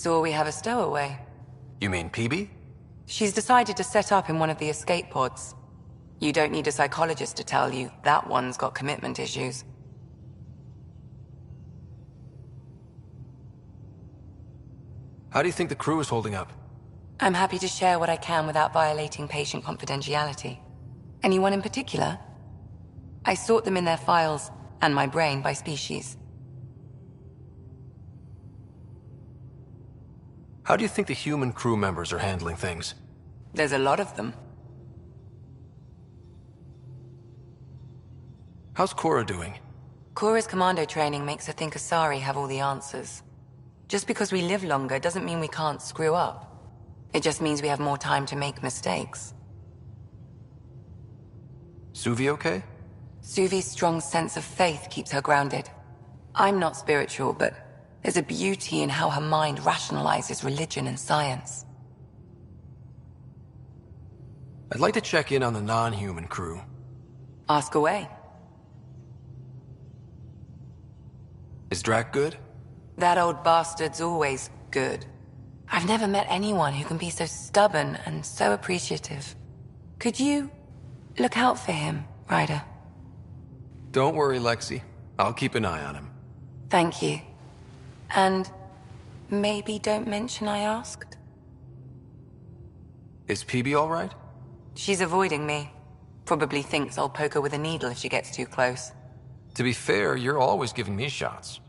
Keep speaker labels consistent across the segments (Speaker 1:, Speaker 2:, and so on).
Speaker 1: So we have a stowaway.
Speaker 2: You mean PB?
Speaker 1: She's decided to set up in one of the escape pods. You don't need a psychologist to tell you that one's got commitment issues.
Speaker 2: How do you think the crew is holding up?
Speaker 1: I'm happy to share what I can without violating patient confidentiality. Anyone in particular? I sort them in their files, and my brain by species.
Speaker 2: How do you think the human crew members are handling things?
Speaker 1: There's a lot of them.
Speaker 2: How's Cora doing?
Speaker 1: Cora's commando training makes her think Asari have all the answers. Just because we live longer doesn't mean we can't screw up. It just means we have more time to make mistakes.
Speaker 2: Suvi okay?
Speaker 1: Suvi's strong sense of faith keeps her grounded. I'm not spiritual, but there's a beauty in how her mind rationalizes religion and science.
Speaker 2: I'd like to check in on the non-human crew.
Speaker 1: Ask away.
Speaker 2: Is Drac good?
Speaker 1: That old bastard's always good. I've never met anyone who can be so stubborn and so appreciative. Could you look out for him, Ryder?
Speaker 2: Don't worry, Lexi. I'll keep an eye on him.
Speaker 1: Thank you. And maybe don't mention I asked?
Speaker 2: Is PB all right?
Speaker 1: She's avoiding me. Probably thinks I'll poke her with a needle if she gets too close.
Speaker 2: To be fair, you're always giving me shots.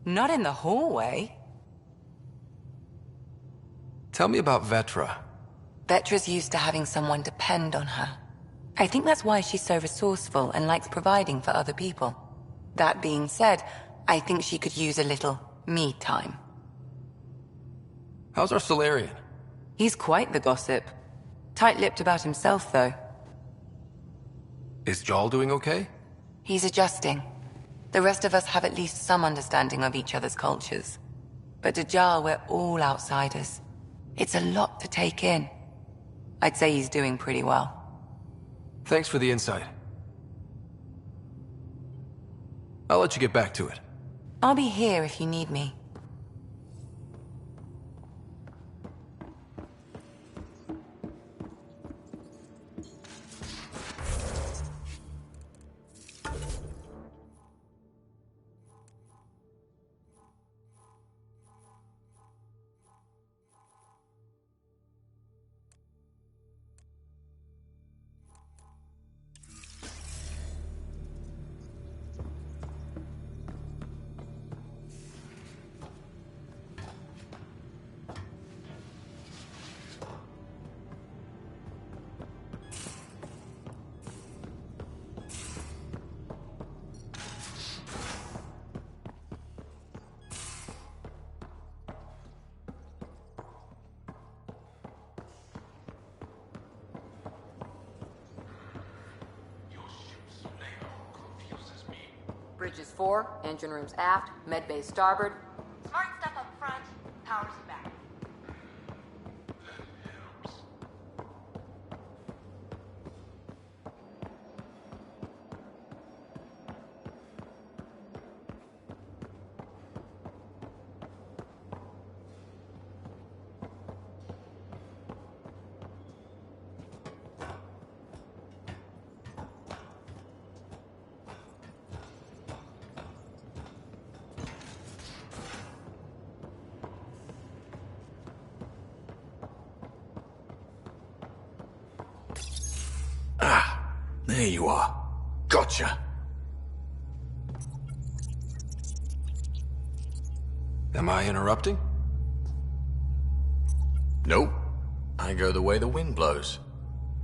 Speaker 1: Not in the hallway.
Speaker 2: Tell me about Vetra.
Speaker 1: Vetra's used to having someone depend on her. I think that's why she's so resourceful and likes providing for other people. That being said, I think she could use a little me time.
Speaker 2: How's our Solarian?
Speaker 1: He's quite the gossip. Tight-lipped about himself, though.
Speaker 2: Is Jal doing okay?
Speaker 1: He's adjusting. The rest of us have at least some understanding of each other's cultures. But to Jal, we're all outsiders. It's a lot to take in. I'd say he's doing pretty well.
Speaker 2: Thanks for the insight. I'll let you get back to it.
Speaker 1: I'll be here if you need me. Bridges 4, engine rooms aft, med bay starboard.
Speaker 3: Smart stuff up front, powers back.
Speaker 4: There you are. Gotcha.
Speaker 2: Am I interrupting?
Speaker 4: Nope. I go the way the wind blows.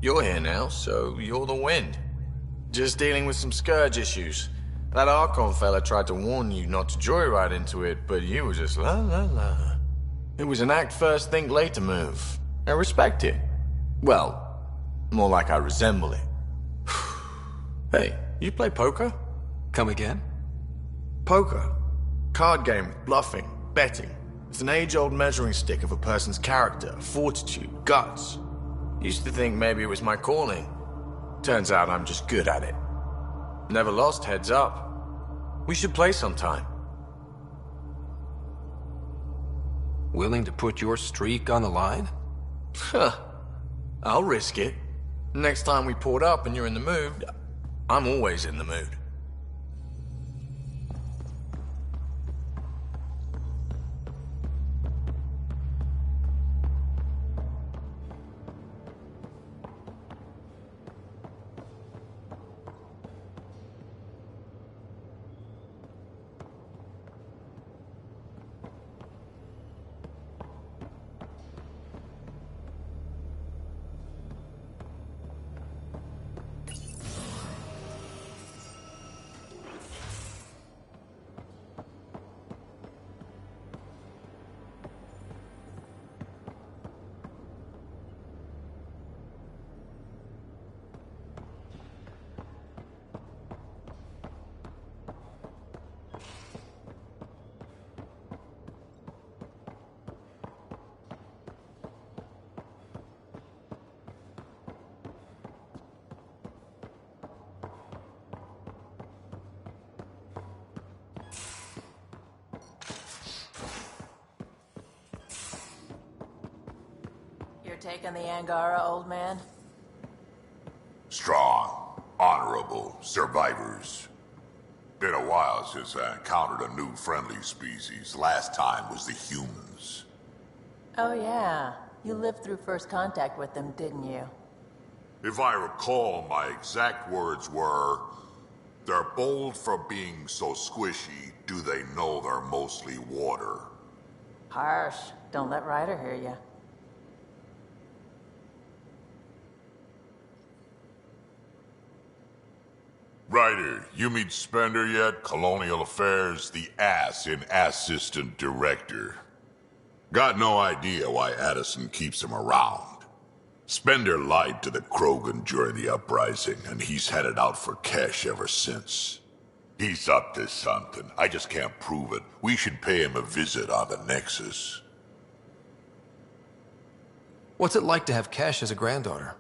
Speaker 4: You're here now, so you're the wind. Just dealing with some scourge issues. That Archon fella tried to warn you not to joyride into it, but you were just la la la. It was an act first, think later move. I respect it. Well, more like I resemble it. Hey, you play poker?
Speaker 2: Come again?
Speaker 4: Poker. Card game with bluffing, betting. It's an age-old measuring stick of a person's character, fortitude, guts. Used to think maybe it was my calling. Turns out I'm just good at it. Never lost, heads up. We should play sometime.
Speaker 2: Willing to put your streak on the line?
Speaker 4: Huh. I'll risk it. Next time we port up and you're in the mood, I'm always in the mood.
Speaker 5: You're taking the Angara, old man?
Speaker 6: Strong, honorable survivors. Been a while since I encountered a new friendly species. Last time was the humans.
Speaker 5: Oh yeah, you lived through first contact with them, didn't you?
Speaker 6: If I recall, my exact words were, "They're bold for being so squishy, do they know they're mostly water?"
Speaker 5: Harsh. Don't let Ryder hear you.
Speaker 6: Ryder, you meet Spender yet? Colonial Affairs, the ass in Assistant Director. Got no idea why Addison keeps him around. Spender lied to the Krogan during the uprising, and he's headed out for cash ever since. He's up to something. I just can't prove it. We should pay him a visit on the Nexus.
Speaker 2: What's it like to have Kesh as a granddaughter?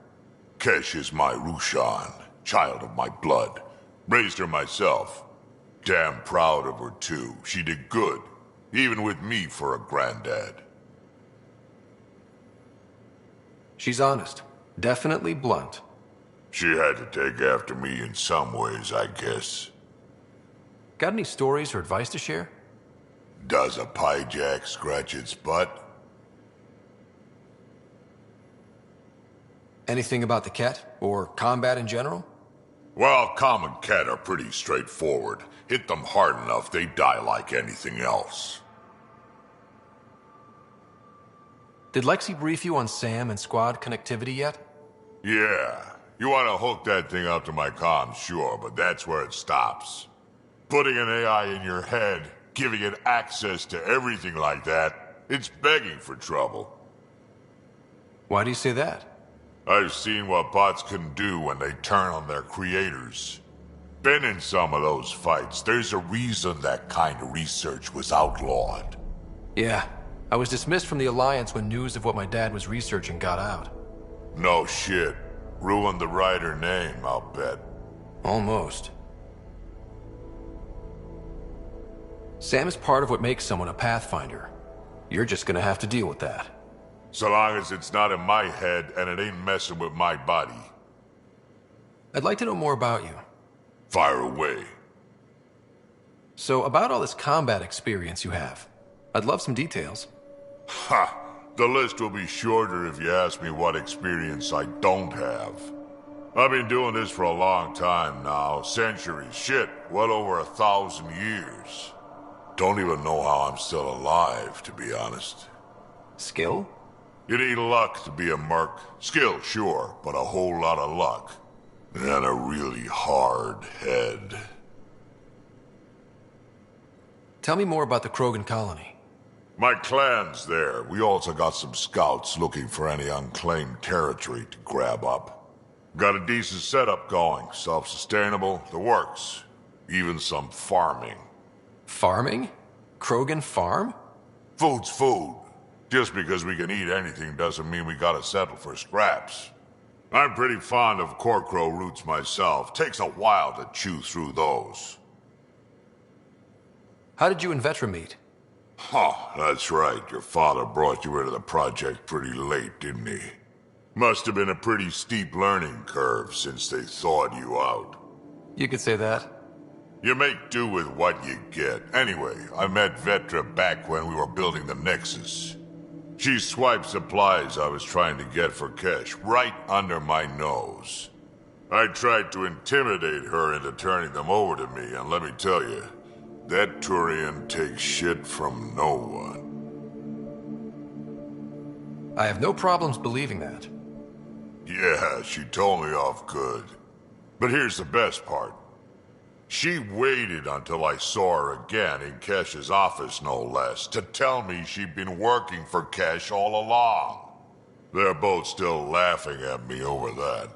Speaker 6: Kesh is my Rushan, child of my blood. Raised her myself. Damn proud of her, too. She did good, even with me for a granddad.
Speaker 2: She's honest. Definitely blunt.
Speaker 6: She had to take after me in some ways, I guess.
Speaker 2: Got any stories or advice to share?
Speaker 6: Does a pie jack scratch its butt?
Speaker 2: Anything about the Ket? Or combat in general?
Speaker 6: Well, common cat are pretty straightforward. Hit them hard enough, they die like anything else.
Speaker 2: Did Lexi brief you on Sam and squad connectivity yet?
Speaker 6: Yeah. You want to hook that thing up to my comms, sure, but that's where it stops. Putting an AI in your head, giving it access to everything like that, it's begging for trouble.
Speaker 2: Why do you say that?
Speaker 6: I've seen what bots can do when they turn on their creators. Been in some of those fights. There's a reason that kind of research was outlawed.
Speaker 2: Yeah. I was dismissed from the Alliance when news of what my dad was researching got out.
Speaker 6: No shit. Ruined the Ryder name, I'll bet.
Speaker 2: Almost. Sam is part of what makes someone a Pathfinder. You're just gonna have to deal with that.
Speaker 6: So long as it's not in my head and it ain't messing with my body.
Speaker 2: I'd like to know more about you.
Speaker 6: Fire away.
Speaker 2: So, about all this combat experience you have, I'd love some details.
Speaker 6: Ha! The list will be shorter if you ask me what experience I don't have. I've been doing this for a long time now. Centuries. Shit, well over 1,000 years. Don't even know how I'm still alive, to be honest.
Speaker 2: Skill?
Speaker 6: You need luck to be a merc. Skill, sure, but a whole lot of luck. And a really hard head.
Speaker 2: Tell me more about the Krogan colony.
Speaker 6: My clan's there. We also got some scouts looking for any unclaimed territory to grab up. Got a decent setup going. Self-sustainable, the works. Even some farming.
Speaker 2: Farming? Krogan farm?
Speaker 6: Food's food. Just because we can eat anything doesn't mean we gotta settle for scraps. I'm pretty fond of Corcrow roots myself. Takes a while to chew through those.
Speaker 2: How did you and Vetra meet?
Speaker 6: Huh, that's right. Your father brought you into the project pretty late, didn't he? Must have been a pretty steep learning curve since they thawed you out.
Speaker 2: You could say that.
Speaker 6: You make do with what you get. Anyway, I met Vetra back when we were building the Nexus. She swiped supplies I was trying to get for Kesh right under my nose. I tried to intimidate her into turning them over to me, and let me tell you, that Turian takes shit from no one.
Speaker 2: I have no problems believing that.
Speaker 6: Yeah, she told me off good. But here's the best part. She waited until I saw her again in Kesh's office, no less, to tell me she'd been working for Kesh all along. They're both still laughing at me over that.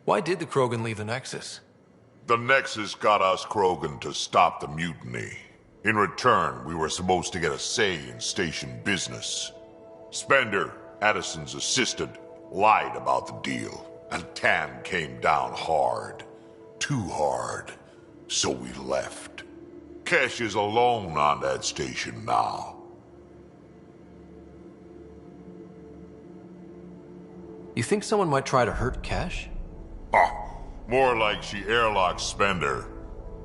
Speaker 2: Why did the Krogan leave the Nexus?
Speaker 6: The Nexus got us Krogan to stop the mutiny. In return, we were supposed to get a say in station business. Spender, Addison's assistant, lied about the deal, and Tan came down hard. Too hard. So we left. Kesh is alone on that station now.
Speaker 2: You think someone might try to hurt Kesh?
Speaker 6: More like she airlocks Spender.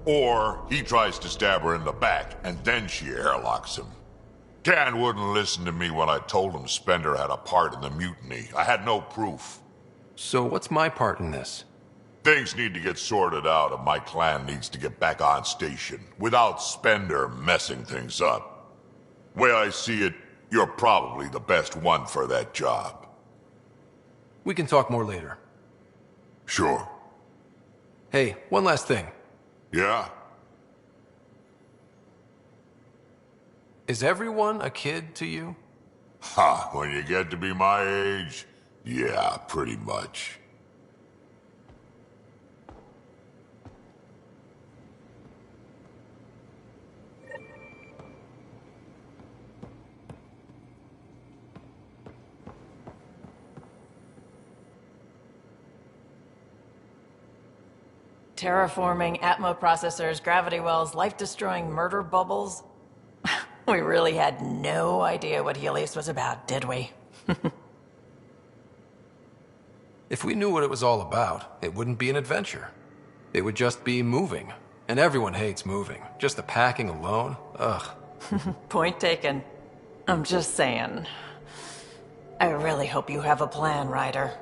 Speaker 6: Or he tries to stab her in the back, and then she airlocks him. Tan wouldn't listen to me when I told him Spender had a part in the mutiny. I had no proof.
Speaker 2: So what's my part in this?
Speaker 6: Things need to get sorted out, and my clan needs to get back on station, without Spender messing things up. Way I see it, you're probably the best one for that job.
Speaker 2: We can talk more later.
Speaker 6: Sure.
Speaker 2: Hey, one last thing.
Speaker 6: Yeah?
Speaker 2: Is everyone a kid to you?
Speaker 6: Ha, when you get to be my age, yeah, pretty much.
Speaker 5: Terraforming, Atmo processors, gravity wells, life-destroying murder bubbles. We really had no idea what Helios was about, did we?
Speaker 2: If we knew what it was all about, it wouldn't be an adventure. It would just be moving. And everyone hates moving. Just the packing alone, ugh.
Speaker 5: Point taken. I'm just saying. I really hope you have a plan, Ryder.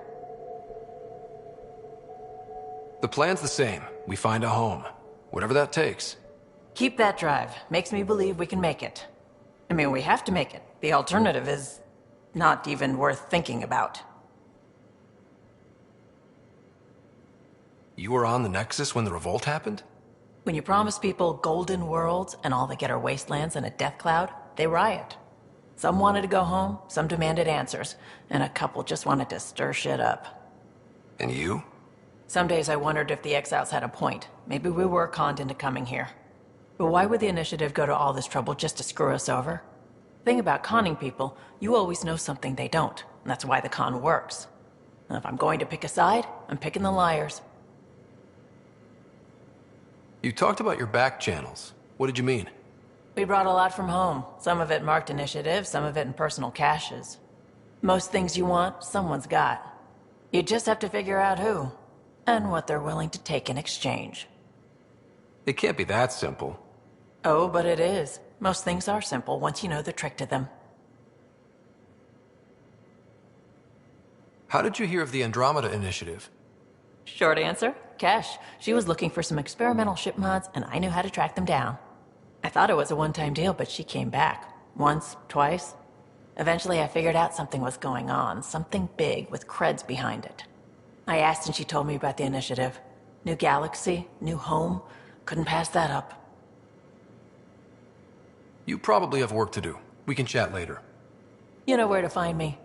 Speaker 2: The plan's the same. We find a home. Whatever that takes.
Speaker 5: Keep that drive. Makes me believe we can make it. I mean, we have to make it. The alternative is not even worth thinking about.
Speaker 2: You were on the Nexus when the revolt happened?
Speaker 5: When you promise people golden worlds and all they get are wastelands and a death cloud, they riot. Some wanted to go home, some demanded answers, and a couple just wanted to stir shit up.
Speaker 2: And you?
Speaker 5: Some days I wondered if the exiles had a point. Maybe we were conned into coming here. But why would the Initiative go to all this trouble just to screw us over? Thing about conning people, you always know something they don't, and that's why the con works. And if I'm going to pick a side, I'm picking the liars.
Speaker 2: You talked about your back channels. What did you mean?
Speaker 5: We brought a lot from home. Some of it marked initiative, some of it in personal caches. Most things you want, someone's got. You just have to figure out who, and what they're willing to take in exchange.
Speaker 2: It can't be that simple.
Speaker 5: Oh, but it is. Most things are simple once you know the trick to them.
Speaker 2: How did you hear of the Andromeda Initiative?
Speaker 5: Short answer, Kesh, she was looking for some experimental ship mods, and I knew how to track them down. I thought it was a one-time deal, but she came back. Once, twice. Eventually, I figured out something was going on, something big with creds behind it. I asked and she told me about the initiative. New galaxy, new home. Couldn't pass that up.
Speaker 2: You probably have work to do. We can chat later.
Speaker 5: You know where to find me.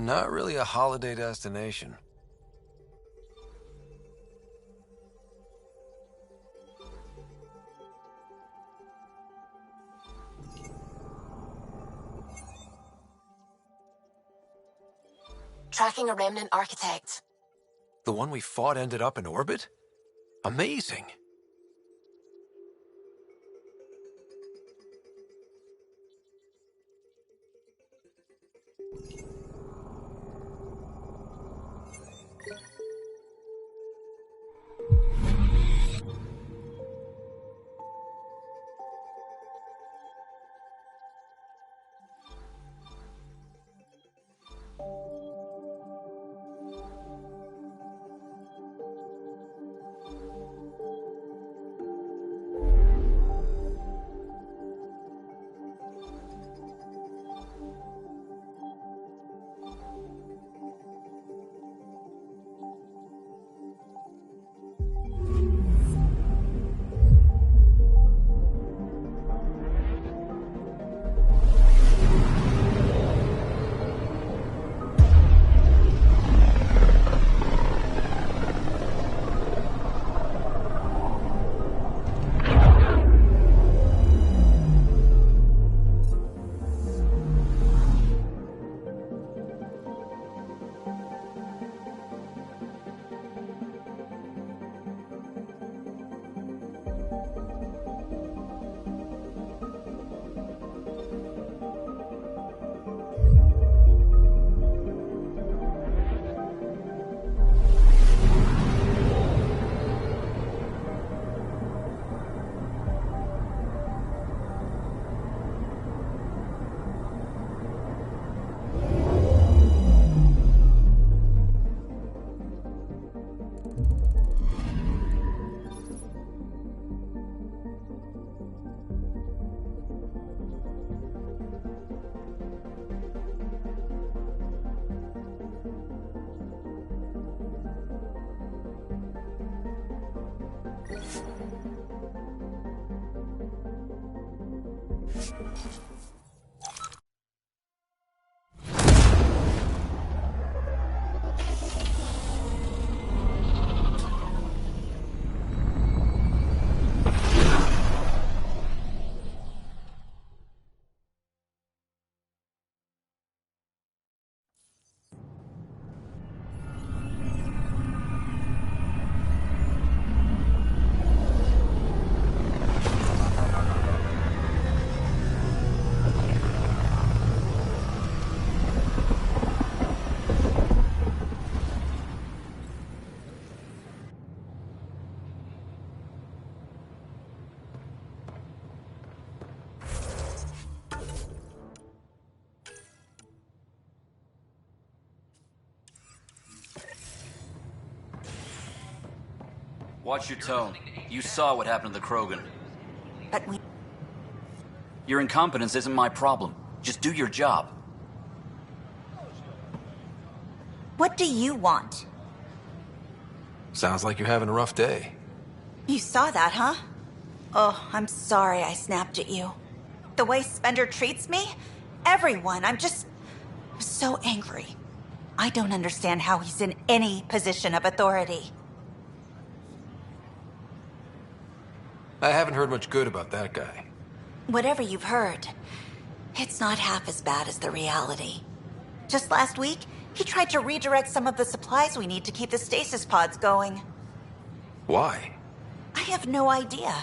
Speaker 2: Not really a holiday destination.
Speaker 7: Tracking a remnant architect.
Speaker 2: The one we fought ended up in orbit? Amazing.
Speaker 8: Watch your tone. You saw what happened to the Krogan.
Speaker 7: But we...
Speaker 8: Your incompetence isn't my problem. Just do your job.
Speaker 7: What do you want?
Speaker 2: Sounds like you're having a rough day.
Speaker 7: You saw that, huh? Oh, I'm sorry I snapped at you. The way Spender treats me? Everyone, I'm so angry. I don't understand how he's in any position of authority.
Speaker 2: I haven't heard much good about that guy.
Speaker 7: Whatever you've heard, it's not half as bad as the reality. Just last week, he tried to redirect some of the supplies we need to keep the stasis pods going.
Speaker 2: Why?
Speaker 7: I have no idea.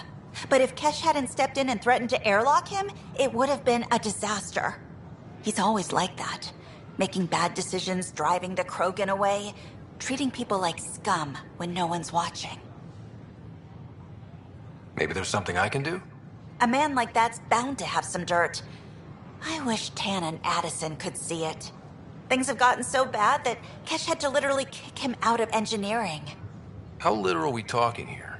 Speaker 7: But if Kesh hadn't stepped in and threatened to airlock him, it would have been a disaster. He's always like that. Making bad decisions, driving the Krogan away, treating people like scum when no one's watching.
Speaker 2: Maybe there's something I can do?
Speaker 7: A man like that's bound to have some dirt. I wish Tan and Addison could see it. Things have gotten so bad that Kesh had to literally kick him out of engineering.
Speaker 2: How literal are we talking here?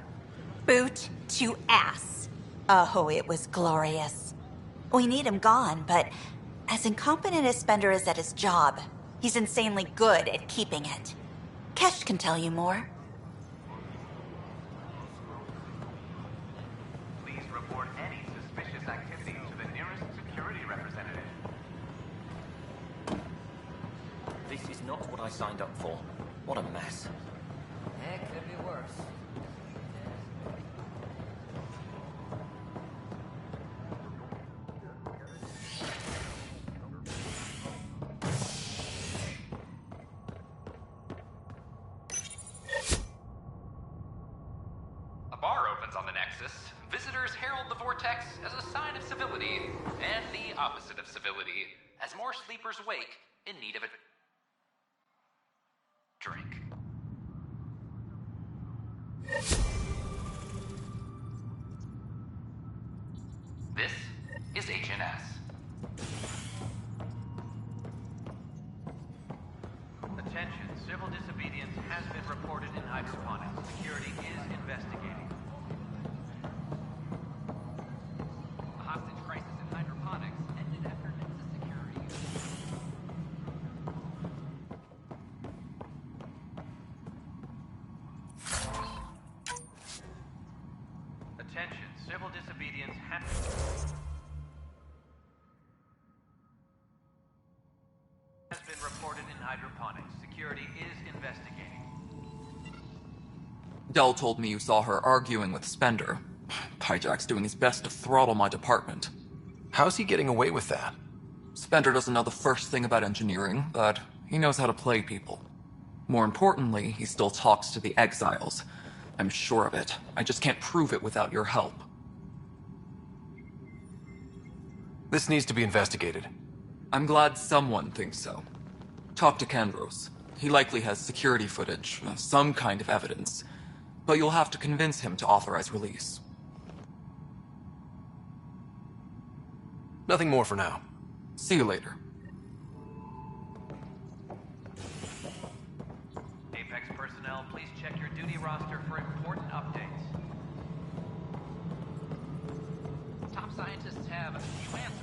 Speaker 7: Boot to ass. Oh, it was glorious. We need him gone, but as incompetent as Spender is at his job, he's insanely good at keeping it. Kesh can tell you more.
Speaker 9: Please report any suspicious activity to the nearest security representative.
Speaker 10: This is not what I signed up for. What a mess.
Speaker 11: It could be worse.
Speaker 9: Sleepers herald the vortex as a sign of civility, and the opposite of civility, as more sleepers wake in need of a drink. This is HNS.
Speaker 12: Attention, civil disobedience has been reported in hydroponics. Security is investigating.
Speaker 9: A hostage crisis in hydroponics ended after Nexus security.
Speaker 12: Attention, civil disobedience has been reported in hydroponics. Security is investigating.
Speaker 13: Dell told me you saw her arguing with Spender. Pyjack's doing his best to throttle my department.
Speaker 2: How's he getting away with that?
Speaker 13: Spender doesn't know the first thing about engineering, but he knows how to play people. More importantly, he still talks to the exiles. I'm sure of it. I just can't prove it without your help.
Speaker 2: This needs to be investigated.
Speaker 13: I'm glad someone thinks so. Talk to Kandros. He likely has security footage, some kind of evidence. But you'll have to convince him to authorize release.
Speaker 2: Nothing more for now.
Speaker 13: See you later.
Speaker 12: Apex personnel, please check your duty roster for important updates.
Speaker 9: Top scientists have a few answers.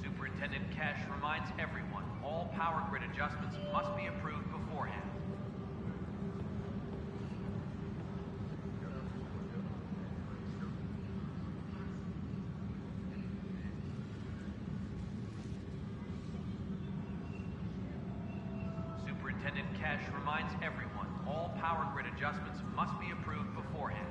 Speaker 12: Superintendent Cash reminds everyone, all power grid adjustments must be approved beforehand. Superintendent Cash reminds everyone, all power grid adjustments must be approved beforehand.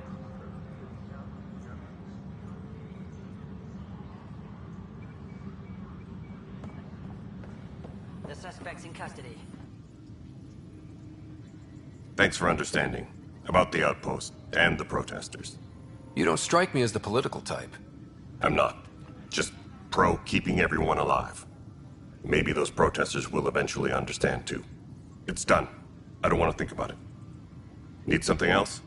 Speaker 11: The suspect's in custody.
Speaker 14: Thanks for understanding. About the outpost and the protesters.
Speaker 2: You don't strike me as the political type.
Speaker 14: I'm not. Just pro keeping everyone alive. Maybe those protesters will eventually understand too. It's done. I don't want to think about it. Need something else?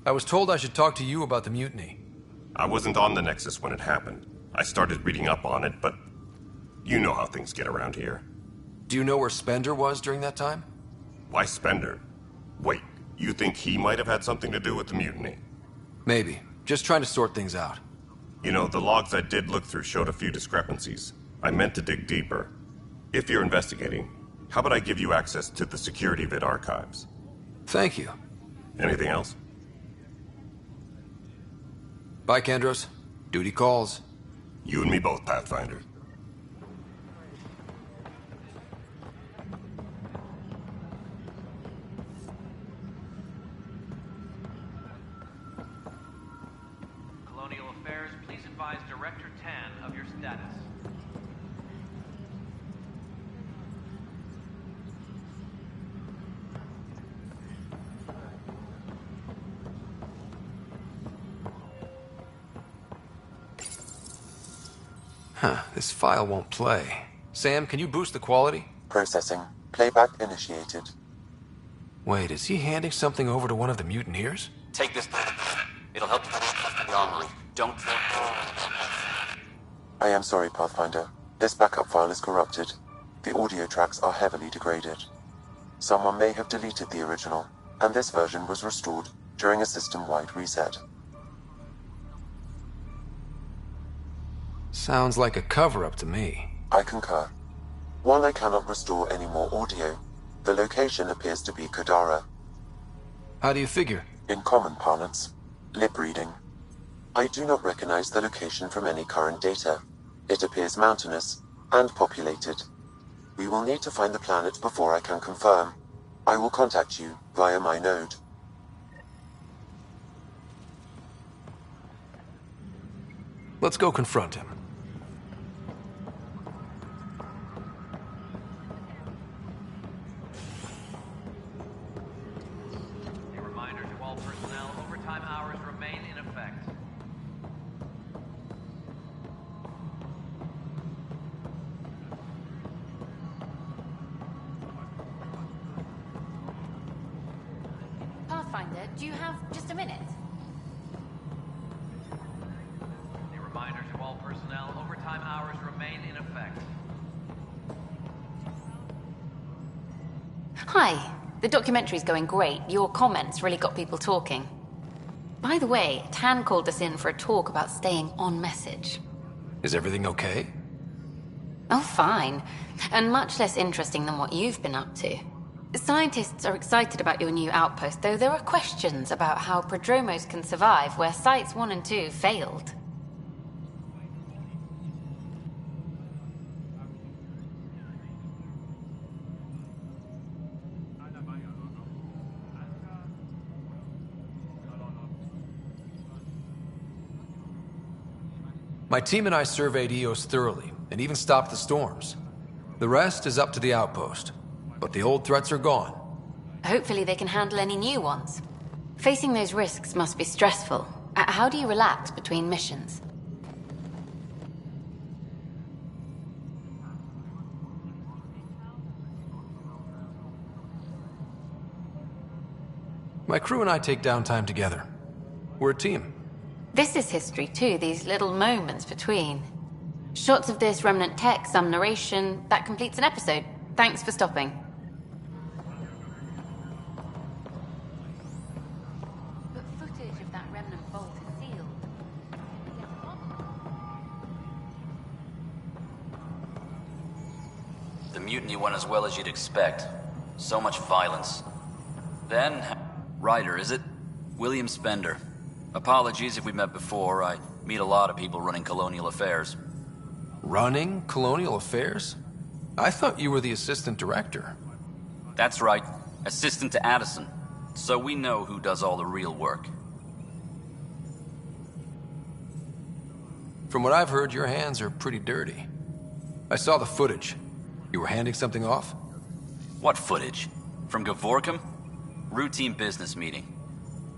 Speaker 2: I was told I should talk to you about the mutiny.
Speaker 14: I wasn't on the Nexus when it happened. I started reading up on it, but you know how things get around here.
Speaker 2: Do you know where Spender was during that time?
Speaker 14: Why Spender? Wait, you think he might have had something to do with the mutiny?
Speaker 2: Maybe. Just trying to sort things out.
Speaker 14: You know, the logs I did look through showed a few discrepancies. I meant to dig deeper. If you're investigating, how about I give you access to the security vid archives?
Speaker 2: Thank you.
Speaker 14: Anything else?
Speaker 2: Bye, Kandros. Duty calls.
Speaker 14: You and me both, Pathfinder.
Speaker 12: Colonial Affairs, please advise Director Tan of your status.
Speaker 2: Huh, this file won't play. Sam, can you boost the quality?
Speaker 15: Processing. Playback initiated.
Speaker 2: Wait, is he handing something over to one of the mutineers?
Speaker 8: Take this. It'll help the armory. Don't...
Speaker 15: I am sorry, Pathfinder. This backup file is corrupted. The audio tracks are heavily degraded. Someone may have deleted the original, and this version was restored during a system-wide reset.
Speaker 2: Sounds like a cover-up to me.
Speaker 15: I concur. While I cannot restore any more audio, the location appears to be Kadara.
Speaker 2: How do you figure?
Speaker 15: In common parlance, lip reading. I do not recognize the location from any current data. It appears mountainous and populated. We will need to find the planet before I can confirm. I will contact you via my node.
Speaker 2: Let's go confront him.
Speaker 12: A reminder to all personnel, overtime hours remain in effect.
Speaker 16: Pathfinder, do you have just a minute?
Speaker 12: A reminder to all personnel, overtime hours remain in effect.
Speaker 16: Hi. The documentary's going great. Your comments really got people talking. By the way, Tan called us in for a talk about staying on message.
Speaker 2: Is everything okay?
Speaker 16: Oh, fine. And much less interesting than what you've been up to. Scientists are excited about your new outpost, though there are questions about how prodromos can survive where Sites 1 and 2 failed.
Speaker 2: My team and I surveyed Eos thoroughly, and even stopped the storms. The rest is up to the outpost, but the old threats are gone.
Speaker 16: Hopefully they can handle any new ones. Facing those risks must be stressful. How do you relax between missions?
Speaker 2: My crew and I take downtime together. We're a team.
Speaker 16: This is history too, these little moments between. Shots of this remnant tech, some narration, that completes an episode. Thanks for stopping. But footage of that remnant vault is sealed.
Speaker 8: The mutiny went as well as you'd expect. So much violence. Then, Ryder, is it? William Spender. Apologies if we met before. I meet a lot of people running colonial affairs.
Speaker 2: Running colonial affairs? I thought you were the assistant director.
Speaker 8: That's right. Assistant to Addison. So we know who does all the real work.
Speaker 2: From what I've heard, your hands are pretty dirty. I saw the footage. You were handing something off?
Speaker 8: What footage? From Gavorkum? Routine business meeting.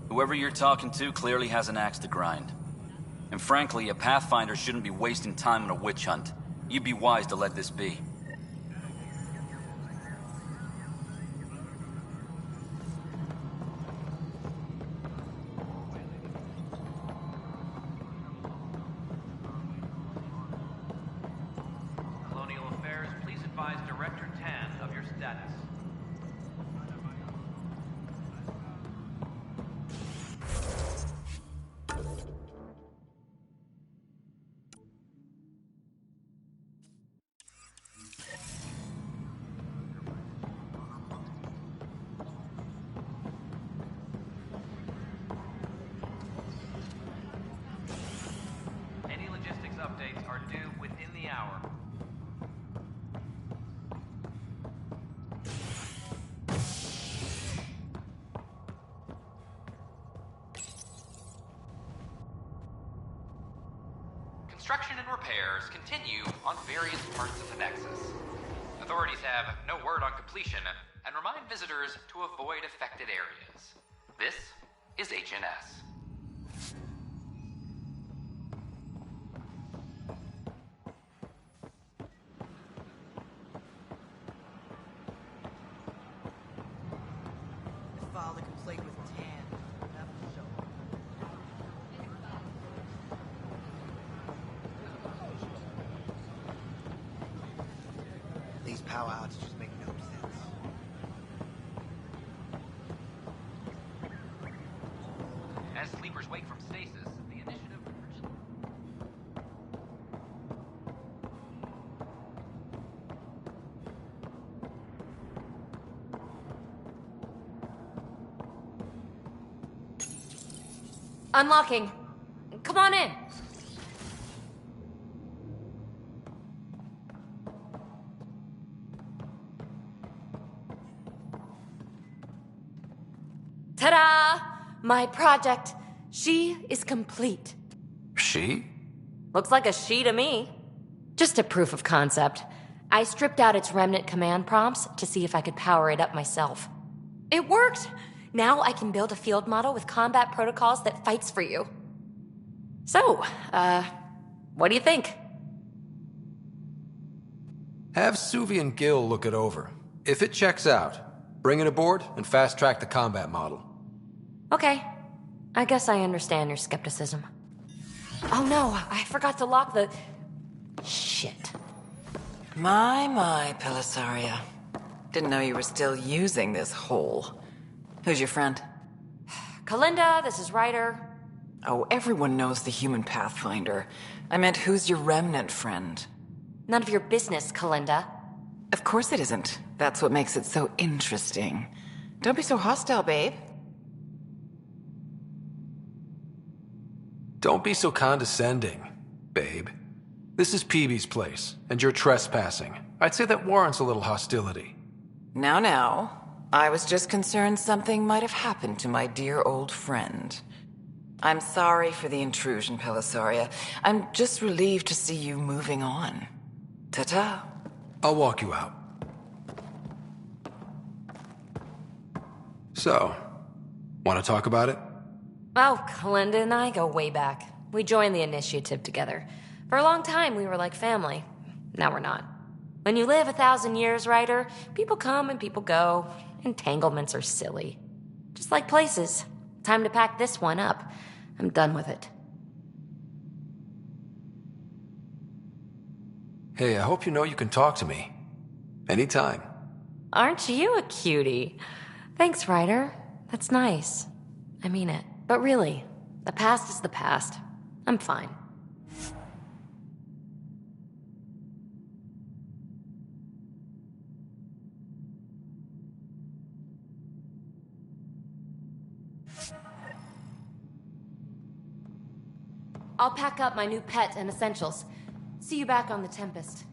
Speaker 8: Whoever you're talking to clearly has an axe to grind. And frankly, a Pathfinder shouldn't be wasting time on a witch hunt. You'd be wise to let this be.
Speaker 12: Colonial Affairs, please advise Director Tan of your status. Any logistics updates are due within the hour.
Speaker 9: Construction and repairs continue on various parts of the Nexus. Authorities have no word on completion and remind visitors to avoid affected areas. This is HNS.
Speaker 11: File the complaint with Tan. That will show. These power outages make no sense.
Speaker 9: As sleepers wake from stasis, the initiative...
Speaker 17: Unlocking. Come on in. Ta-da! My project. She is complete.
Speaker 2: She?
Speaker 17: Looks like a she to me. Just a proof of concept. I stripped out its remnant command prompts to see if I could power it up myself. It worked! Now I can build a field model with combat protocols that fights for you. So, what do you think?
Speaker 2: Have Suvi and Gil look it over. If it checks out, bring it aboard and fast-track the combat model.
Speaker 17: Okay. I guess I understand your skepticism. Oh no, I forgot to lock the... Shit.
Speaker 5: My, Pellisaria. Didn't know you were still using this hole. Who's your friend?
Speaker 17: Kalinda, this is Ryder.
Speaker 5: Oh, everyone knows the human Pathfinder. I meant, who's your remnant friend?
Speaker 17: None of your business, Kalinda.
Speaker 5: Of course it isn't. That's what makes it so interesting. Don't be so hostile, babe.
Speaker 2: Don't be so condescending, babe. This is Peebee's place, and you're trespassing. I'd say that warrants a little hostility.
Speaker 5: Now. I was just concerned something might have happened to my dear old friend. I'm sorry for the intrusion, Pellisaria. I'm just relieved to see you moving on. Ta-ta.
Speaker 2: I'll walk you out. So, want to talk about it?
Speaker 17: Oh, Kalinda and I go way back. We joined the initiative together. For a long time, we were like family. Now we're not. When you live 1,000 years, Ryder, people come and people go. Entanglements are silly. Just like places. Time to pack this one up. I'm done with it.
Speaker 2: Hey, I hope you know you can talk to me. Anytime.
Speaker 17: Aren't you a cutie? Thanks, Ryder. That's nice. I mean it. But really, the past is the past. I'm fine. I'll pack up my new pet and essentials. See you back on the Tempest.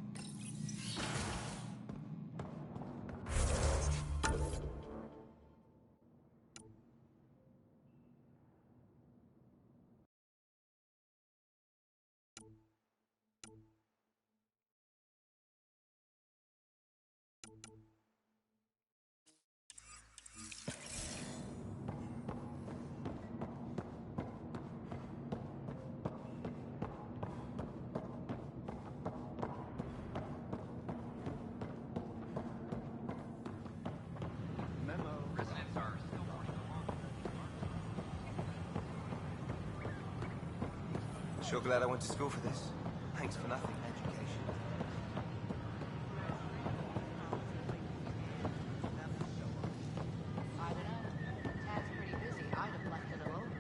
Speaker 11: Sure glad I went to school for this. Thanks for nothing, education.
Speaker 3: I don't know. Tad's pretty busy. I'd have left it alone.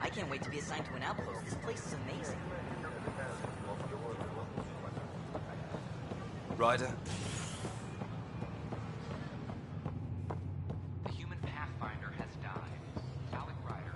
Speaker 11: I can't wait to be assigned to an outpost. This place is amazing. Ryder?
Speaker 9: The human Pathfinder has died. Alec Ryder.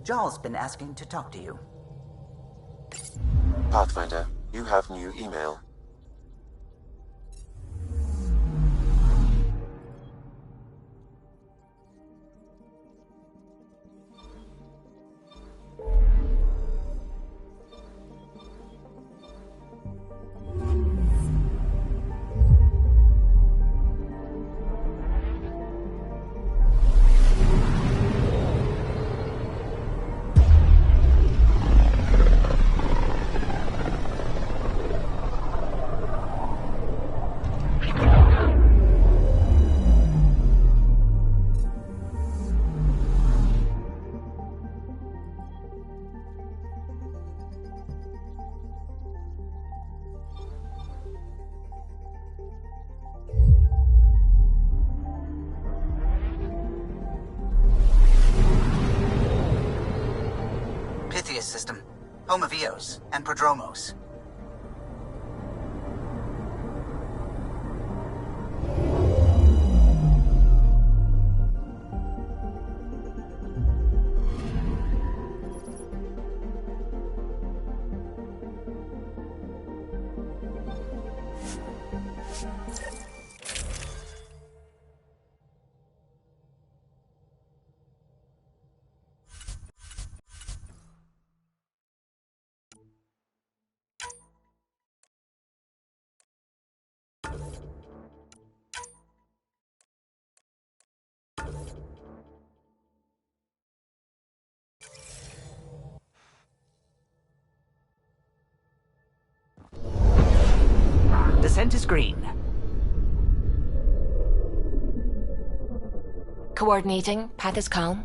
Speaker 11: Jarl's been asking to talk to you.
Speaker 15: Pathfinder, you have new email.
Speaker 18: Morpheus system, home of Eos and Prodromos. Descent is green.
Speaker 17: Coordinating. Path is calm.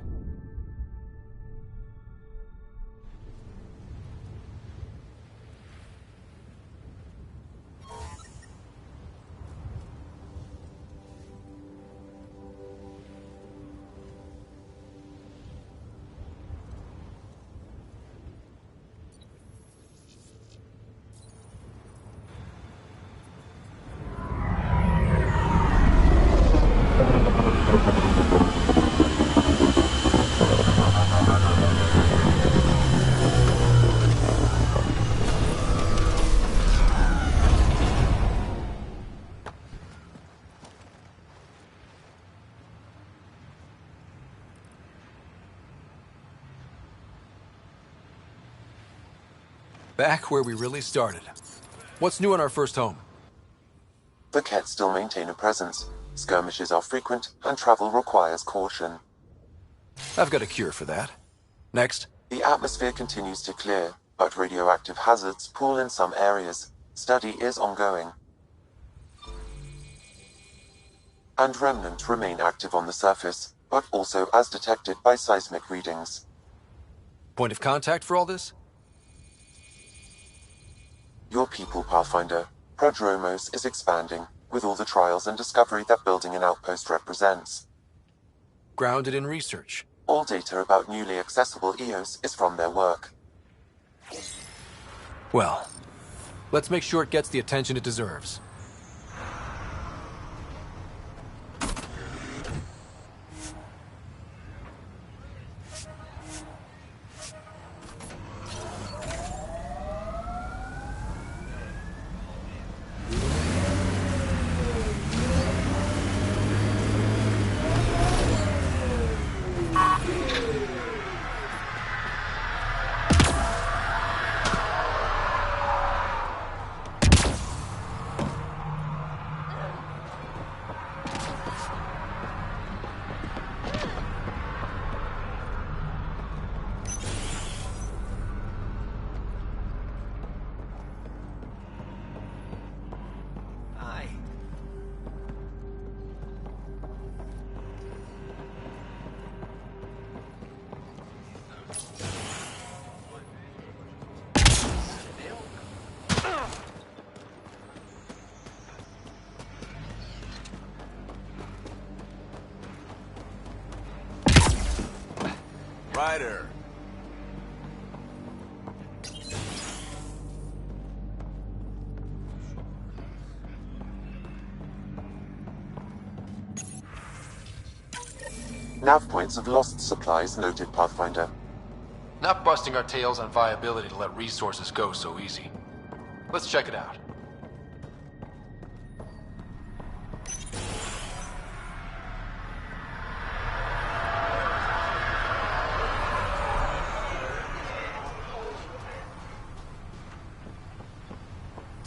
Speaker 2: Back where we really started. What's new in our first home?
Speaker 15: The Kett still maintain a presence. Skirmishes are frequent, and travel requires caution.
Speaker 2: I've got a cure for that. Next.
Speaker 15: The atmosphere continues to clear, but radioactive hazards pool in some areas. Study is ongoing. And remnants remain active on the surface, but also as detected by seismic readings.
Speaker 2: Point of contact for all this?
Speaker 15: Your people, Pathfinder. Prodromos is expanding, with all the trials and discovery that building an outpost represents.
Speaker 2: Grounded in research.
Speaker 15: All data about newly accessible Eos is from their work.
Speaker 2: Well, let's make sure it gets the attention it deserves.
Speaker 11: Ryder.
Speaker 15: Nav points of lost supplies noted, Pathfinder.
Speaker 2: Not busting our tails on viability to let resources go so easy. Let's check it out.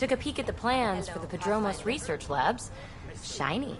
Speaker 17: Took a peek at the plans for the Prodromos research labs. Shiny.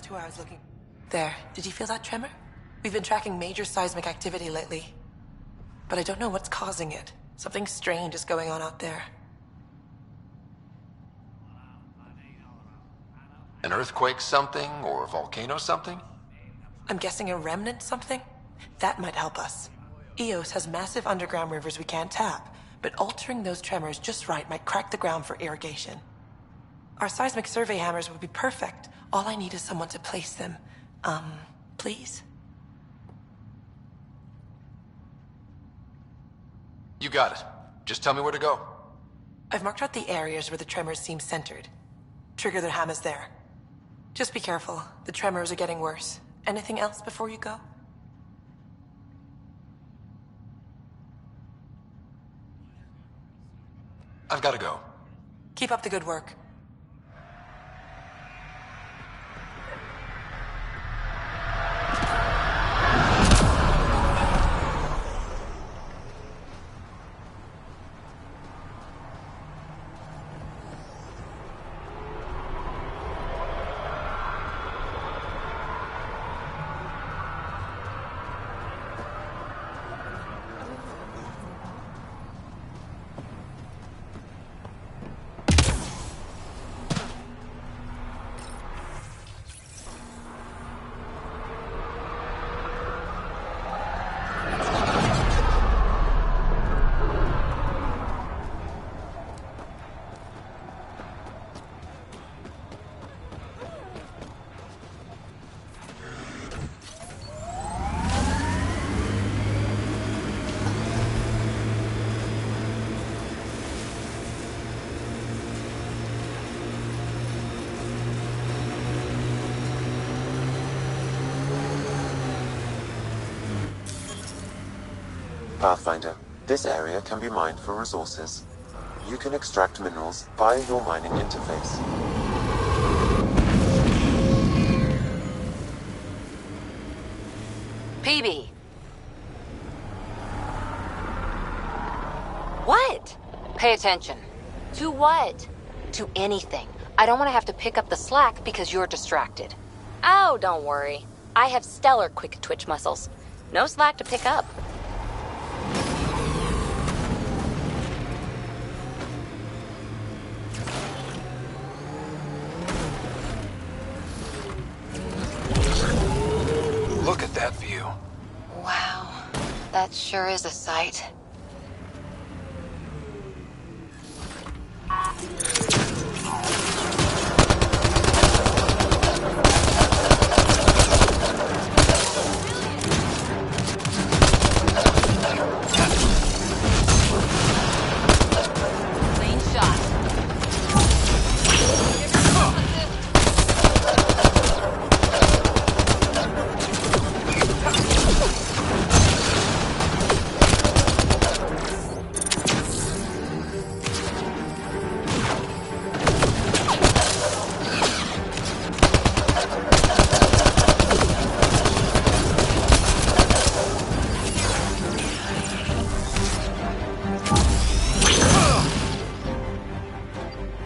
Speaker 19: who I was looking... There, did you feel that tremor? We've been tracking major seismic activity lately. But I don't know what's causing it. Something strange is going on out there.
Speaker 2: An earthquake something, or a volcano something?
Speaker 19: I'm guessing a remnant something? That might help us. Eos has massive underground rivers we can't tap, but altering those tremors just right might crack the ground for irrigation. Our seismic survey hammers would be perfect. All I need is someone to place them. Please?
Speaker 2: You got it. Just tell me where to go.
Speaker 19: I've marked out the areas where the tremors seem centered. Trigger the hammers there. Just be careful. The tremors are getting worse. Anything else before you go?
Speaker 2: I've got to go.
Speaker 19: Keep up the good work.
Speaker 15: Pathfinder, this area can be mined for resources. You can extract minerals via your mining interface.
Speaker 17: PB. What? Pay attention. To what? To anything. I don't want to have to pick up the slack because you're distracted. Oh, don't worry. I have stellar quick twitch muscles. No slack to pick up.
Speaker 2: Look at that view.
Speaker 17: Wow. That sure is a sight. Clean shot.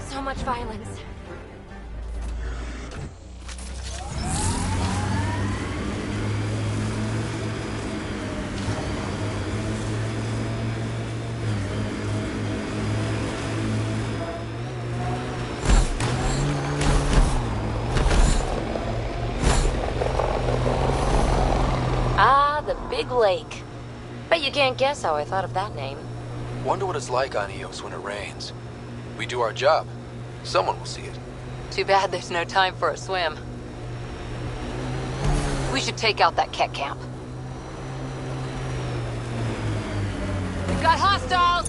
Speaker 17: So much violence. Ah, the big lake. Bet you can't guess how I thought of that name.
Speaker 2: Wonder what it's like on Eos when it rains. We do our job. Someone will see it.
Speaker 17: Too bad there's no time for a swim. We should take out that Ket camp. We've got hostiles!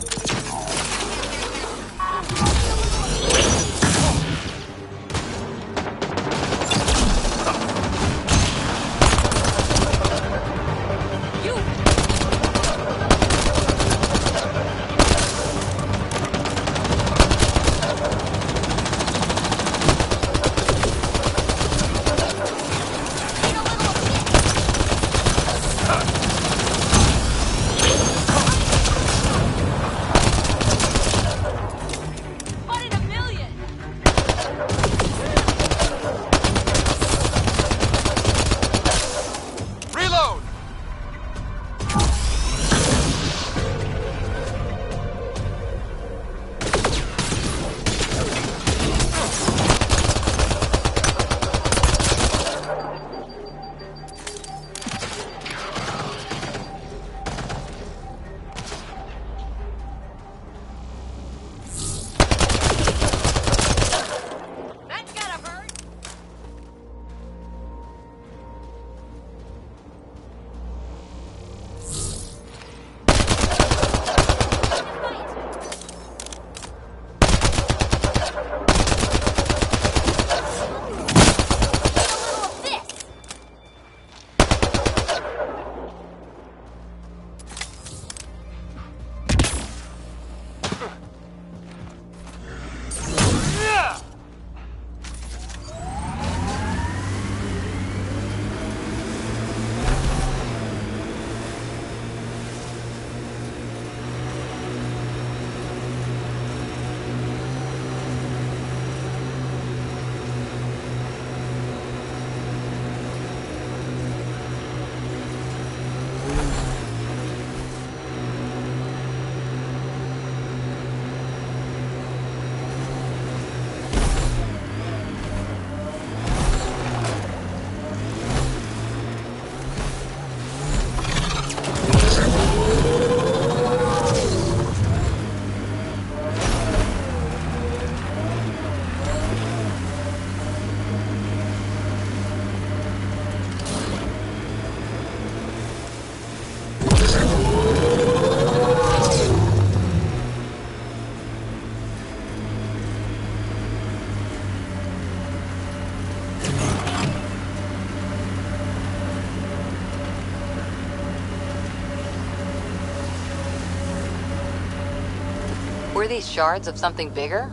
Speaker 16: these shards of something bigger?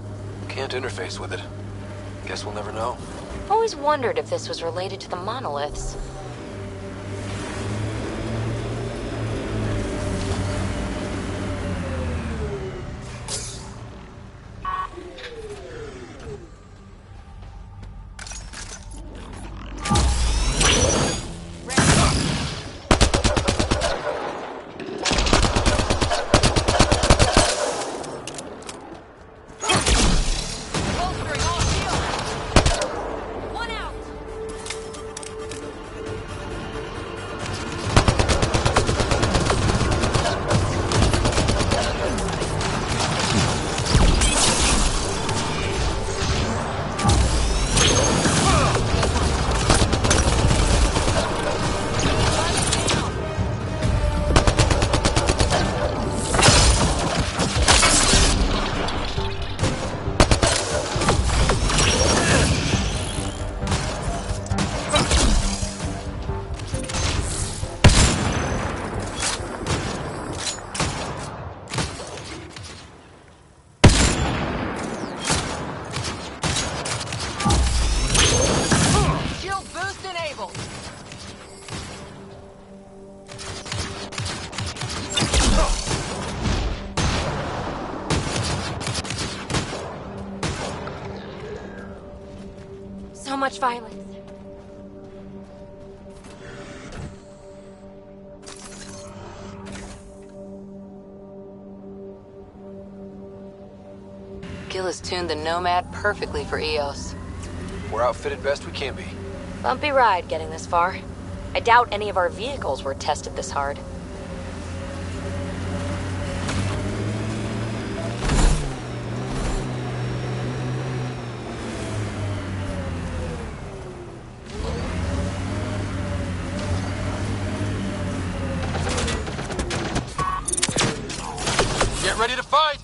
Speaker 2: Can't interface with it. Guess we'll never know.
Speaker 17: Always wondered if this was related to the monoliths. So much violence.
Speaker 16: Gil has tuned the Nomad perfectly for EOS.
Speaker 2: We're outfitted best we can be.
Speaker 17: Bumpy ride getting this far. I doubt any of our vehicles were tested this hard.
Speaker 2: Get ready to fight!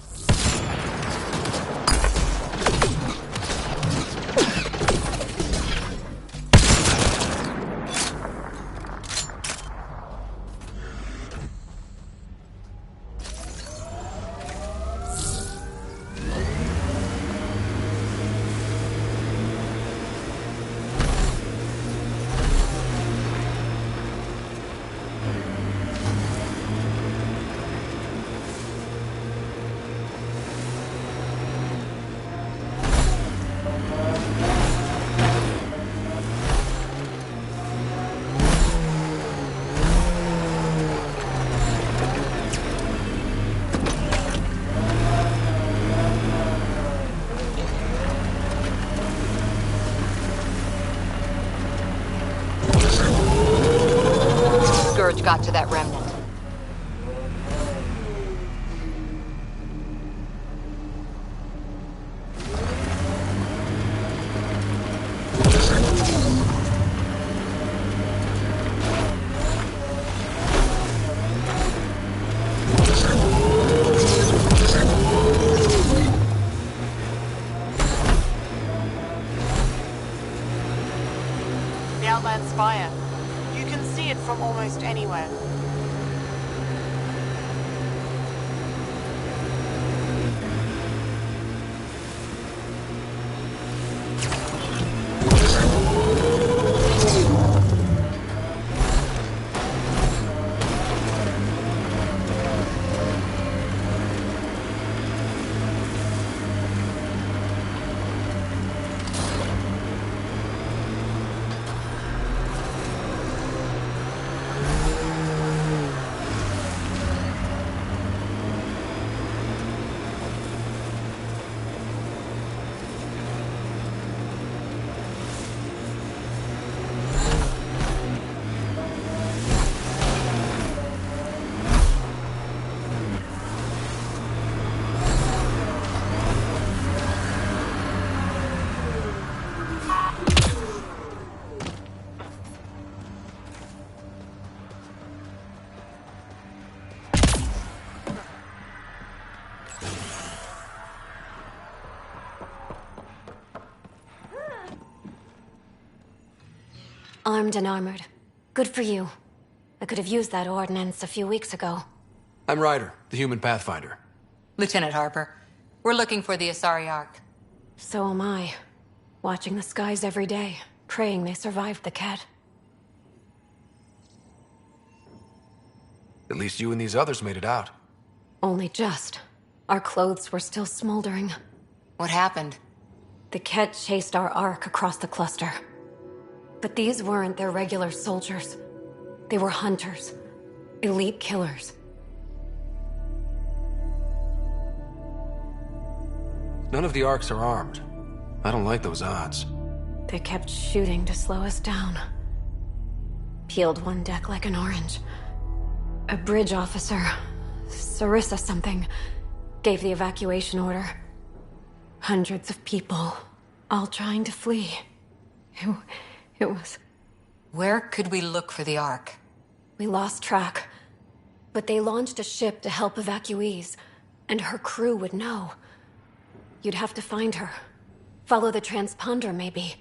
Speaker 16: Scourge got to that remnant.
Speaker 19: The Outland Spire. You can see it from almost anywhere.
Speaker 17: Armed and armored. Good for you. I could have used that ordnance a few weeks ago.
Speaker 2: I'm Ryder, the human pathfinder.
Speaker 1: Lieutenant Harper,
Speaker 20: We're looking for the Asari Ark.
Speaker 21: So am I. Watching the skies every day, praying they survived the Ket.
Speaker 2: At least you and these others made it out.
Speaker 21: Only just. Our clothes were still smoldering.
Speaker 20: What happened?
Speaker 21: The Ket chased our Ark across the cluster. But these weren't their regular soldiers. They were hunters. Elite killers.
Speaker 2: None of the Arks are armed. I don't like those odds.
Speaker 21: They kept shooting to slow us down. Peeled one deck like an orange. A bridge officer, Sarissa something, gave the evacuation order. Hundreds of people, all trying to flee. It was...
Speaker 20: Where could we look for the Ark?
Speaker 21: We lost track. But they launched a ship to help evacuees, and her crew would know. You'd have to find her. Follow the transponder, maybe.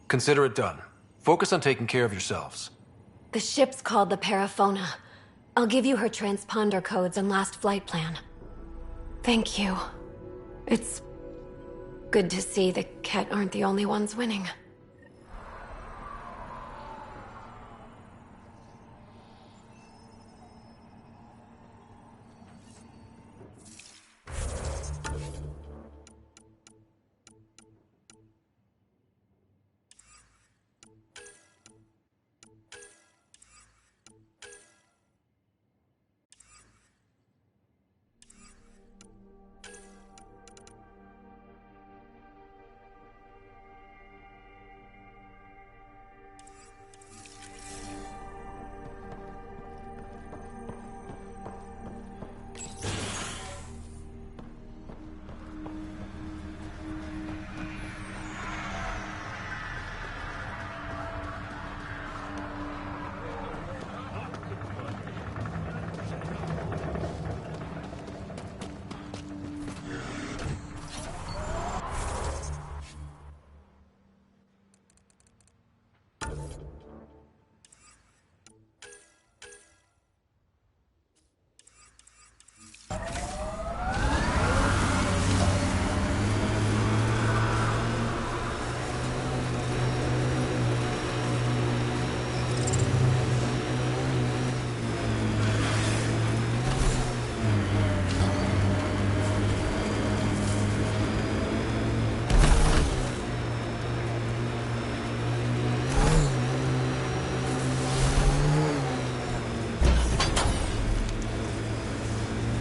Speaker 2: Consider it done. Focus on taking care of yourselves.
Speaker 21: The ship's called the Paraphona. I'll give you her transponder codes and last flight plan. Thank you. It's good to see the Ket aren't the only ones winning.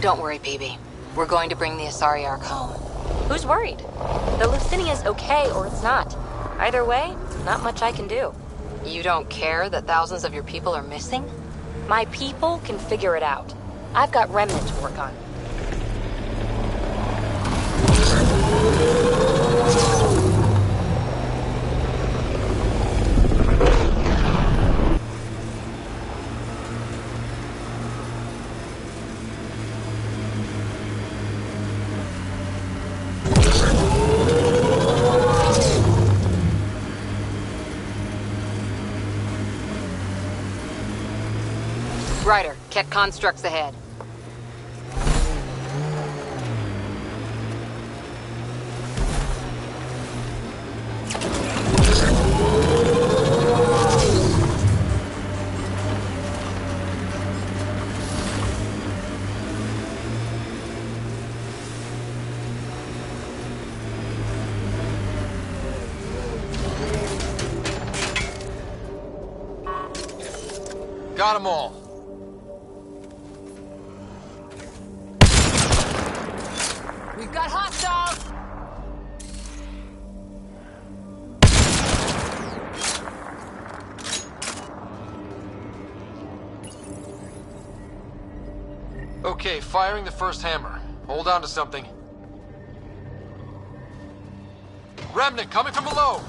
Speaker 20: Don't worry, PB. We're going to bring the Asari Ark home.
Speaker 17: Who's worried? The Lucinia's okay or it's not. Either way, not much I can do.
Speaker 20: You don't care that thousands of your people are missing?
Speaker 17: My people can figure it out. I've got Remnant to work on.
Speaker 20: Ryder, Ket constructs ahead.
Speaker 2: Got them all.
Speaker 20: We've got hostiles!
Speaker 2: Okay, firing the first hammer. Hold on to something. Remnant coming from below!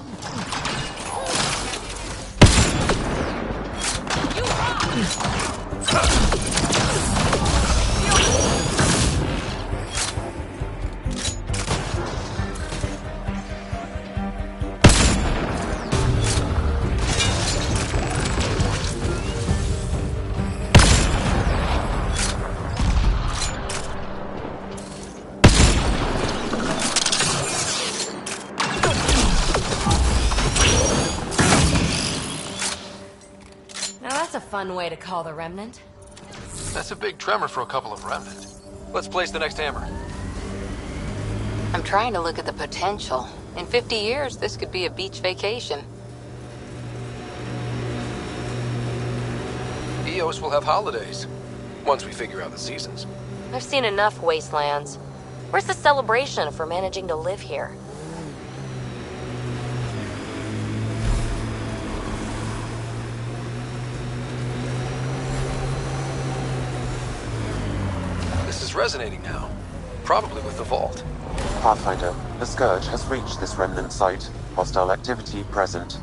Speaker 17: fun way to call the remnant.
Speaker 2: That's a big tremor for a couple of remnant. Let's place the next hammer.
Speaker 20: I'm trying to look at the potential. In 50 years, this could be a beach vacation.
Speaker 2: Eos will have holidays, once we figure out the seasons.
Speaker 17: I've seen enough wastelands. Where's the celebration for managing to live here?
Speaker 2: This is resonating now. Probably with the vault.
Speaker 15: Pathfinder, the Scourge has reached this remnant site. Hostile activity present.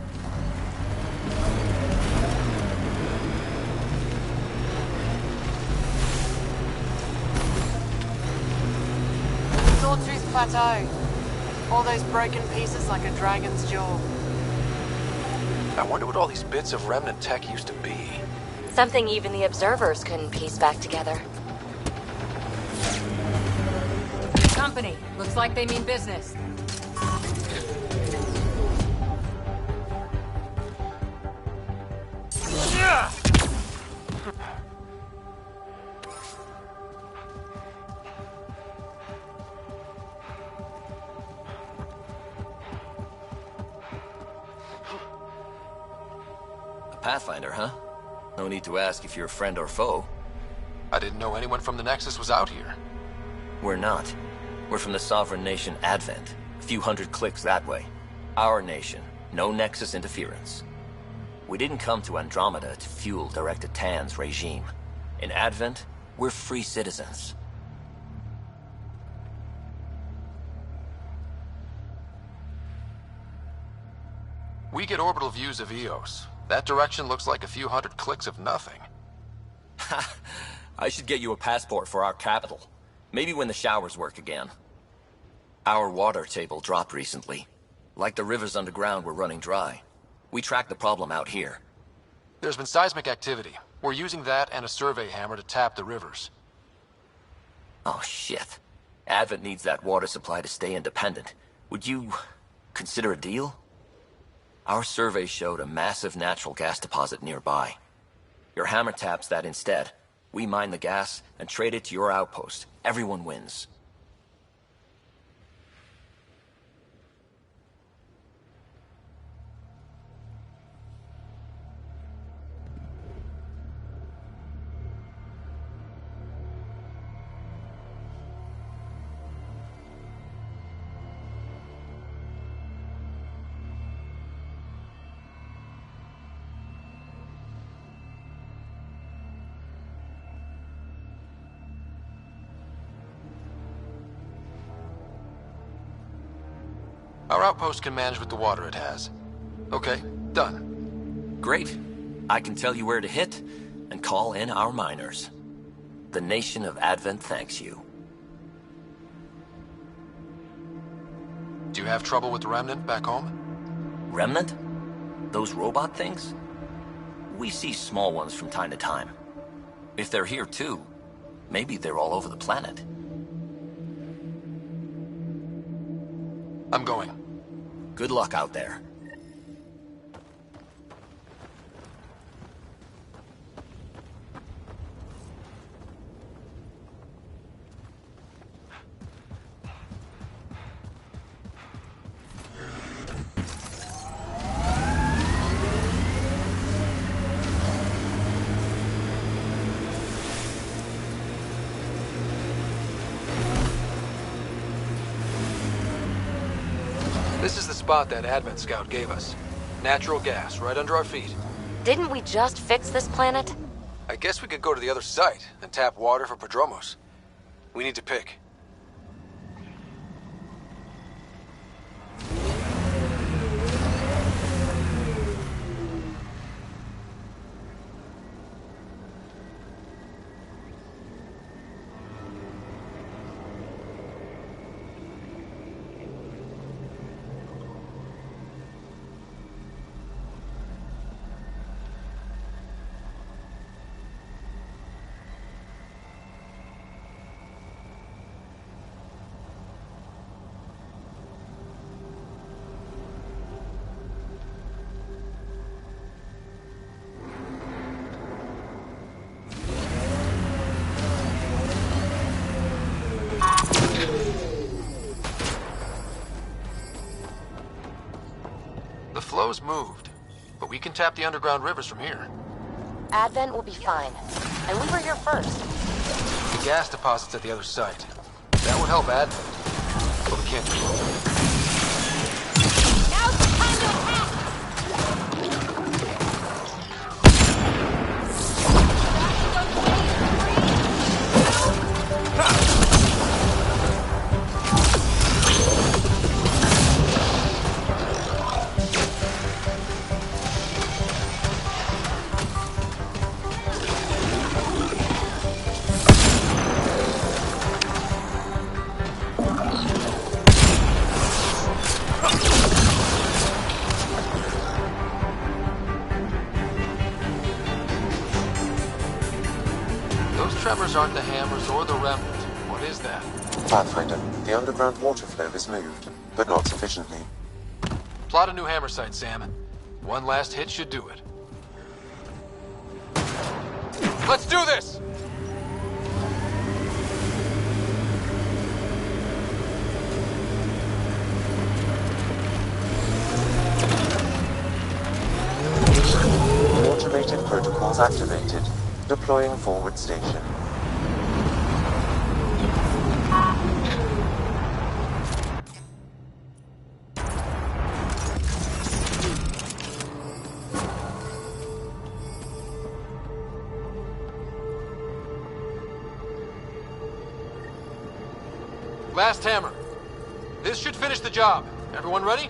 Speaker 4: Sawtooth Plateau. All those broken pieces like a dragon's jaw.
Speaker 2: I wonder what all these bits of remnant tech used to be.
Speaker 17: Something even the observers couldn't piece back together.
Speaker 20: Company. Looks like they mean business.
Speaker 10: Pathfinder, huh? No need to ask if you're a friend or foe.
Speaker 2: I didn't know anyone from the Nexus was out here.
Speaker 10: We're not. We're from the sovereign nation Advent. A few hundred clicks that way. Our nation. No Nexus interference. We didn't come to Andromeda to fuel Director Tan's regime. In Advent, we're free citizens.
Speaker 2: We get orbital views of Eos. That direction looks like a few hundred clicks of nothing.
Speaker 10: Ha! I should get you a passport for our capital. Maybe when the showers work again. Our water table dropped recently. Like the rivers underground were running dry. We tracked the problem out here.
Speaker 2: There's been seismic activity. We're using that and a survey hammer to tap the rivers.
Speaker 10: Oh, shit. Advent needs that water supply to stay independent. Would you consider a deal? Our survey showed a massive natural gas deposit nearby. Your hammer taps that instead. We mine the gas and trade it to your outpost. Everyone wins.
Speaker 2: Our outpost can manage with the water it has. Okay, done.
Speaker 10: Great. I can tell you where to hit and call in our miners. The nation of Advent thanks you.
Speaker 2: Do you have trouble with the Remnant back home?
Speaker 10: Remnant? Those robot things? We see small ones from time to time. If they're here too, maybe they're all over the planet.
Speaker 2: I'm going.
Speaker 10: Good luck out there.
Speaker 2: This is the spot that Advent Scout gave us. Natural gas, right under our feet.
Speaker 17: Didn't we just fix this planet?
Speaker 2: I guess we could go to the other site and tap water for Prodromos. We need to pick. Prodromos moved, but we can tap the underground rivers from here.
Speaker 20: Advent will be fine. And we were here first.
Speaker 2: The gas deposit's at the other site. That would help Advent, but we can't do both.
Speaker 20: Now's the time to attack!
Speaker 2: Tremors aren't the hammers or the remnant. What is that?
Speaker 15: Pathfinder, the underground water flow is moved, but not sufficiently.
Speaker 2: Plot a new hammer site, Sam. One last hit should do it. Let's do this!
Speaker 15: Automated protocols activated. Deploying forward station.
Speaker 2: Last hammer. This should finish the job. Everyone ready?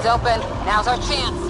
Speaker 20: Open. Now's our chance.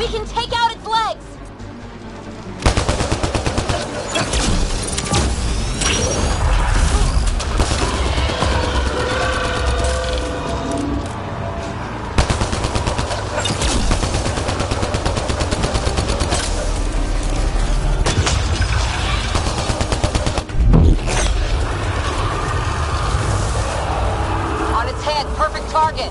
Speaker 20: We can take out its legs! On its head, perfect target!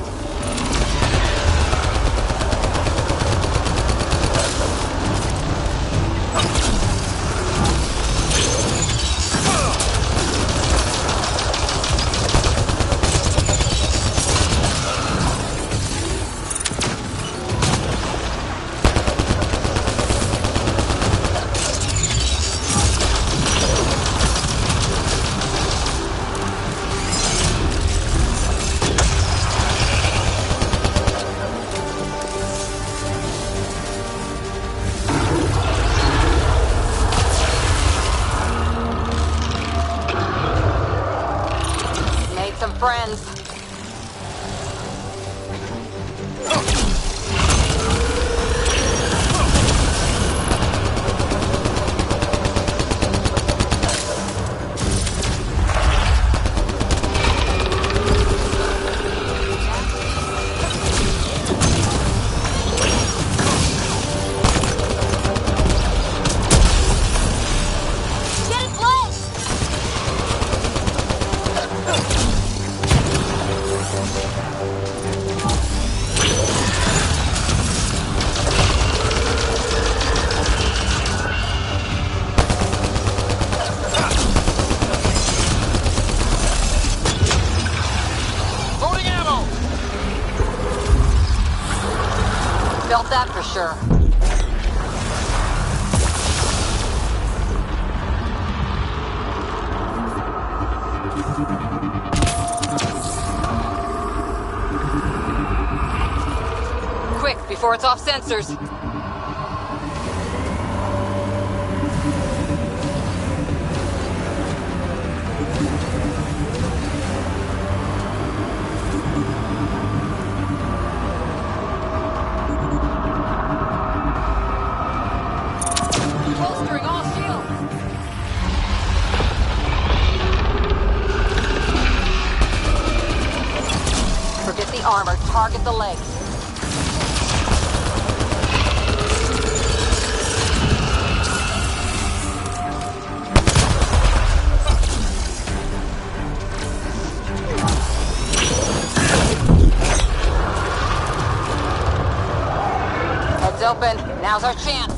Speaker 20: Some friends. Get its legs! Loading ammo! Felt that for sure. Quick, before it's off sensors. Holstering all shields. Forget the armor, target the legs. Heads open. Now's our chance.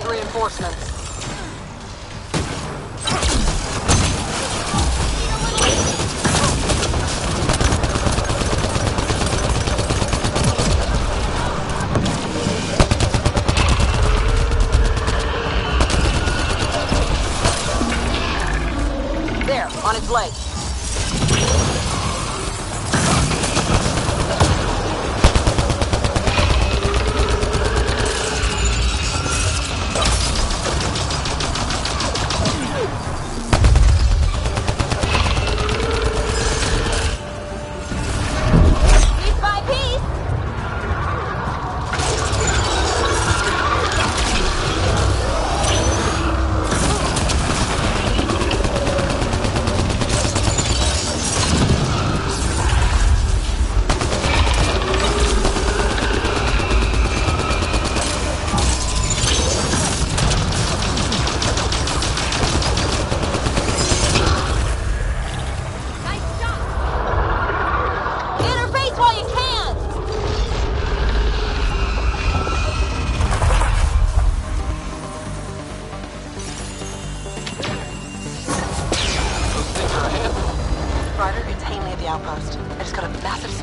Speaker 20: Reinforcements. There, on its legs.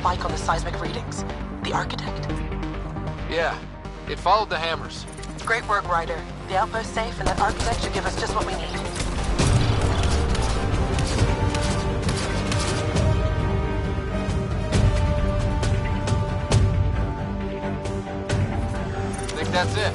Speaker 19: spike on the seismic readings. The architect?
Speaker 2: Yeah, it followed the hammers.
Speaker 19: Great work, Ryder. The outpost's safe, and that architect should give us just what we need.
Speaker 2: I think that's it.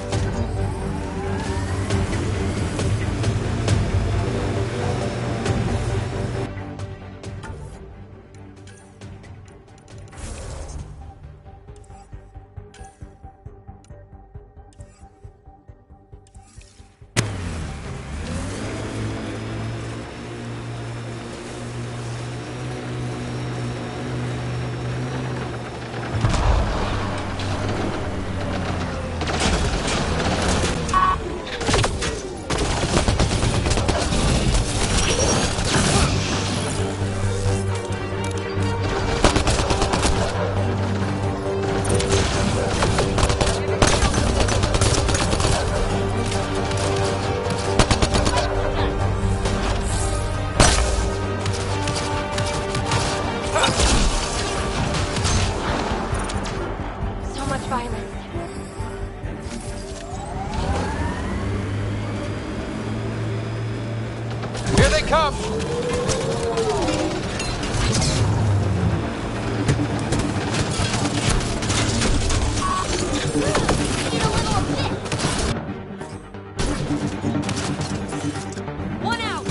Speaker 2: Come!
Speaker 17: One out!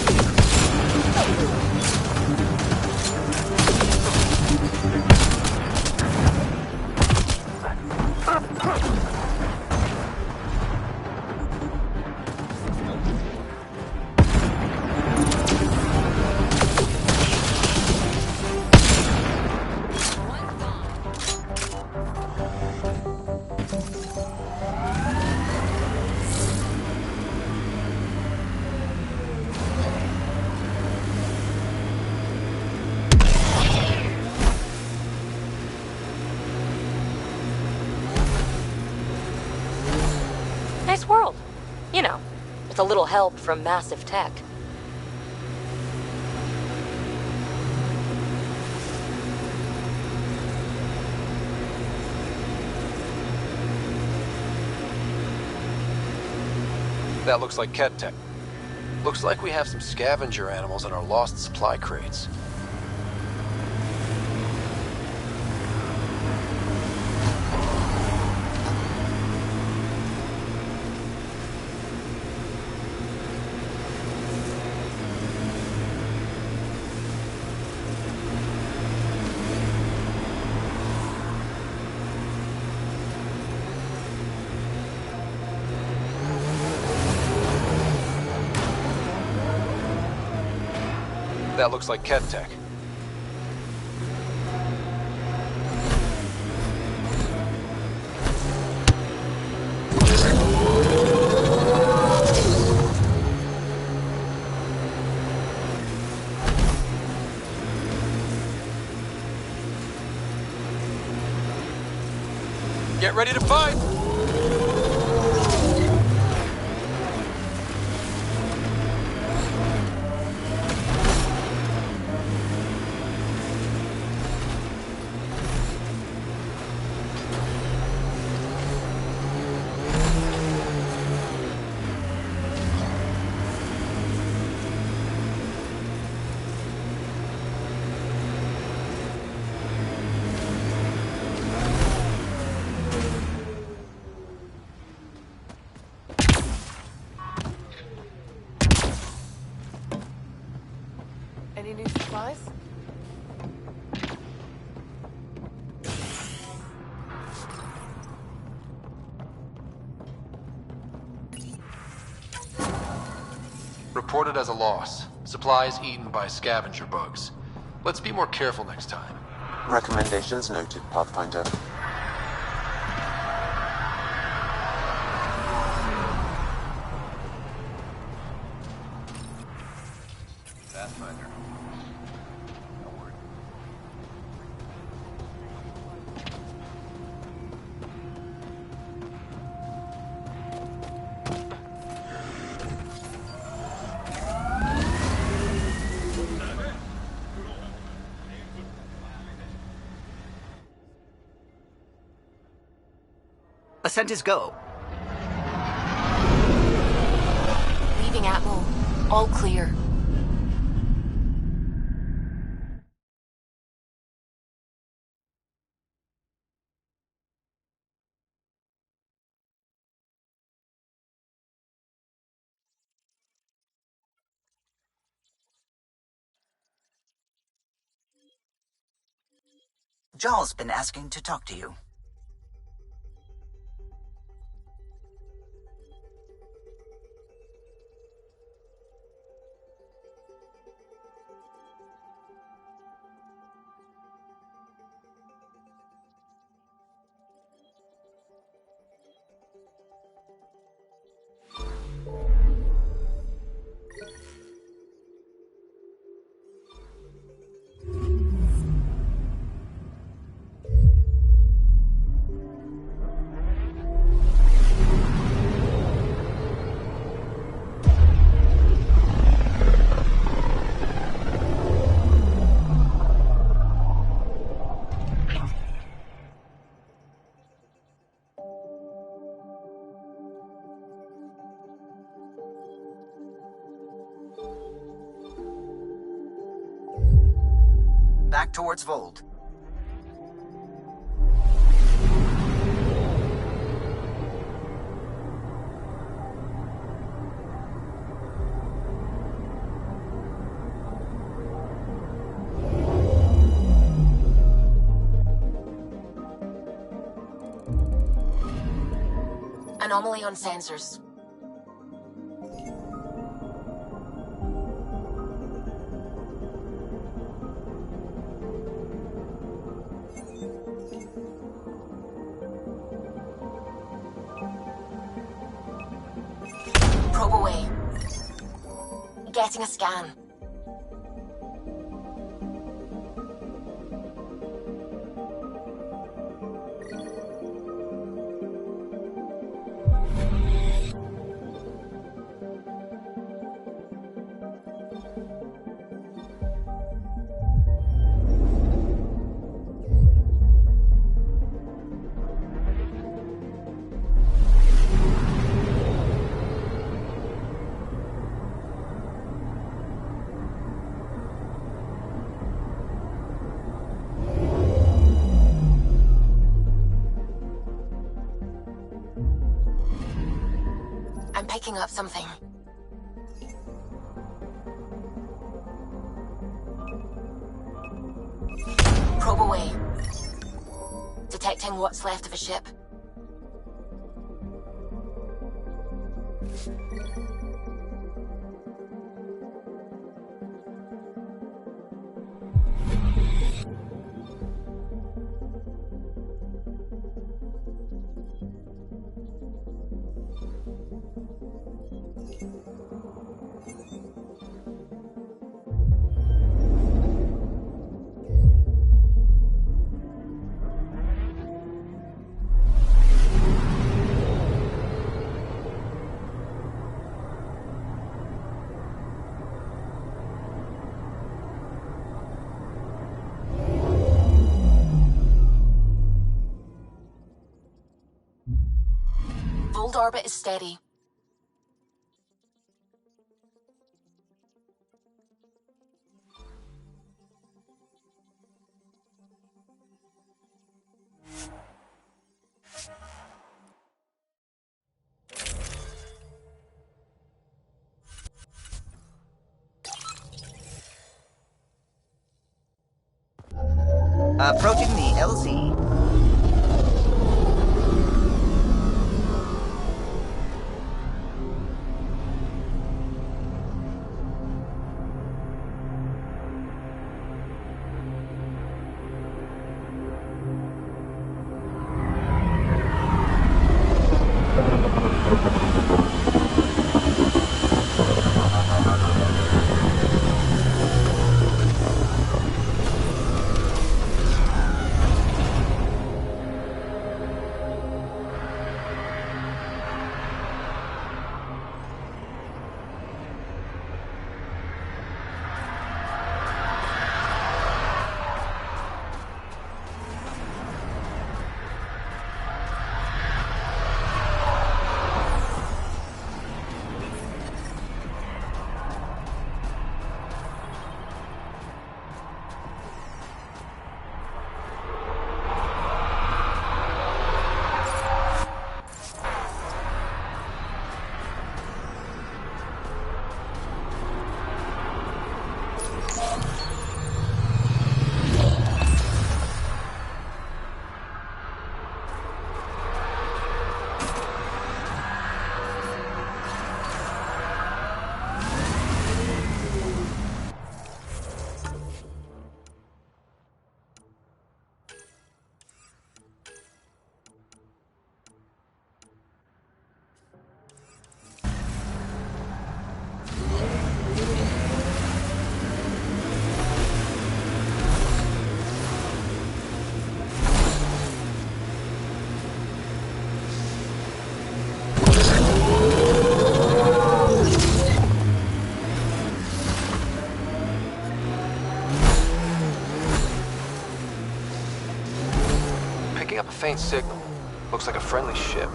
Speaker 17: Nice world. You know, with a little help from massive tech.
Speaker 2: That looks like Ket Tech. Looks like we have some scavenger animals in our lost supply crates. That looks like Ket Tech. Get ready to fight!
Speaker 19: Any new supplies?
Speaker 2: Reported as a loss. Supplies eaten by scavenger bugs. Let's be more careful next time.
Speaker 15: Recommendations noted, Pathfinder.
Speaker 2: Pathfinder. No word.
Speaker 18: Descent is go.
Speaker 17: Leaving Atmo. All clear.
Speaker 18: Jarl's been asking to talk to you. Back towards Vold.
Speaker 17: Anomaly on sensors. Probe away. Getting a scan. I'm picking up something. Probe away. Detecting what's left of a ship. Vold orbit is steady.
Speaker 18: Approaching the LZ.
Speaker 2: that signal? Looks like a friendly ship.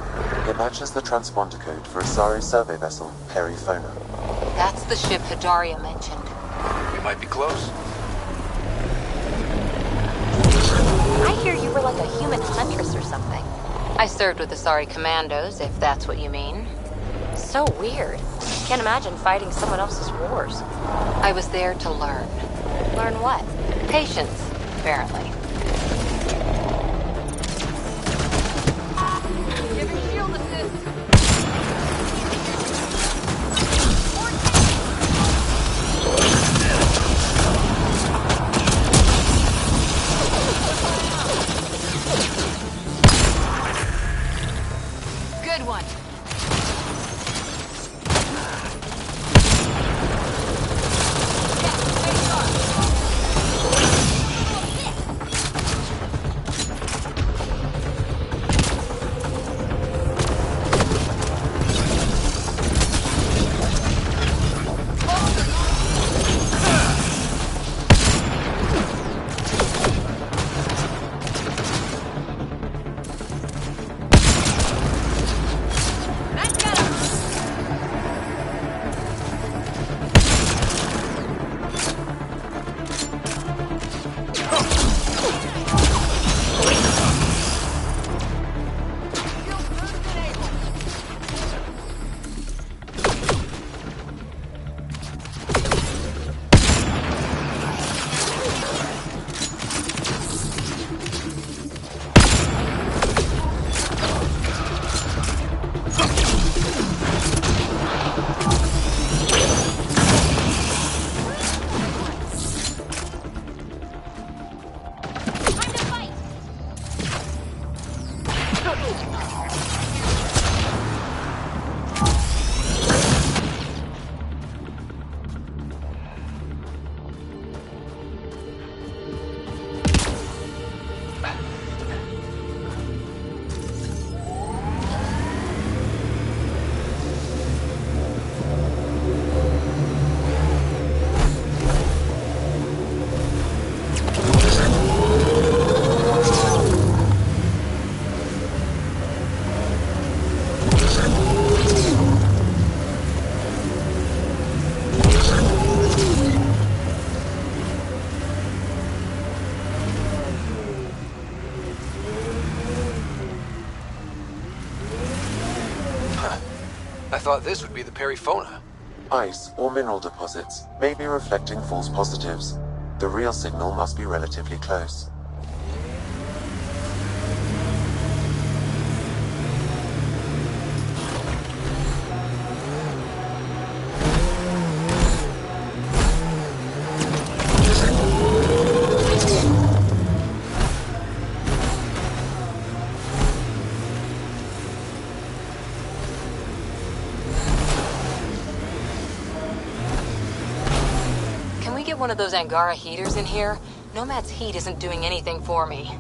Speaker 15: It matches the transponder code for Asari survey vessel, Perifona.
Speaker 20: That's the ship Hadaria mentioned.
Speaker 2: We might be close.
Speaker 17: I hear you were like a human huntress or something.
Speaker 20: I served with Asari commandos, if that's what you mean.
Speaker 17: So weird. Can't imagine fighting someone else's wars.
Speaker 20: I was there to learn.
Speaker 17: Learn what?
Speaker 20: Patience, apparently.
Speaker 3: Giving shield assist.
Speaker 20: Good one.
Speaker 2: I thought this would be the Perifona.
Speaker 15: Ice or mineral deposits may be reflecting false positives. The real signal must be relatively close.
Speaker 20: One of those Angara heaters in here? Nomad's heat isn't doing anything for me.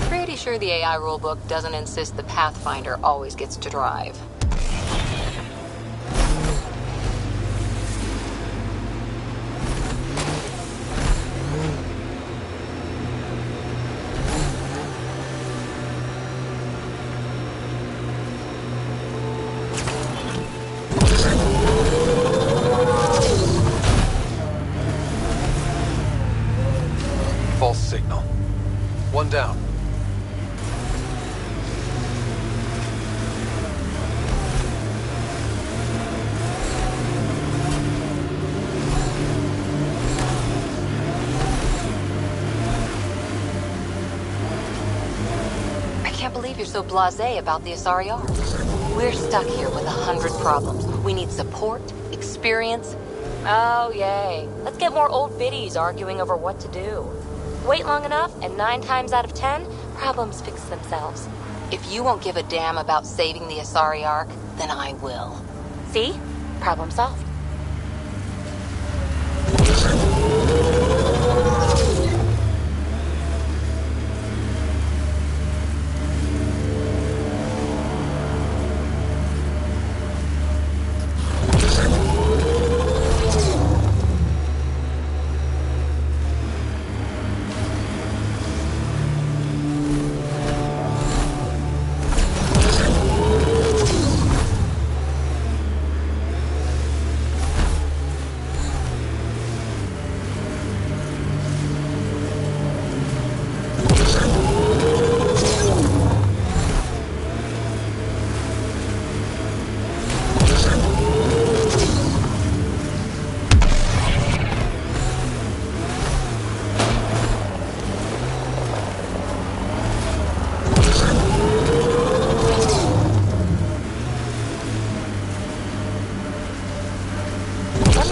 Speaker 20: Pretty sure the AI rulebook doesn't insist the Pathfinder always gets to drive.
Speaker 2: False signal. One down.
Speaker 20: I can't believe you're so blasé about the Asari Ark. We're stuck here with 100 problems. We need support, experience.
Speaker 17: Oh, yay. Let's get more old biddies arguing over what to do. Wait long enough, and 9 times out of 10, problems fix themselves.
Speaker 20: If you won't give a damn about saving the Asari Ark, then I will.
Speaker 17: See? Problem solved.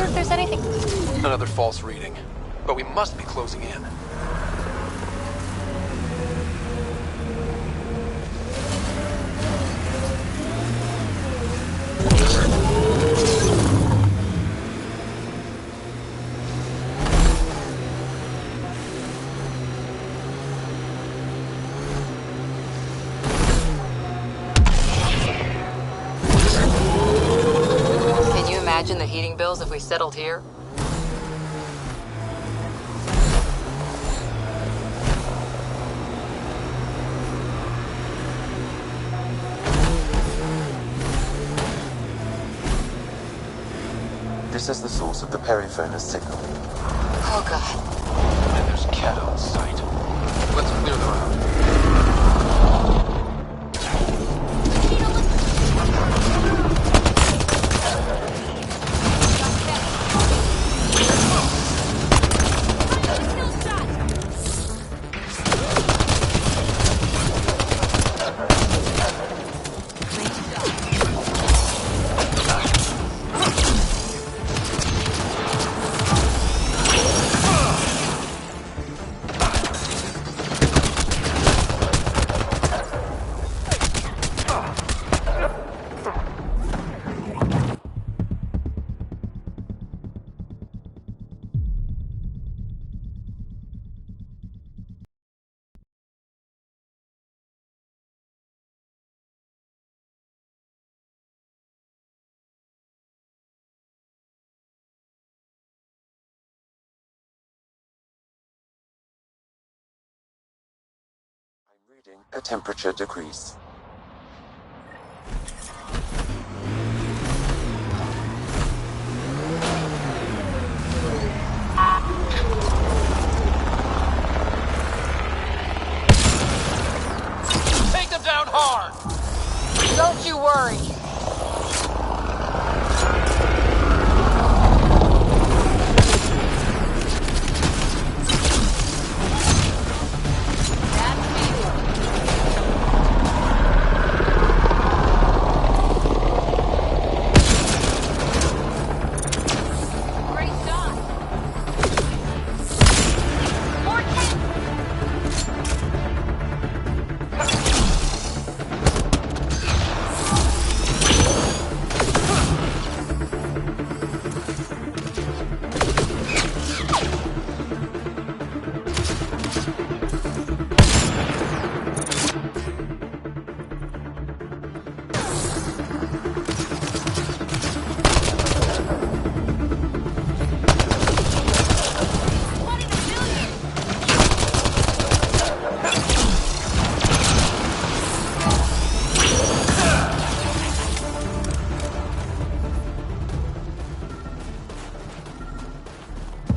Speaker 20: sure if there's anything...
Speaker 2: Another false reading. But we must be closing in.
Speaker 20: Can you imagine the heating bills if we settled here?
Speaker 15: This is the source of the peripheral signal.
Speaker 20: Oh god.
Speaker 2: And there's Ket on site. Let's clear them out.
Speaker 15: Reading a temperature decrease.
Speaker 9: Take them down hard!
Speaker 20: Don't you worry.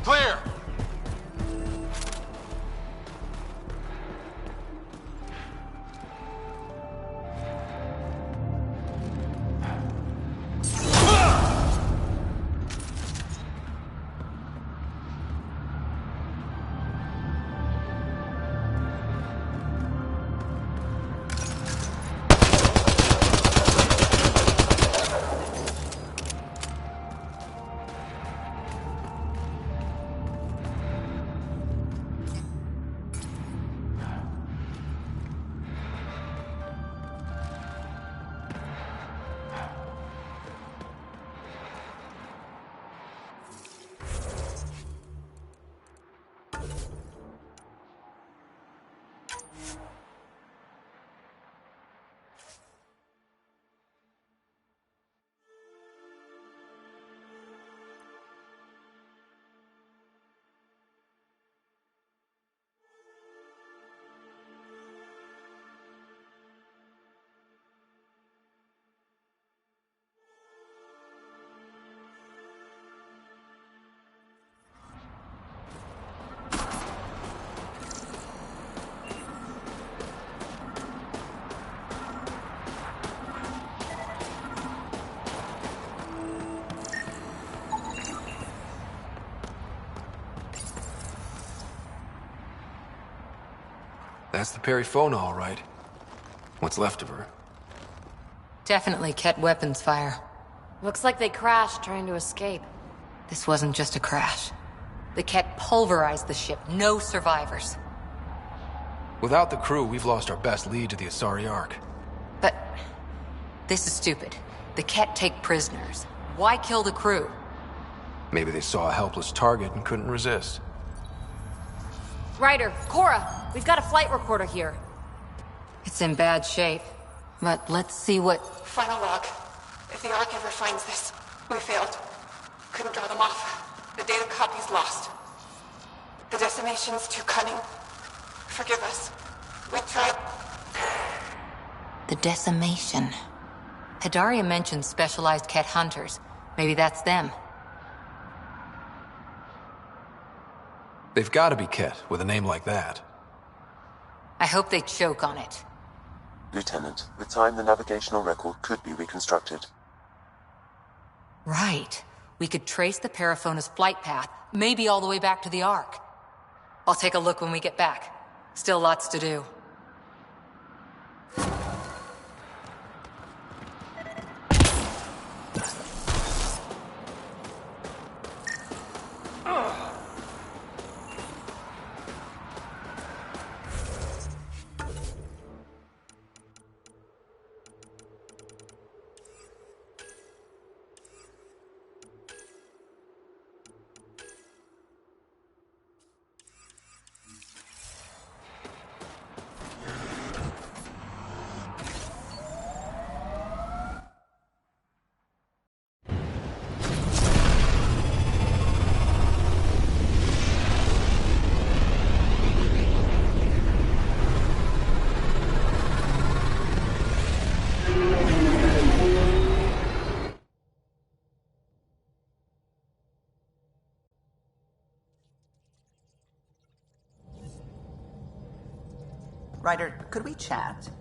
Speaker 2: Clear! That's the Perryphone, all right. What's left of her?
Speaker 20: Definitely Ket weapons fire.
Speaker 17: Looks like they crashed trying to escape.
Speaker 20: This wasn't just a crash. The Ket pulverized the ship. No survivors.
Speaker 2: Without the crew, we've lost our best lead to the Asari Ark.
Speaker 20: But this is stupid. The Ket take prisoners. Why kill the crew?
Speaker 2: Maybe they saw a helpless target and couldn't resist.
Speaker 17: Ryder, Cora, we've got a flight recorder here.
Speaker 20: It's in bad shape. But let's see what...
Speaker 19: Final log. If the Ark ever finds this, we failed. Couldn't draw them off. The data copy's lost. The decimation's too cunning. Forgive us. We tried...
Speaker 20: The decimation. Hidaria mentioned specialized Ket hunters. Maybe that's them.
Speaker 2: They've got to be Ket, with a name like that.
Speaker 20: I hope they choke on it.
Speaker 15: Lieutenant, with time the navigational record could be reconstructed.
Speaker 20: Right. We could trace the Paraphona's flight path, maybe all the way back to the Ark. I'll take a look when we get back. Still lots to do.
Speaker 18: Ryder, could we chat?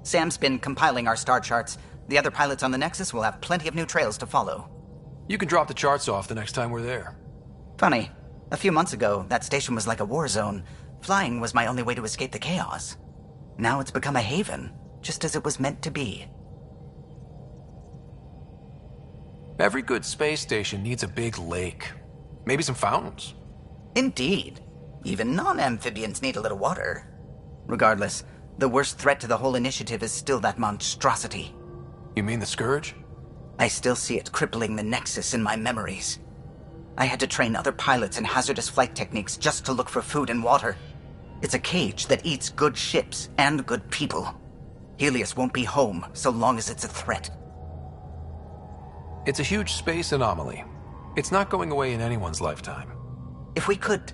Speaker 18: Sam's been compiling our star charts. The other pilots on the Nexus will have plenty of new trails to follow.
Speaker 2: You can drop the charts off the next time we're there.
Speaker 18: Funny. A few months ago, that station was like a war zone. Flying was my only way to escape the chaos. Now it's become a haven, just as it was meant to be.
Speaker 2: Every good space station needs a big lake. Maybe some fountains.
Speaker 18: Indeed. Even non-amphibians need a little water. Regardless, the worst threat to the whole initiative is still that monstrosity.
Speaker 2: You mean the Scourge?
Speaker 18: I still see it crippling the Nexus in my memories. I had to train other pilots in hazardous flight techniques just to look for food and water. It's a cage that eats good ships and good people. Helios won't be home so long as it's a threat.
Speaker 2: It's a huge space anomaly. It's not going away in anyone's lifetime.
Speaker 18: If we could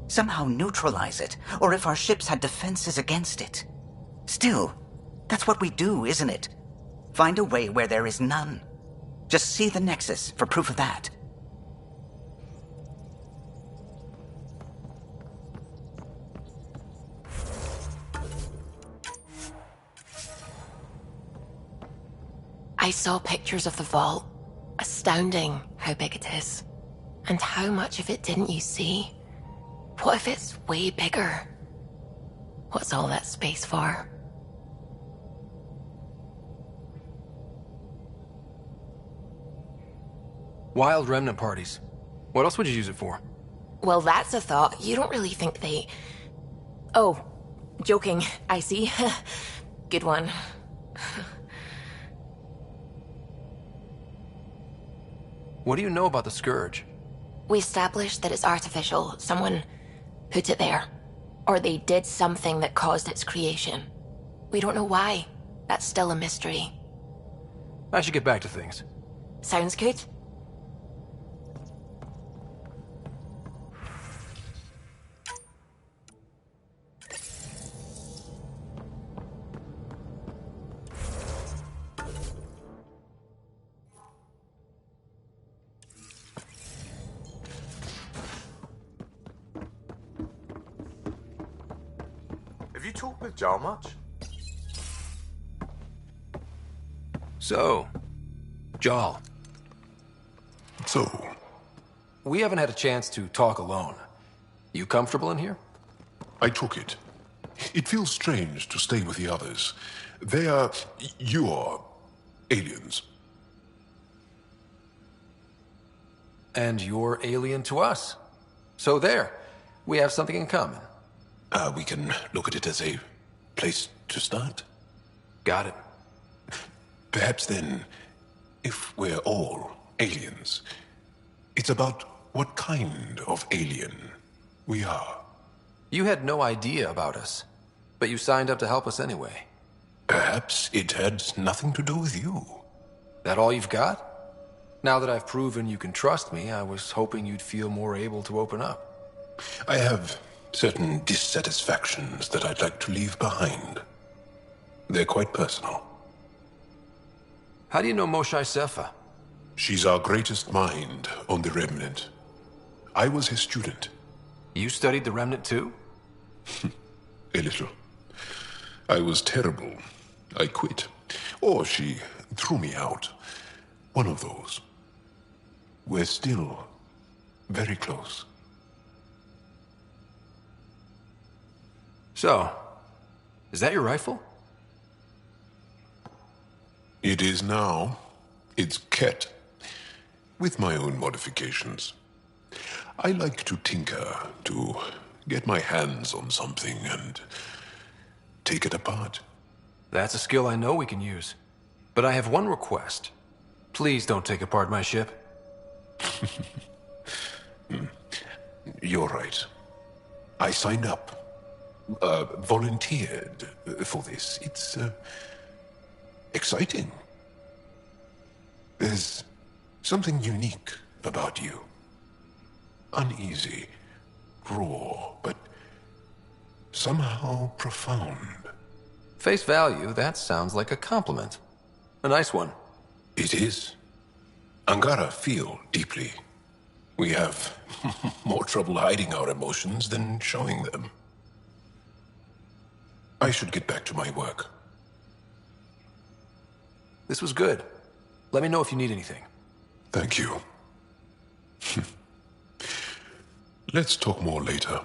Speaker 18: somehow neutralize it, or if our ships had defenses against it. Still, that's what we do, isn't it? Find a way where there is none. Just see the Nexus for proof of that.
Speaker 6: I saw pictures of the vault. Astounding how big it is. And how much of it didn't you see? What if it's way bigger? What's all that space for?
Speaker 2: Wild remnant parties. What else would you use it for?
Speaker 6: Well, that's a thought. You don't really think they... Oh, joking. I see. Good one.
Speaker 2: What do you know about the Scourge?
Speaker 6: We established that it's artificial. Someone put it there. Or they did something that caused its creation. We don't know why. That's still a mystery.
Speaker 2: I should get back to things.
Speaker 6: Sounds good.
Speaker 22: Have you talked with Jar much?
Speaker 2: So, Jal.
Speaker 14: So?
Speaker 2: We haven't had a chance to talk alone. You comfortable in here?
Speaker 7: I took it. It feels strange to stay with the others. They are... you're... aliens.
Speaker 2: And you're alien to us. So there. We have something in common.
Speaker 7: We can look at it as a place to start.
Speaker 2: Got it.
Speaker 7: Perhaps then, if we're all aliens, it's about what kind of alien we are.
Speaker 2: You had no idea about us, but you signed up to help us anyway.
Speaker 7: Perhaps it had nothing to do with you.
Speaker 2: That all you've got? Now that I've proven you can trust me, I was hoping you'd feel more able to open up.
Speaker 7: I have certain dissatisfactions that I'd like to leave behind. They're quite personal.
Speaker 2: How do you know Moshae Sefa?
Speaker 7: She's our greatest mind on the Remnant. I was his student.
Speaker 2: You studied the Remnant too?
Speaker 7: A little. I was terrible. I quit. Or she threw me out. One of those. We're still very close.
Speaker 2: So, is that your rifle?
Speaker 7: It is now. It's Ket. With my own modifications. I like to tinker, to get my hands on something and take it apart.
Speaker 2: That's a skill I know we can use. But I have one request. Please don't take apart my ship.
Speaker 7: You're right. I signed up. Volunteered for this. It's exciting. There's something unique about you. Uneasy, raw, but somehow profound.
Speaker 2: Face value, that sounds like a compliment. A nice one.
Speaker 7: It is. Angara feel deeply. We have more trouble hiding our emotions than showing them. I should get back to my work.
Speaker 2: This was good. Let me know if you need anything.
Speaker 7: Thank you. Let's talk more later.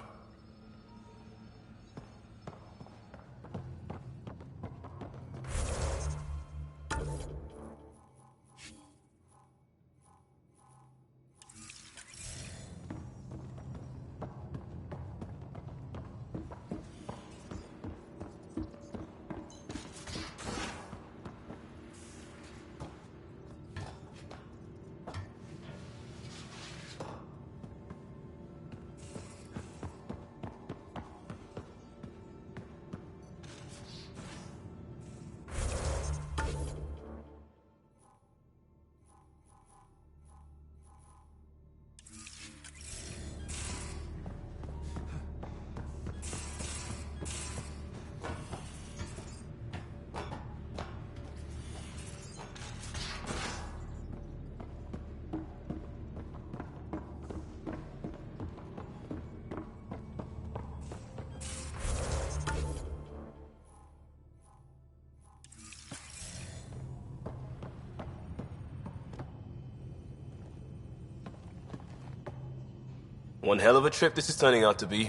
Speaker 13: One hell of a trip this is turning out to be.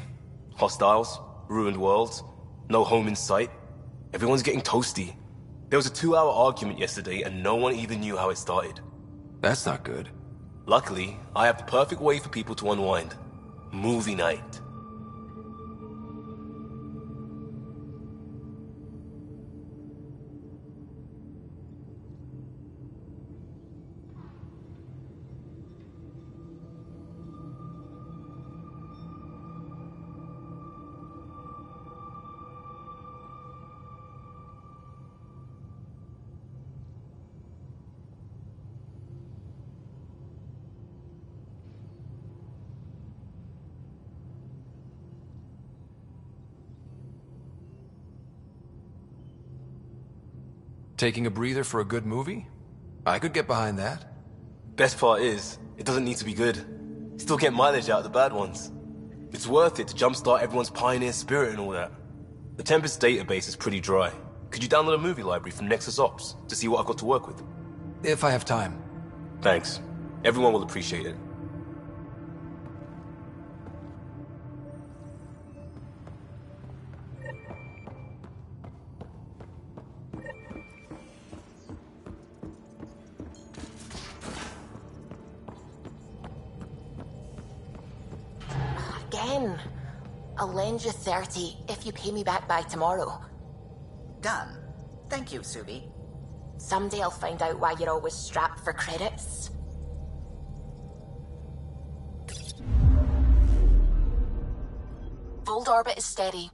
Speaker 13: Hostiles, ruined worlds, no home in sight. Everyone's getting toasty. There was a 2-hour argument yesterday and no one even knew how it started.
Speaker 2: That's not good.
Speaker 13: Luckily, I have the perfect way for people to unwind. Movie night.
Speaker 2: Taking a breather for a good movie? I could get behind that.
Speaker 13: Best part is, it doesn't need to be good. Still get mileage out of the bad ones. It's worth it to jumpstart everyone's pioneer spirit and all that. The Tempest database is pretty dry. Could you download a movie library from Nexus Ops to see what I've got to work with?
Speaker 2: If I have time.
Speaker 13: Thanks. Everyone will appreciate it.
Speaker 6: 10. I'll lend you 30 if you pay me back by tomorrow.
Speaker 18: Done. Thank you, Subi.
Speaker 6: Someday I'll find out why you're always strapped for credits. Fold orbit is steady.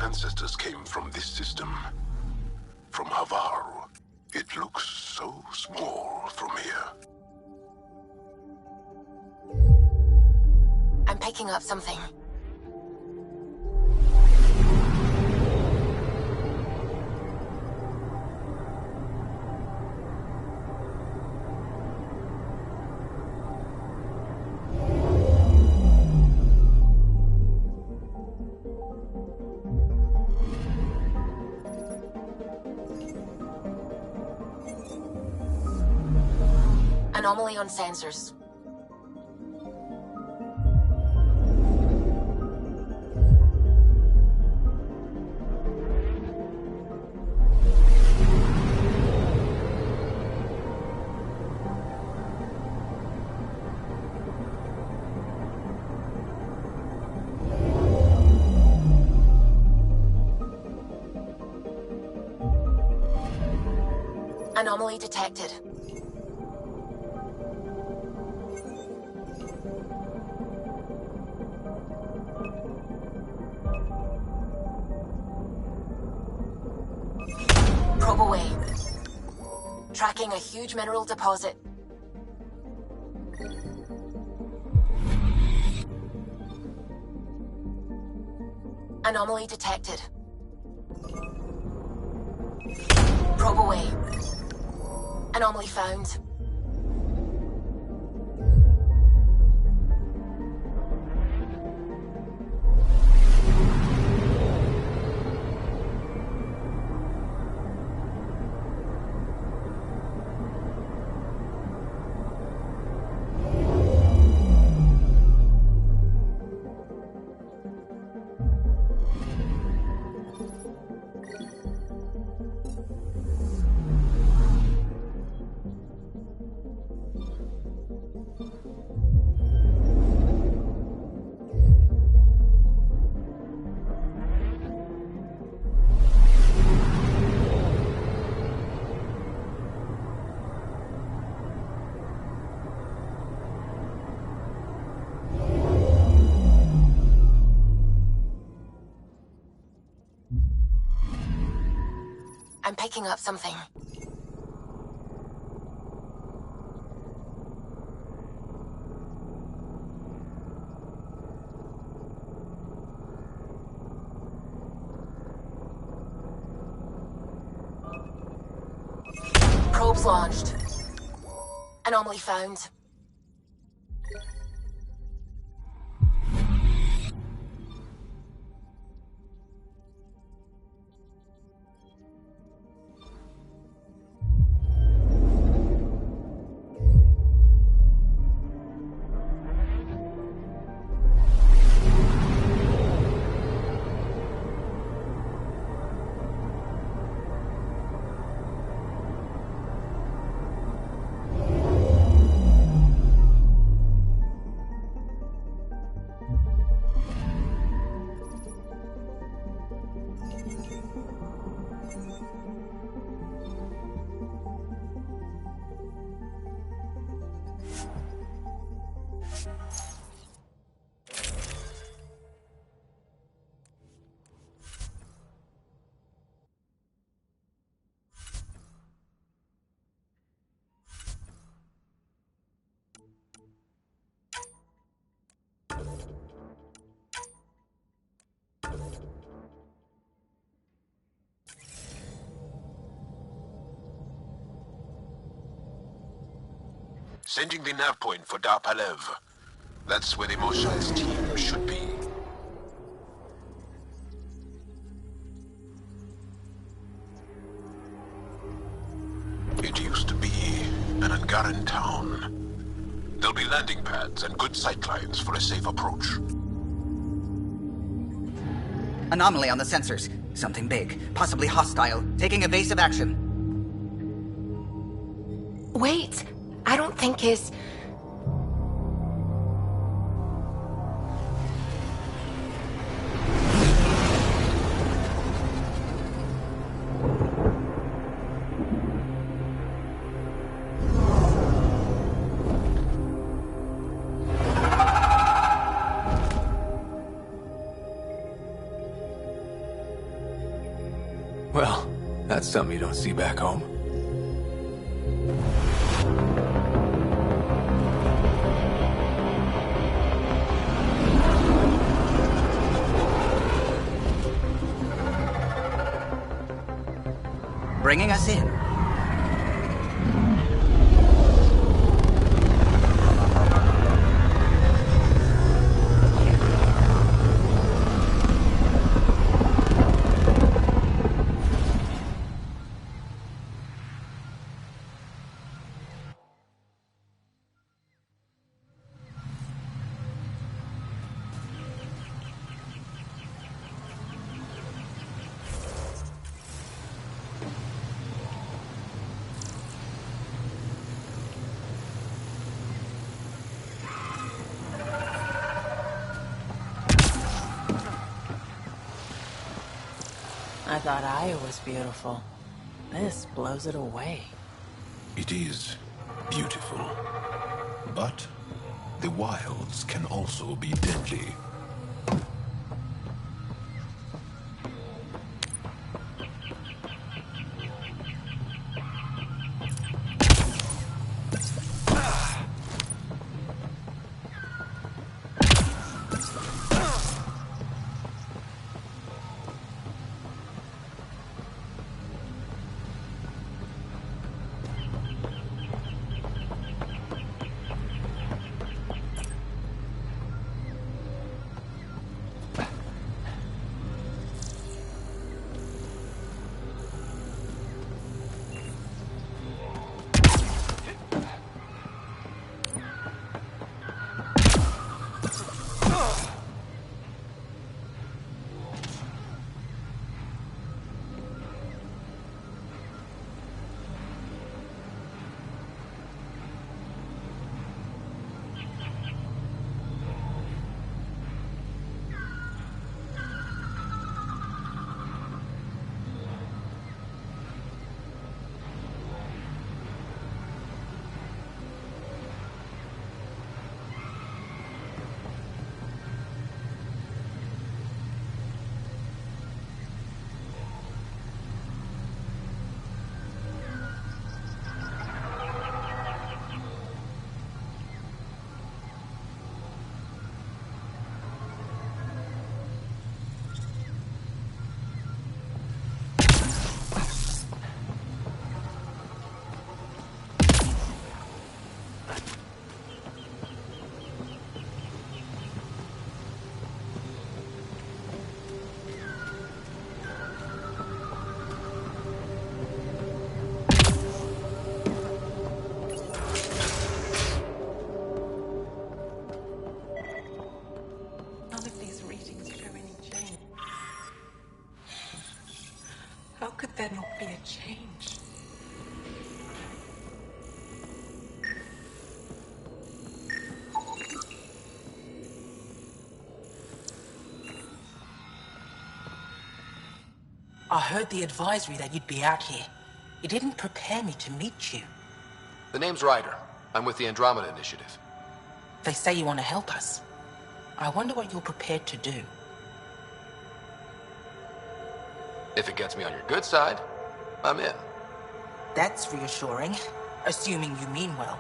Speaker 7: Ancestors came from this system. From Havaru. It looks so small from here.
Speaker 6: I'm picking up something. Anomaly on sensors. Anomaly detected. Probe away. Tracking a huge mineral deposit. Anomaly detected. Probe away. Anomaly found. I'm picking up something. Probes launched. Anomaly found.
Speaker 7: Sending the nav point for Dar Palev. That's where the Moshai's team should be. It used to be an Angaran town. There'll be landing pads and good sightlines for a safe approach.
Speaker 18: Anomaly on the sensors. Something big, possibly hostile, taking evasive action.
Speaker 6: Wait, I don't think his...
Speaker 2: Well, that's something you don't see back home.
Speaker 18: Bringing us in.
Speaker 5: I thought Aya was beautiful. This blows it away.
Speaker 7: It is beautiful. But the wilds can also be deadly.
Speaker 19: How could there not be a change? I heard the advisory that you'd be out here. It didn't prepare me to meet you.
Speaker 2: The name's Ryder. I'm with the Andromeda Initiative.
Speaker 19: They say you want to help us. I wonder what you're prepared to do.
Speaker 2: If it gets me on your good side, I'm in.
Speaker 19: That's reassuring, assuming you mean well.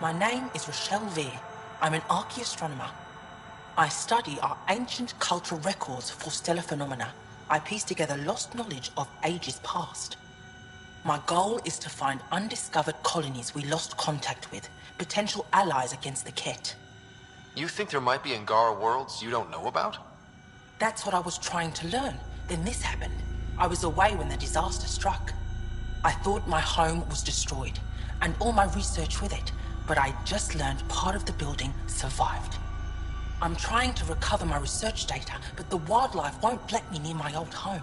Speaker 19: My name is Rochelle Veer. I'm an archaeoastronomer. I study our ancient cultural records for stellar phenomena. I piece together lost knowledge of ages past. My goal is to find undiscovered colonies we lost contact with, potential allies against the Ket.
Speaker 2: You think there might be Angara worlds you don't know about?
Speaker 19: That's what I was trying to learn. Then this happened. I was away when the disaster struck. I thought my home was destroyed, and all my research with it, but I just learned part of the building survived. I'm trying to recover my research data, but the wildlife won't let me near my old home.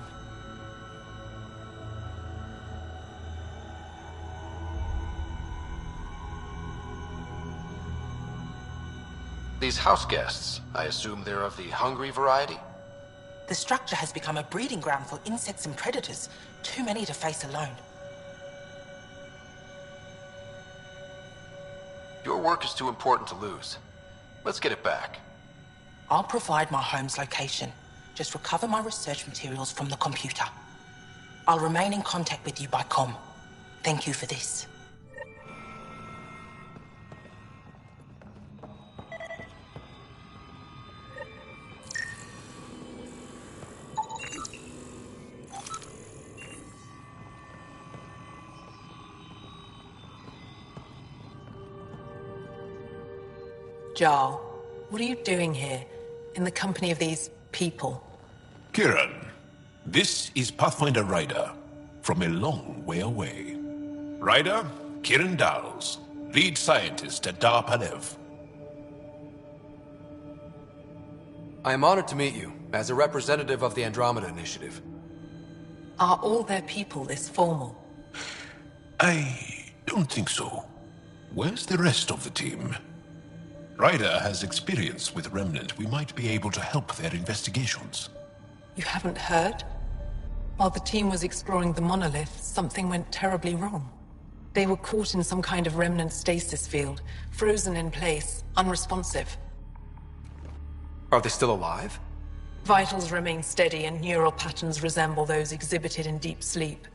Speaker 2: These house guests, I assume they're of the hungry variety?
Speaker 19: The structure has become a breeding ground for insects and predators, too many to face alone.
Speaker 2: Your work is too important to lose. Let's get it back.
Speaker 19: I'll provide my home's location. Just recover my research materials from the computer. I'll remain in contact with you by comm. Thank you for this. Jarl, what are you doing here, in the company of these people?
Speaker 7: Kieran, this is Pathfinder Ryder, from a long way away. Ryder, Kieran Dawes, lead scientist at Dar Palev.
Speaker 2: I am honored to meet you, as a representative of the Andromeda Initiative.
Speaker 19: Are all their people this formal?
Speaker 7: I don't think so. Where's the rest of the team? Ryder has experience with Remnant. We might be able to help their investigations.
Speaker 19: You haven't heard? While the team was exploring the monolith, something went terribly wrong. They were caught in some kind of remnant stasis field, frozen in place, unresponsive.
Speaker 2: Are they still alive?
Speaker 19: Vitals remain steady and neural patterns resemble those exhibited in deep sleep.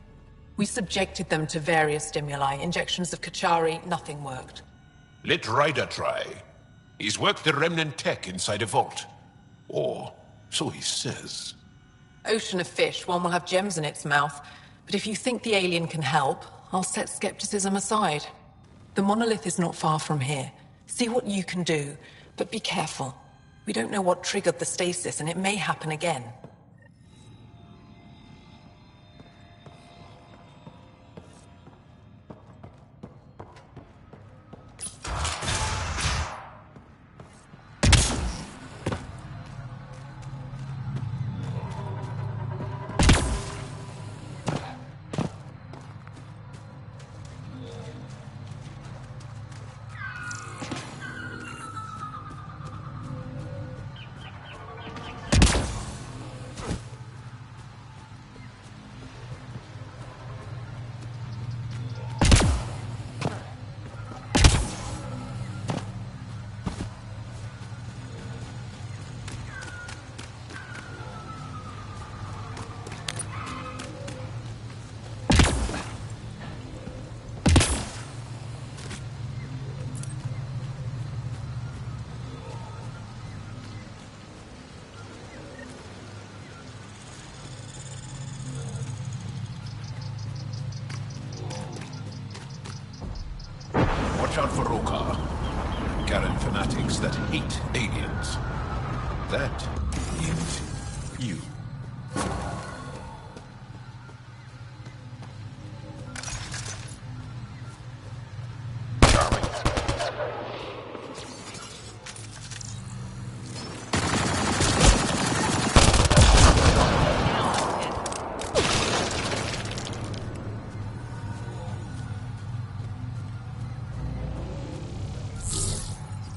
Speaker 19: We subjected them to various stimuli, injections of Kachari, nothing worked.
Speaker 7: Let Ryder try. He's worked the Remnant tech inside a vault. Or so he says.
Speaker 19: Ocean of fish, one will have gems in its mouth. But if you think the alien can help, I'll set skepticism aside. The monolith is not far from here. See what you can do, but be careful. We don't know what triggered the stasis, and it may happen again.
Speaker 7: Watch out for Roka. Garen fanatics that hate aliens. That is you.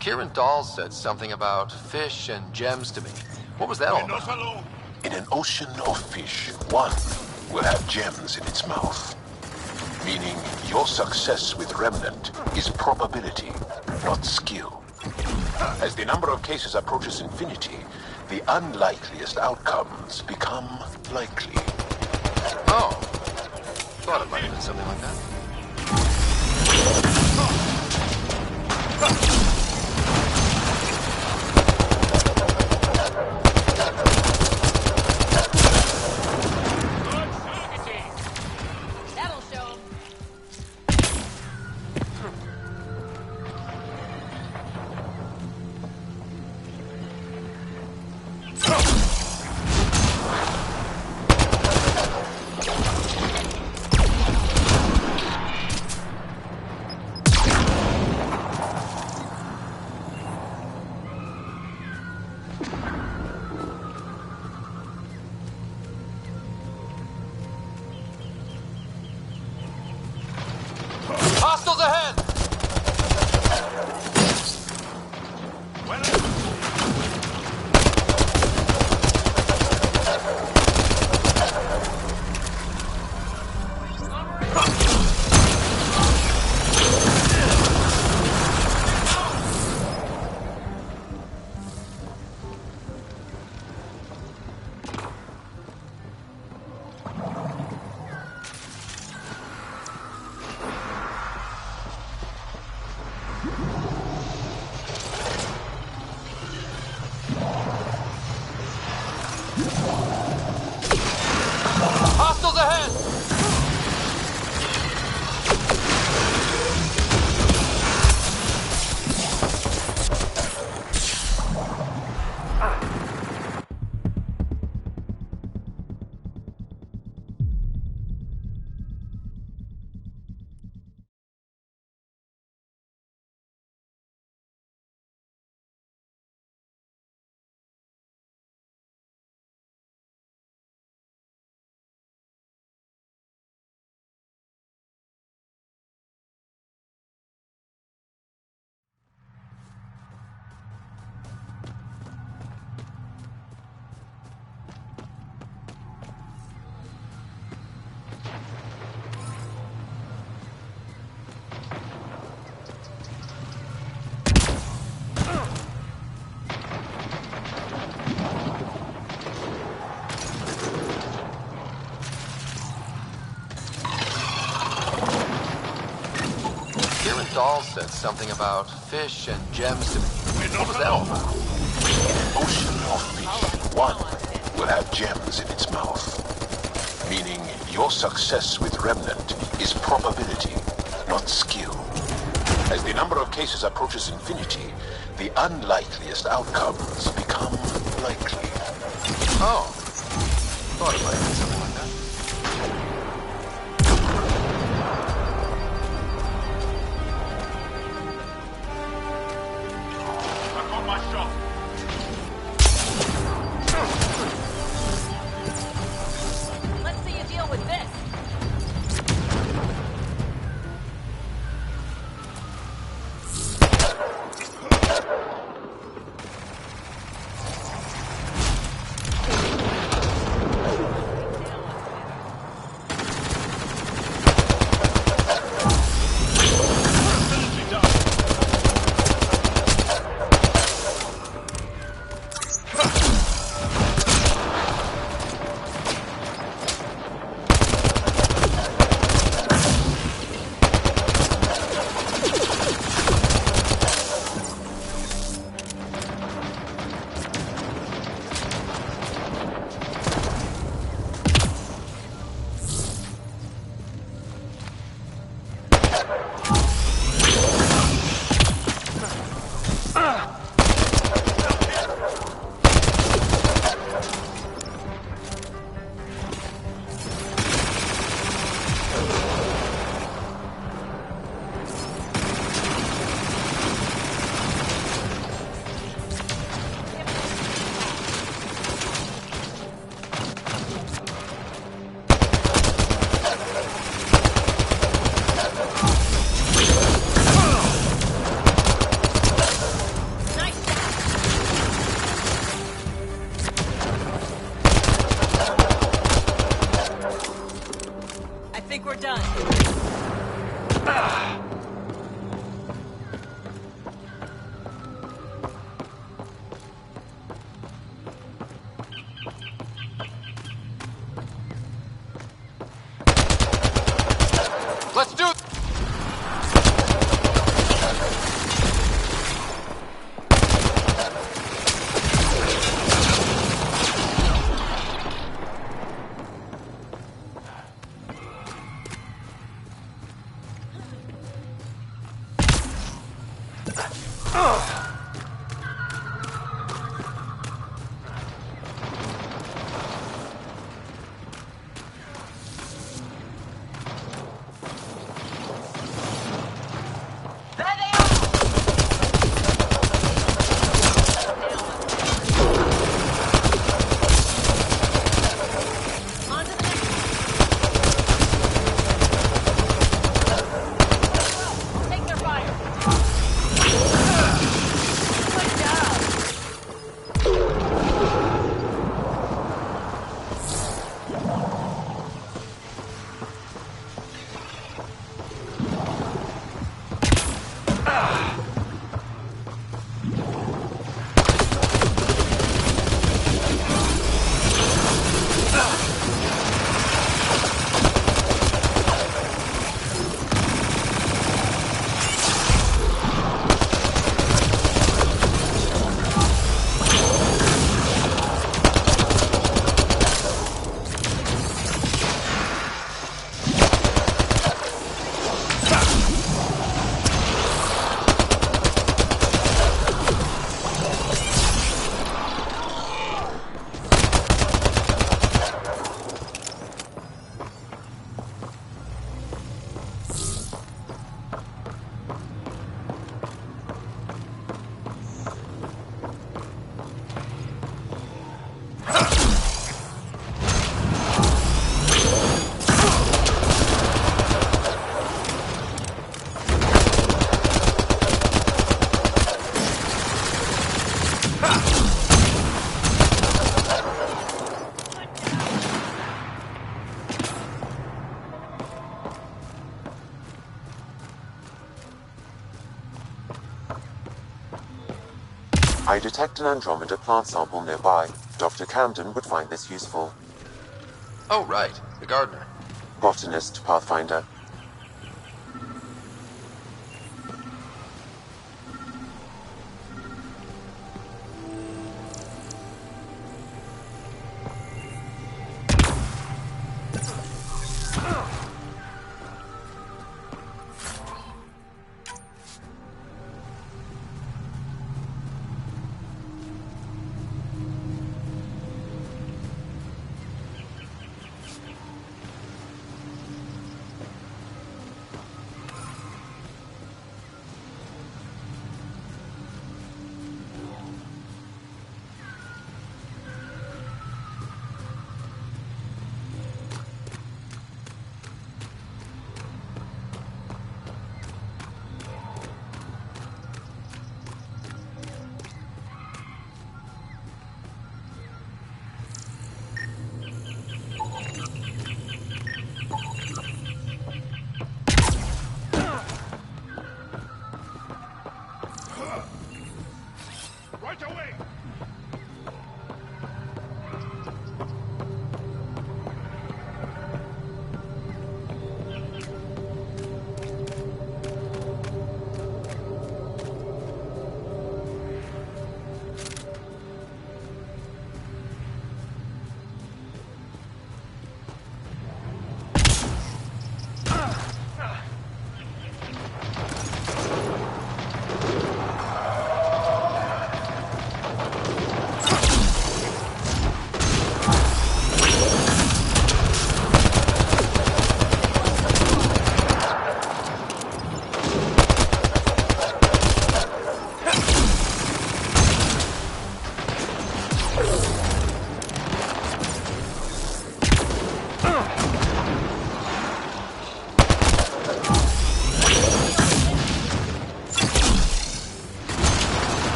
Speaker 2: Kieran Dawes said something about fish and gems to me. What was that all about?
Speaker 7: In an ocean of fish, one will have gems in its mouth. Meaning your success with Remnant is probability, not skill. As the number of cases approaches infinity, the unlikeliest outcomes become likely.
Speaker 2: Oh. Thought it might have been something like that.
Speaker 3: That'll show 'em.
Speaker 2: Hostiles ahead! Hostiles ahead! Dahl said something about fish and gems to me. What was that all about?
Speaker 7: An ocean of fish. One will have gems in its mouth. Meaning your success with Remnant is probability, not skill. As the number of cases approaches infinity, the unlikeliest outcomes become likely.
Speaker 2: Oh. Thought it might be something like that.
Speaker 5: Let's see you deal with this.
Speaker 2: Let's do it!
Speaker 15: I detect an Andromeda plant sample nearby. Dr. Camden would find this useful.
Speaker 2: Oh, right. The gardener.
Speaker 15: Botanist, Pathfinder.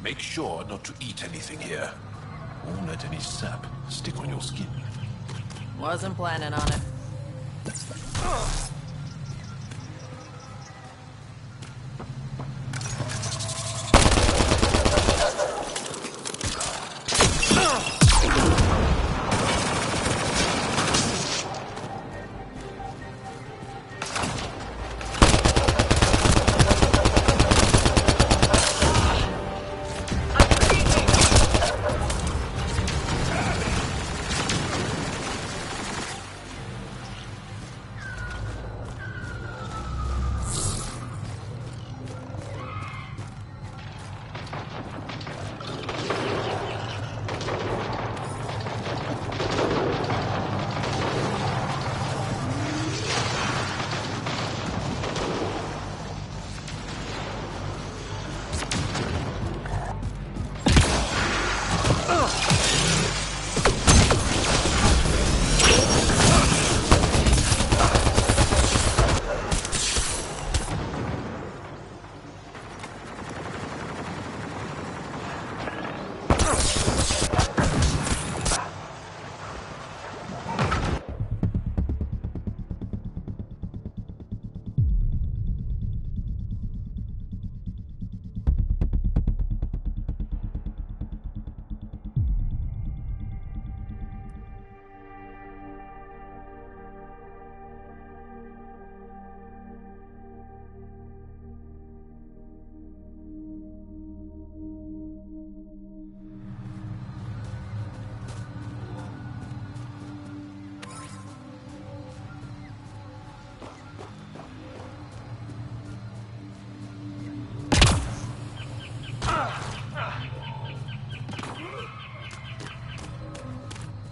Speaker 7: Make sure not to eat anything here. Won't let any sap stick on your skin.
Speaker 5: Wasn't planning on it.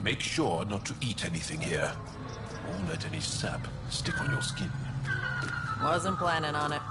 Speaker 7: Make sure not to eat anything here, or let any sap stick on your skin.
Speaker 5: Wasn't planning on it.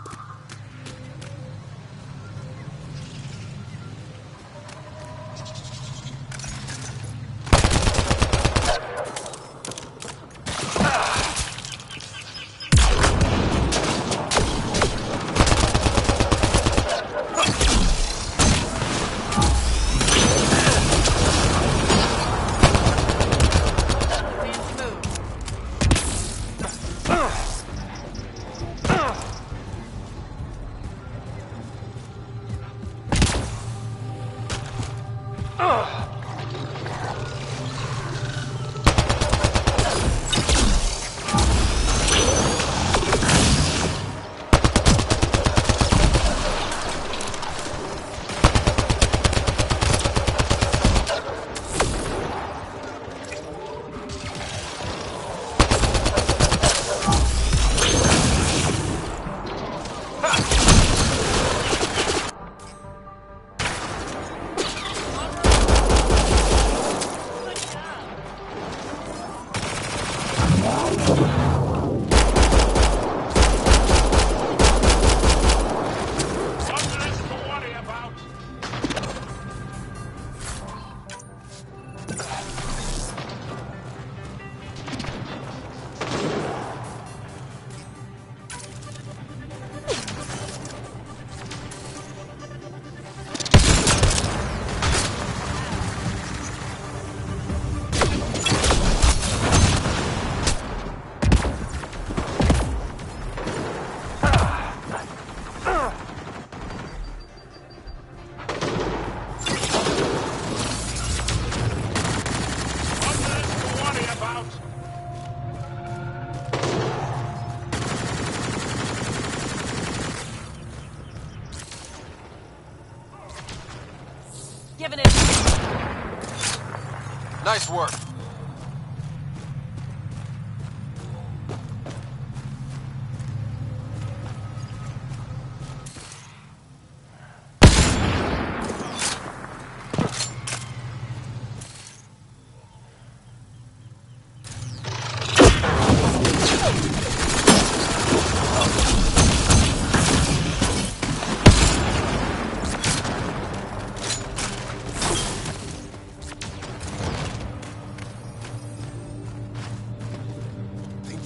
Speaker 2: Nice work.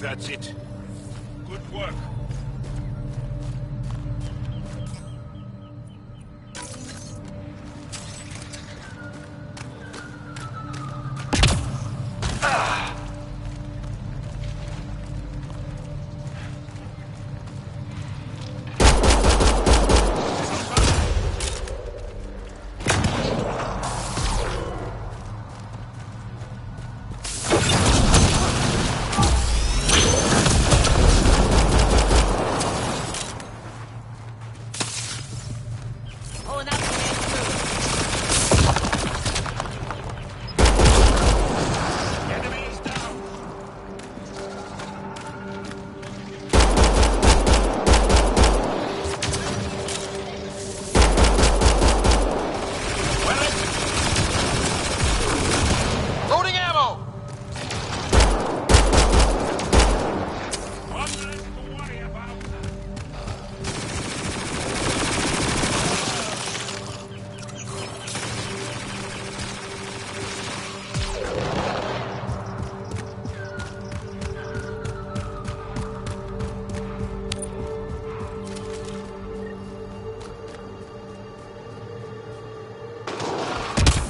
Speaker 7: That's it. Good work.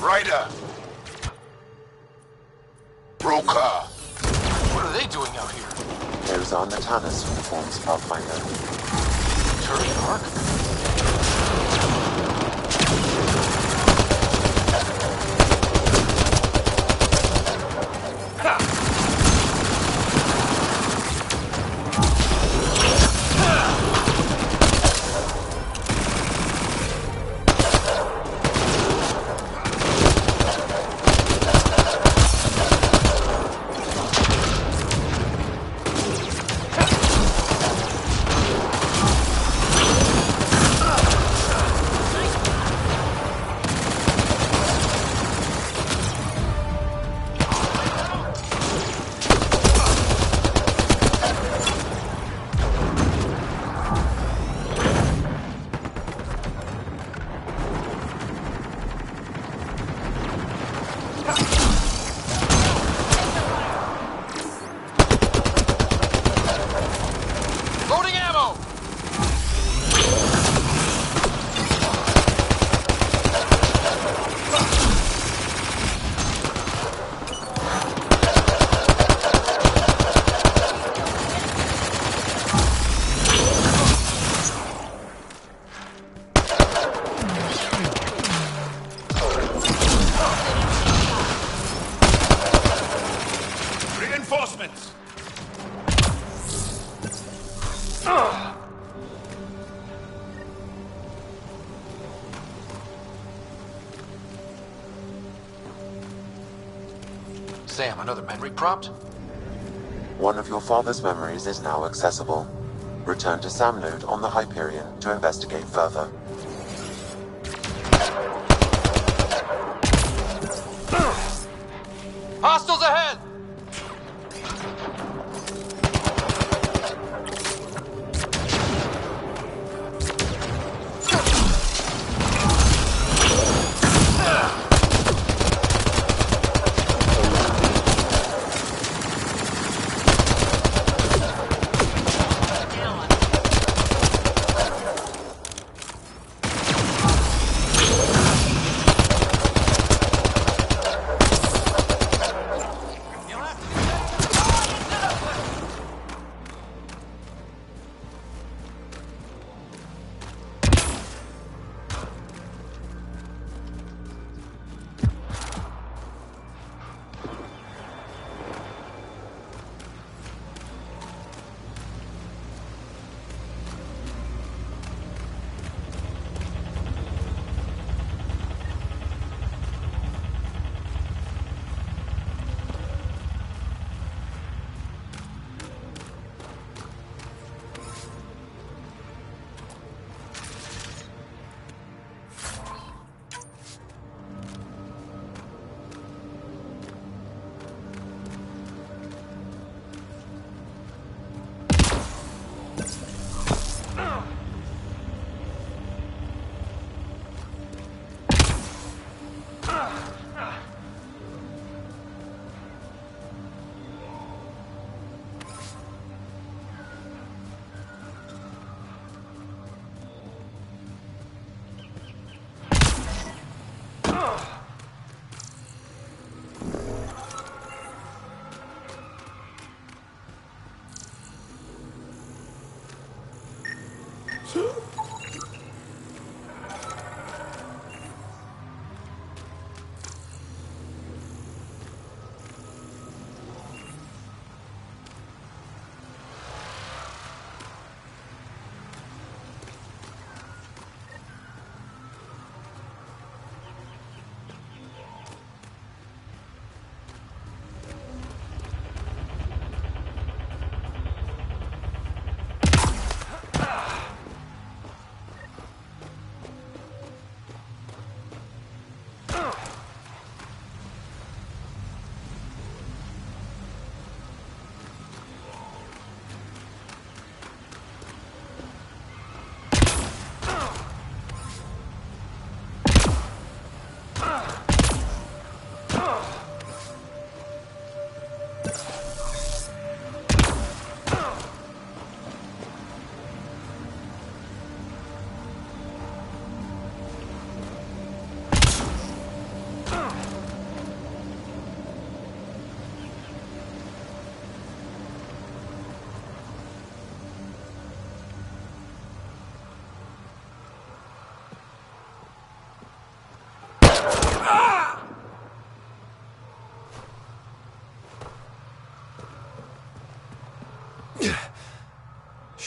Speaker 7: Ryder! Broker!
Speaker 2: What are they doing out here?
Speaker 15: Those are Natana's uniforms, Pathfinder.
Speaker 2: Turret Arc?
Speaker 8: reinforcements!
Speaker 2: Sam, another memory prompt?
Speaker 15: One of your father's memories is now accessible. Return to Sam node on the Hyperion to investigate further.
Speaker 2: Hostiles ahead!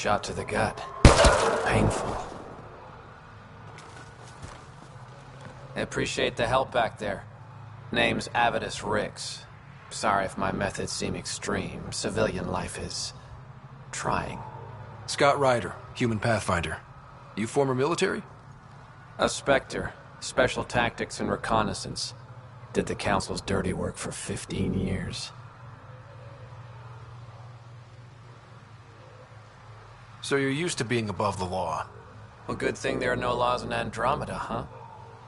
Speaker 2: Shot to the gut. Painful. I appreciate the help back there. Name's Avidus Rix. Sorry if my methods seem extreme. Civilian life is trying. Scott Ryder, human pathfinder. You former military? A Spectre. Special tactics and reconnaissance. Did the Council's dirty work for 15 years. So you're used to being above the law. Well, good thing there are no laws in Andromeda, huh?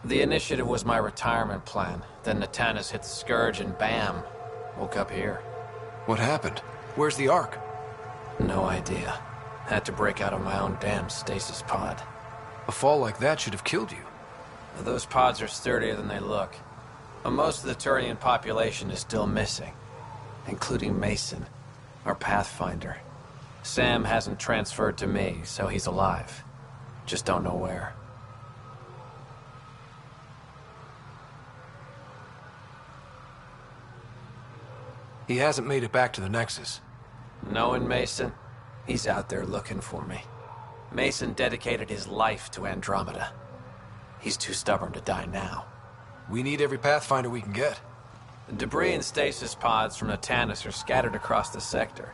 Speaker 2: The initiative was my retirement plan. Then Natanus hit the Scourge and bam, woke up here. What happened? Where's the Ark? No idea. Had to break out of my own damn stasis pod. A fall like that should have killed you. Those pods are sturdier than they look. But most of the Turian population is still missing, including Mason, our pathfinder. Sam hasn't transferred to me, so he's alive. Just don't know where. He hasn't made it back to the Nexus. Knowing Mason, he's out there looking for me. Mason dedicated his life to Andromeda. He's too stubborn to die now.
Speaker 8: We need every Pathfinder we can get.
Speaker 2: The debris and stasis pods from Natanus are scattered across the sector.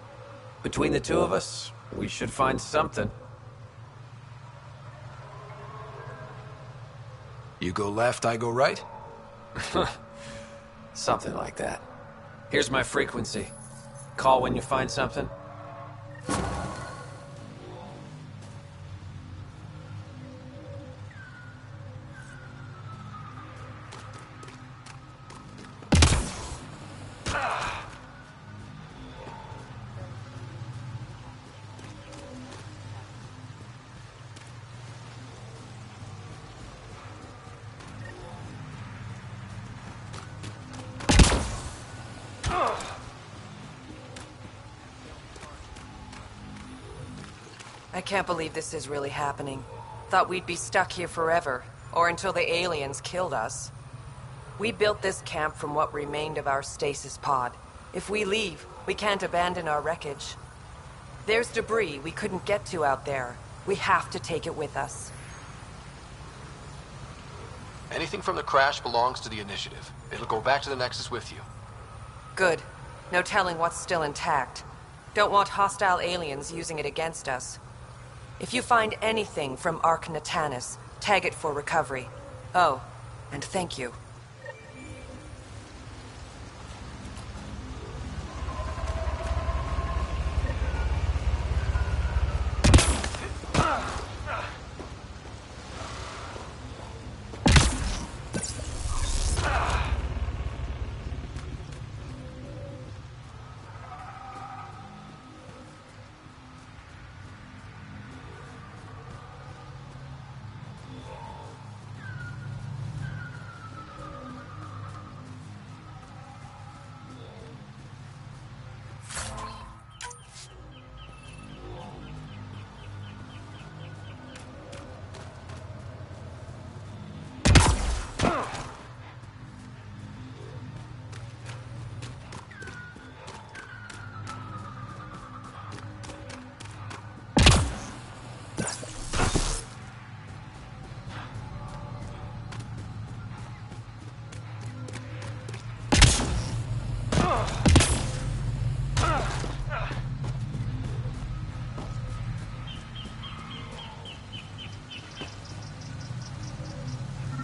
Speaker 2: Between the two of us, we should find something.
Speaker 8: You go left, I go right?
Speaker 2: Something like that. Here's my frequency. Call when you find something.
Speaker 4: I can't believe this is really happening. Thought we'd be stuck here forever, or until the aliens killed us. We built this camp from what remained of our stasis pod. If we leave, we can't abandon our wreckage. There's debris we couldn't get to out there. We have to take it with us.
Speaker 8: Anything from the crash belongs to the Initiative. It'll go back to the Nexus with you.
Speaker 4: Good. No telling what's still intact. Don't want hostile aliens using it against us. If you find anything from Ark Natanus, tag it for recovery. Oh, and thank you.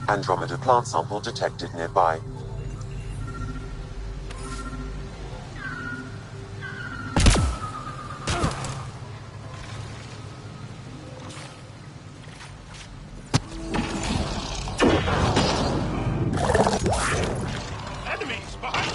Speaker 15: Andromeda plant sample detected nearby.
Speaker 7: Enemies behind!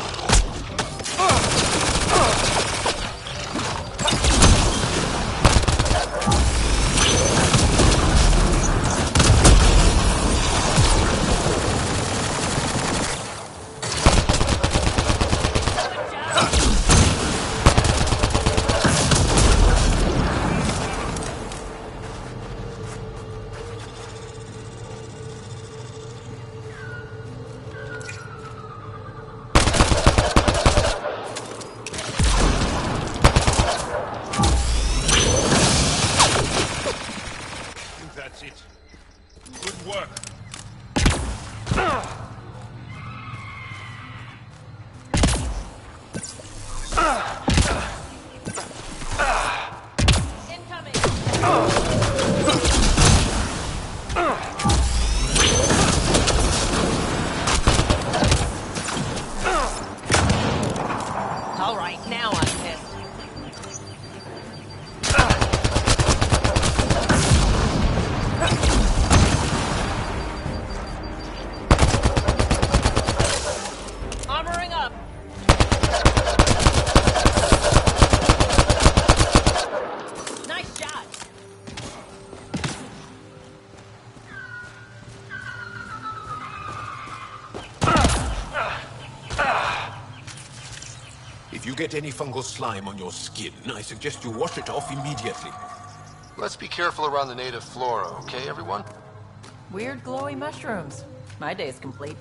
Speaker 7: That's it. Good work.
Speaker 5: All right, now I'm pissed. Armoring up. Nice shot.
Speaker 7: If you get any fungal slime on your skin, I suggest you wash it off immediately.
Speaker 8: Let's be careful around the native flora, okay, everyone?
Speaker 5: Weird glowy mushrooms. My day's complete.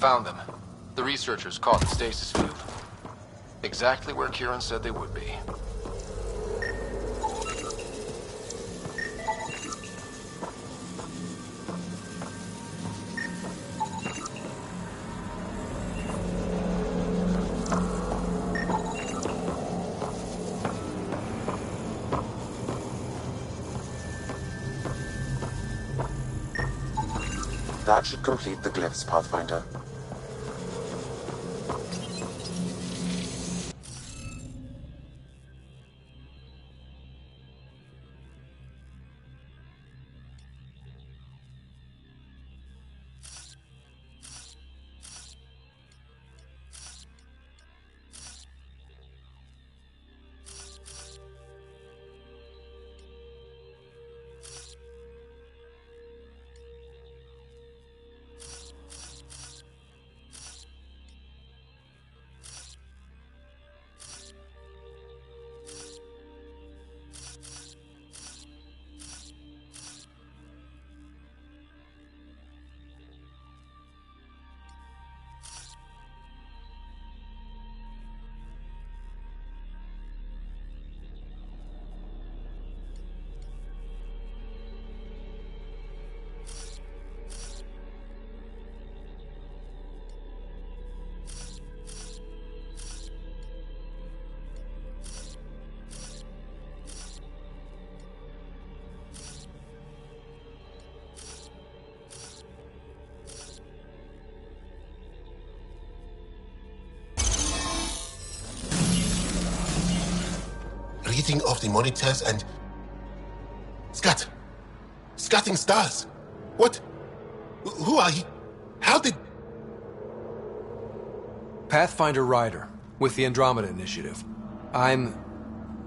Speaker 8: Found them. The researchers caught the stasis field. Exactly where Kieran said they would be.
Speaker 15: That should complete the glyphs, Pathfinder.
Speaker 7: Reading of the monitors and... Scatting stars. What? Who are you? How did...
Speaker 11: Pathfinder Ryder, with the Andromeda Initiative. I'm...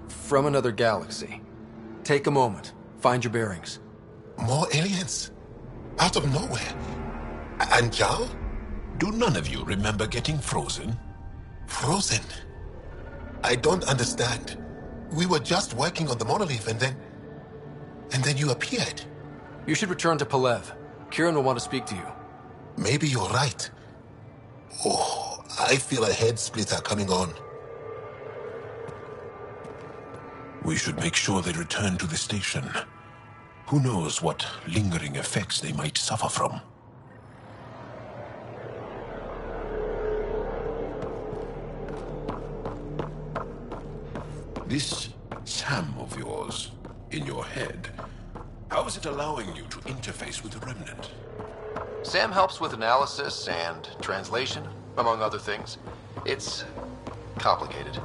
Speaker 11: from another galaxy. Take a moment. Find your bearings.
Speaker 7: More aliens? Out of nowhere? And Jarl? Do none of you remember getting frozen? Frozen? I don't understand. We were just working on the monolith and then you appeared.
Speaker 11: You should return to Palev. Kieran will want to speak to you.
Speaker 7: Maybe you're right. Oh, I feel a head splitter coming on. We should make sure they return to the station. Who knows what lingering effects they might suffer from. This Sam of yours, in your head, how is it allowing you to interface with the Remnant?
Speaker 8: Sam helps with analysis and translation, among other things. It's complicated.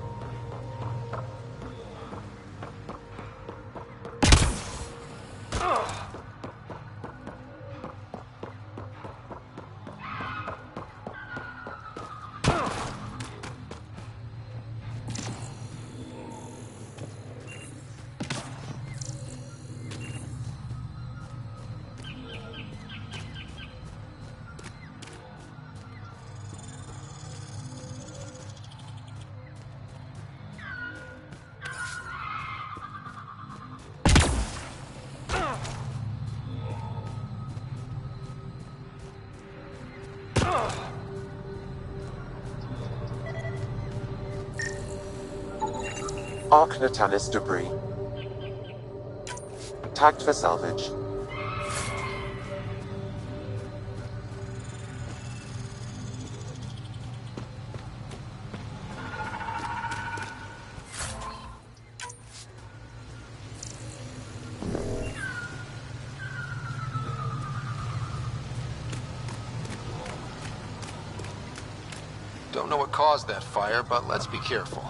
Speaker 15: Arc Natalis debris. Tagged for salvage.
Speaker 8: Don't know what caused that fire, but let's be careful.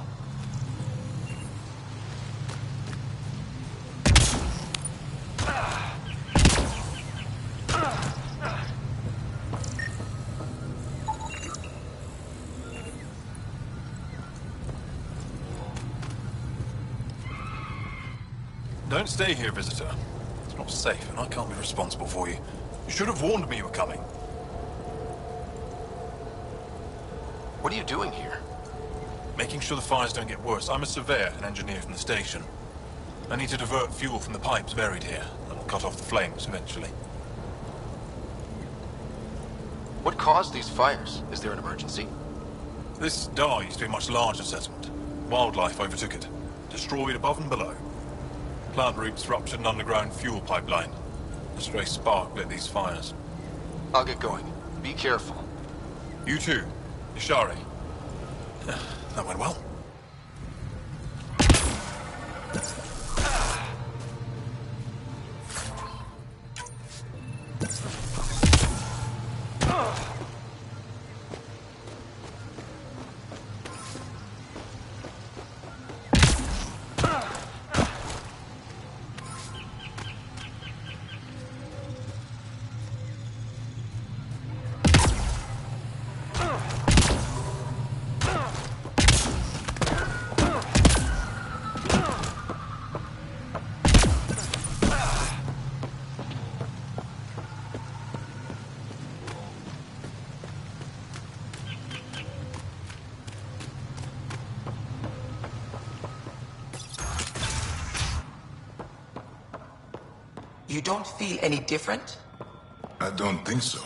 Speaker 12: Don't stay here, visitor. It's not safe, and I can't be responsible for you. You should have warned me you were coming.
Speaker 8: What are you doing here?
Speaker 12: Making sure the fires don't get worse. I'm a surveyor, an engineer from the station. I need to divert fuel from the pipes buried here. That'll cut off the flames eventually.
Speaker 8: What caused these fires? Is there an emergency?
Speaker 12: This Dar used to be a much larger settlement. Wildlife overtook it, destroyed above and below. Plant roots ruptured an underground fuel pipeline. A stray spark lit these fires.
Speaker 8: I'll get going. Be careful.
Speaker 12: You too, Ishari. That went well.
Speaker 19: You don't feel any different?
Speaker 7: I don't think so.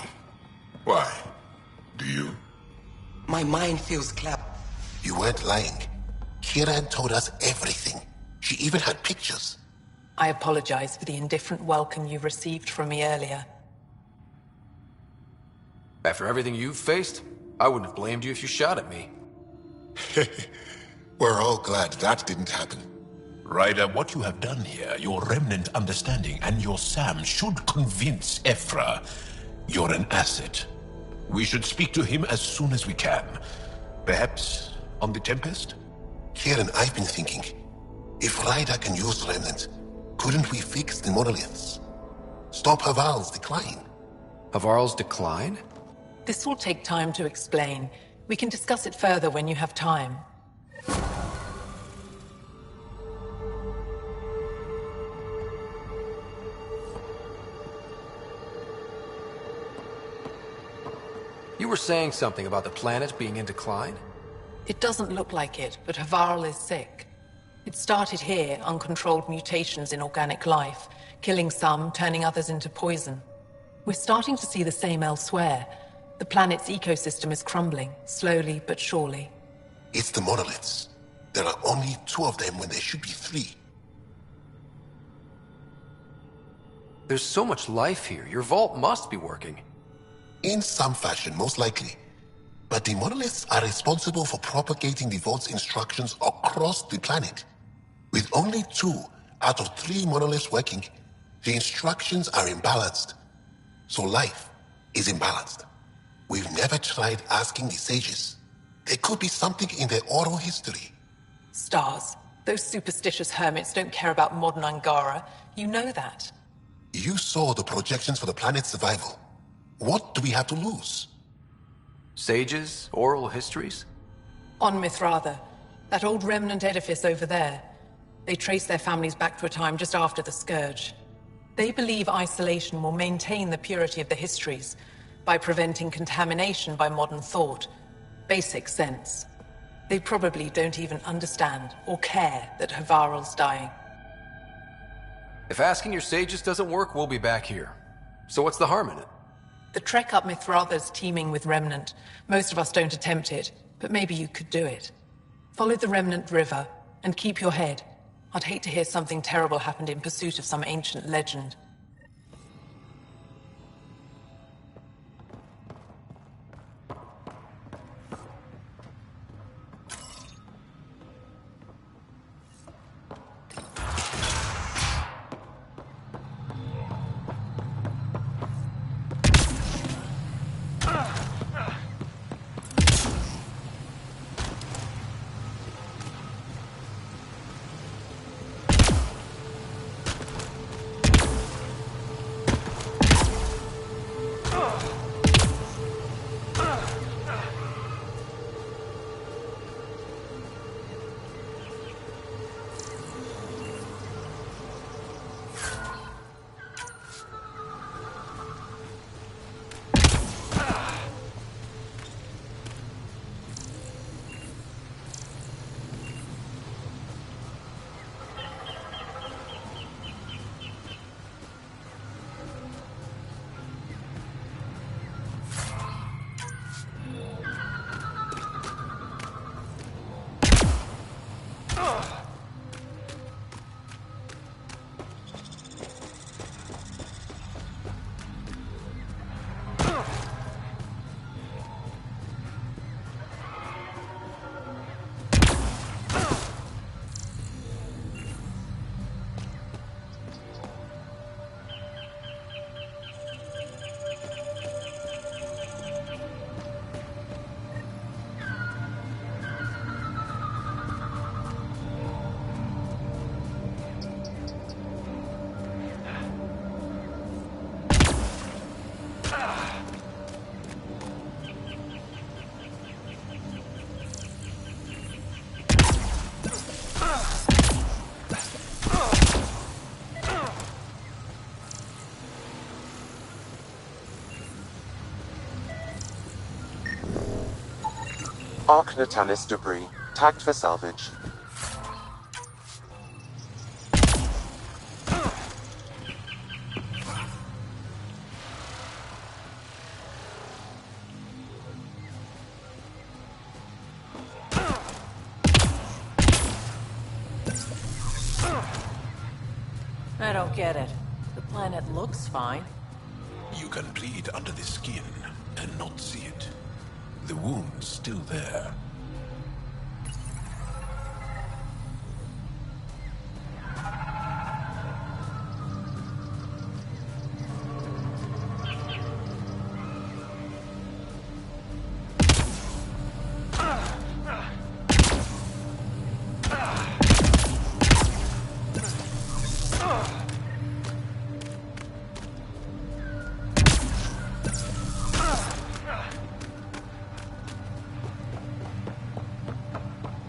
Speaker 7: Why? Do you?
Speaker 19: My mind feels clear.
Speaker 1: You weren't lying. Kieran told us everything. She even had pictures.
Speaker 19: I apologize for the indifferent welcome you received from me earlier.
Speaker 11: After everything you've faced, I wouldn't have blamed you if you shot at me.
Speaker 1: We're all glad that didn't happen.
Speaker 16: Ryder, what you have done here, your remnant understanding and your Sam should convince Ephra you're an asset. We should speak to him as soon as we can. Perhaps on the Tempest?
Speaker 1: Kieran, I've been thinking. If Ryder can use remnant, couldn't we fix the monoliths? Stop Haval's decline?
Speaker 11: Havarl's decline?
Speaker 19: This will take time to explain. We can discuss it further when you have time.
Speaker 11: You were saying something about the planet being in decline?
Speaker 19: It doesn't look like it, but Havarl is sick. It started here, uncontrolled mutations in organic life, killing some, turning others into poison. We're starting to see the same elsewhere. The planet's ecosystem is crumbling, slowly but surely.
Speaker 1: It's the monoliths. There are only 2 of them when there should be 3.
Speaker 11: There's so much life here. Your vault must be working.
Speaker 1: In some fashion, most likely. But the monoliths are responsible for propagating the vault's instructions across the planet. With only 2 out of 3 monoliths working, the instructions are imbalanced. So life is imbalanced. We've never tried asking the sages. There could be something in their oral history.
Speaker 19: Stars. Those superstitious hermits don't care about modern Angara. You know that.
Speaker 1: You saw the projections for the planet's survival. What do we have to lose?
Speaker 11: Sages? Oral histories?
Speaker 19: On Mithratha, that old remnant edifice over there. They trace their families back to a time just after the Scourge. They believe isolation will maintain the purity of the histories by preventing contamination by modern thought. Basic sense. They probably don't even understand or care that Havarl's dying.
Speaker 11: If asking your sages doesn't work, we'll be back here. So what's the harm in it?
Speaker 19: The trek up Mithratha's teeming with Remnant. Most of us don't attempt it, but maybe you could do it. Follow the Remnant River, and keep your head. I'd hate to hear something terrible happened in pursuit of some ancient legend.
Speaker 15: Arc Natalis debris, tagged for salvage.
Speaker 5: I don't get it. The planet looks fine.
Speaker 16: You can bleed under the skin and not see it. The wound's still there.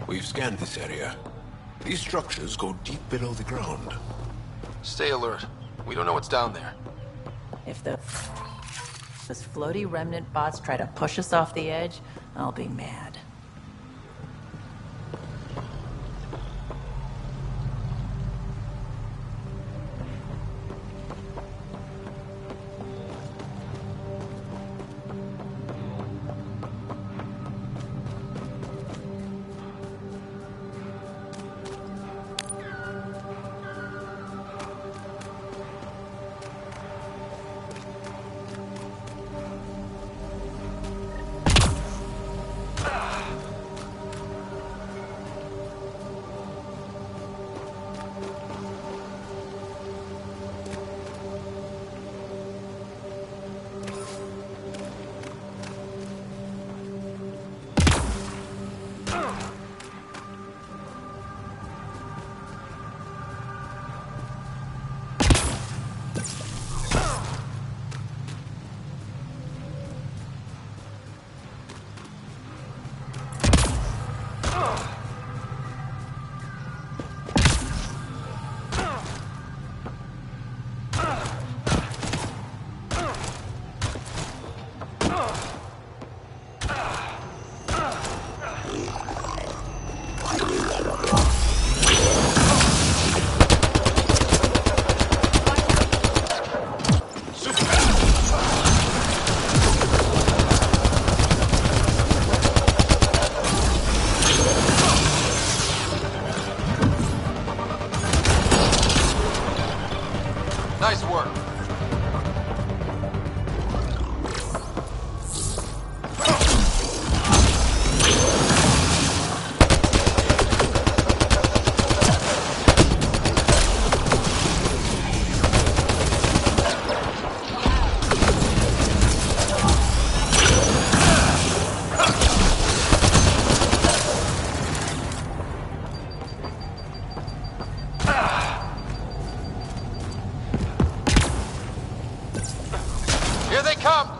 Speaker 16: We've scanned this area. These structures go deep below the ground.
Speaker 8: Stay alert. We don't know what's down there.
Speaker 5: If those floaty remnant bots try to push us off the edge, I'll be mad.
Speaker 8: Nice work. Here they come!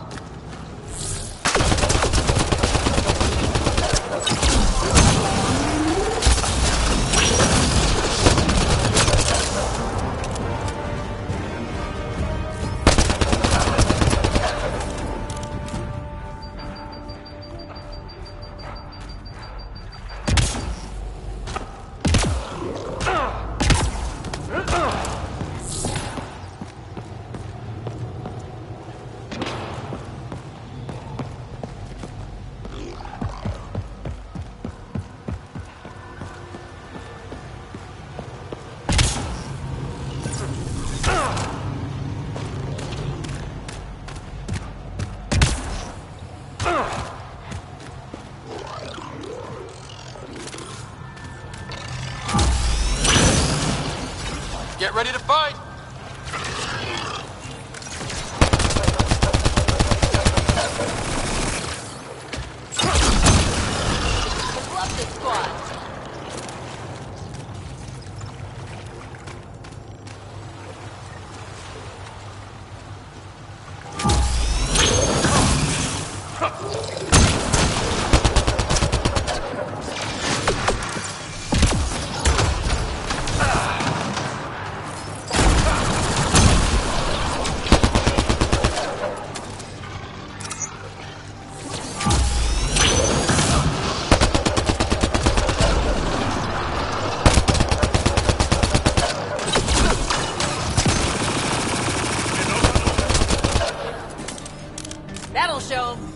Speaker 5: I'll show him.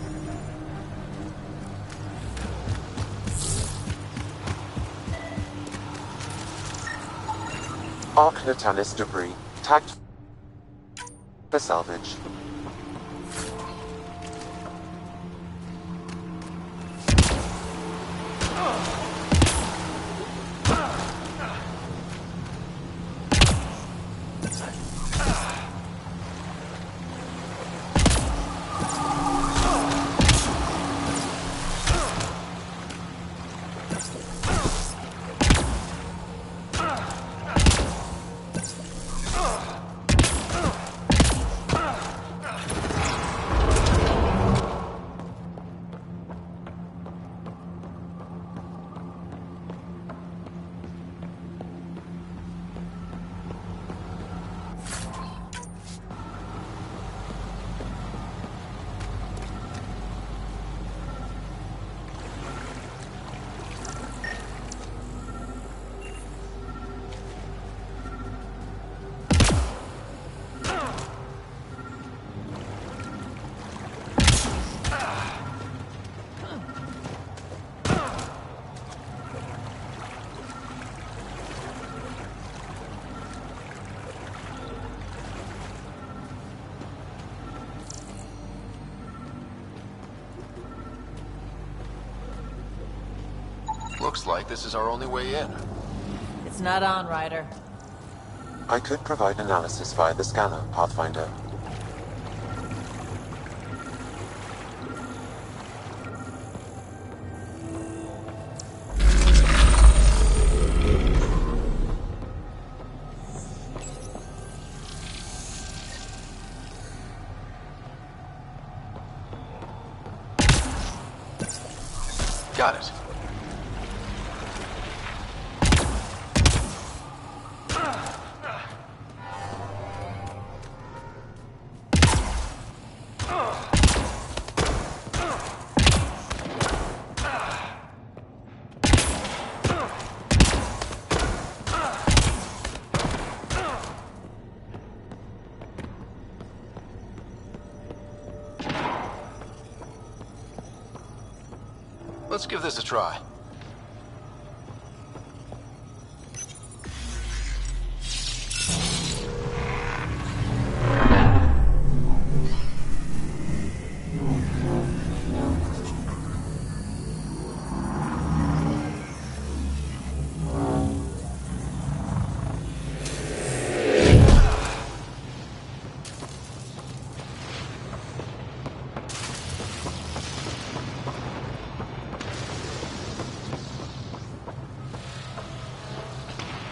Speaker 15: Arc Natanis debris, tagged for salvage.
Speaker 8: Looks like this is our only way in.
Speaker 5: It's not on, Ryder.
Speaker 15: I could provide analysis via the scanner, Pathfinder.
Speaker 8: Got it. Let's give this a try.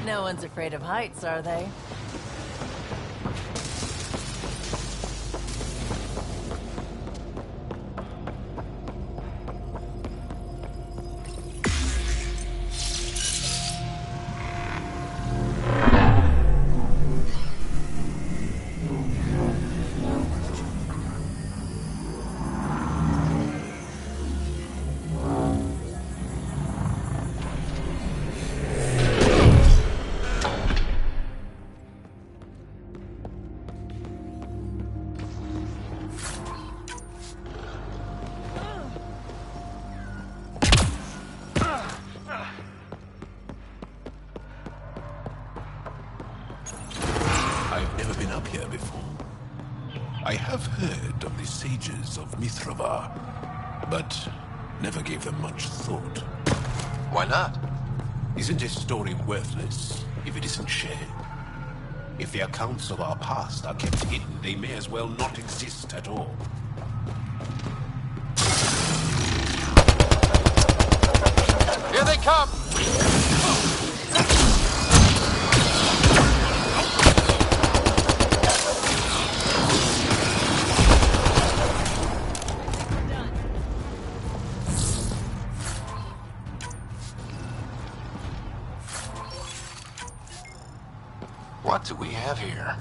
Speaker 5: No one's afraid of heights, are they?
Speaker 16: I've never been up here before. I have heard of the sages of Mithrava, but never gave them much thought.
Speaker 8: Why not?
Speaker 16: Isn't a story worthless if it isn't shared? If the accounts of our past are kept hidden, they may as well not exist at all.
Speaker 8: Here they come! What do we have here?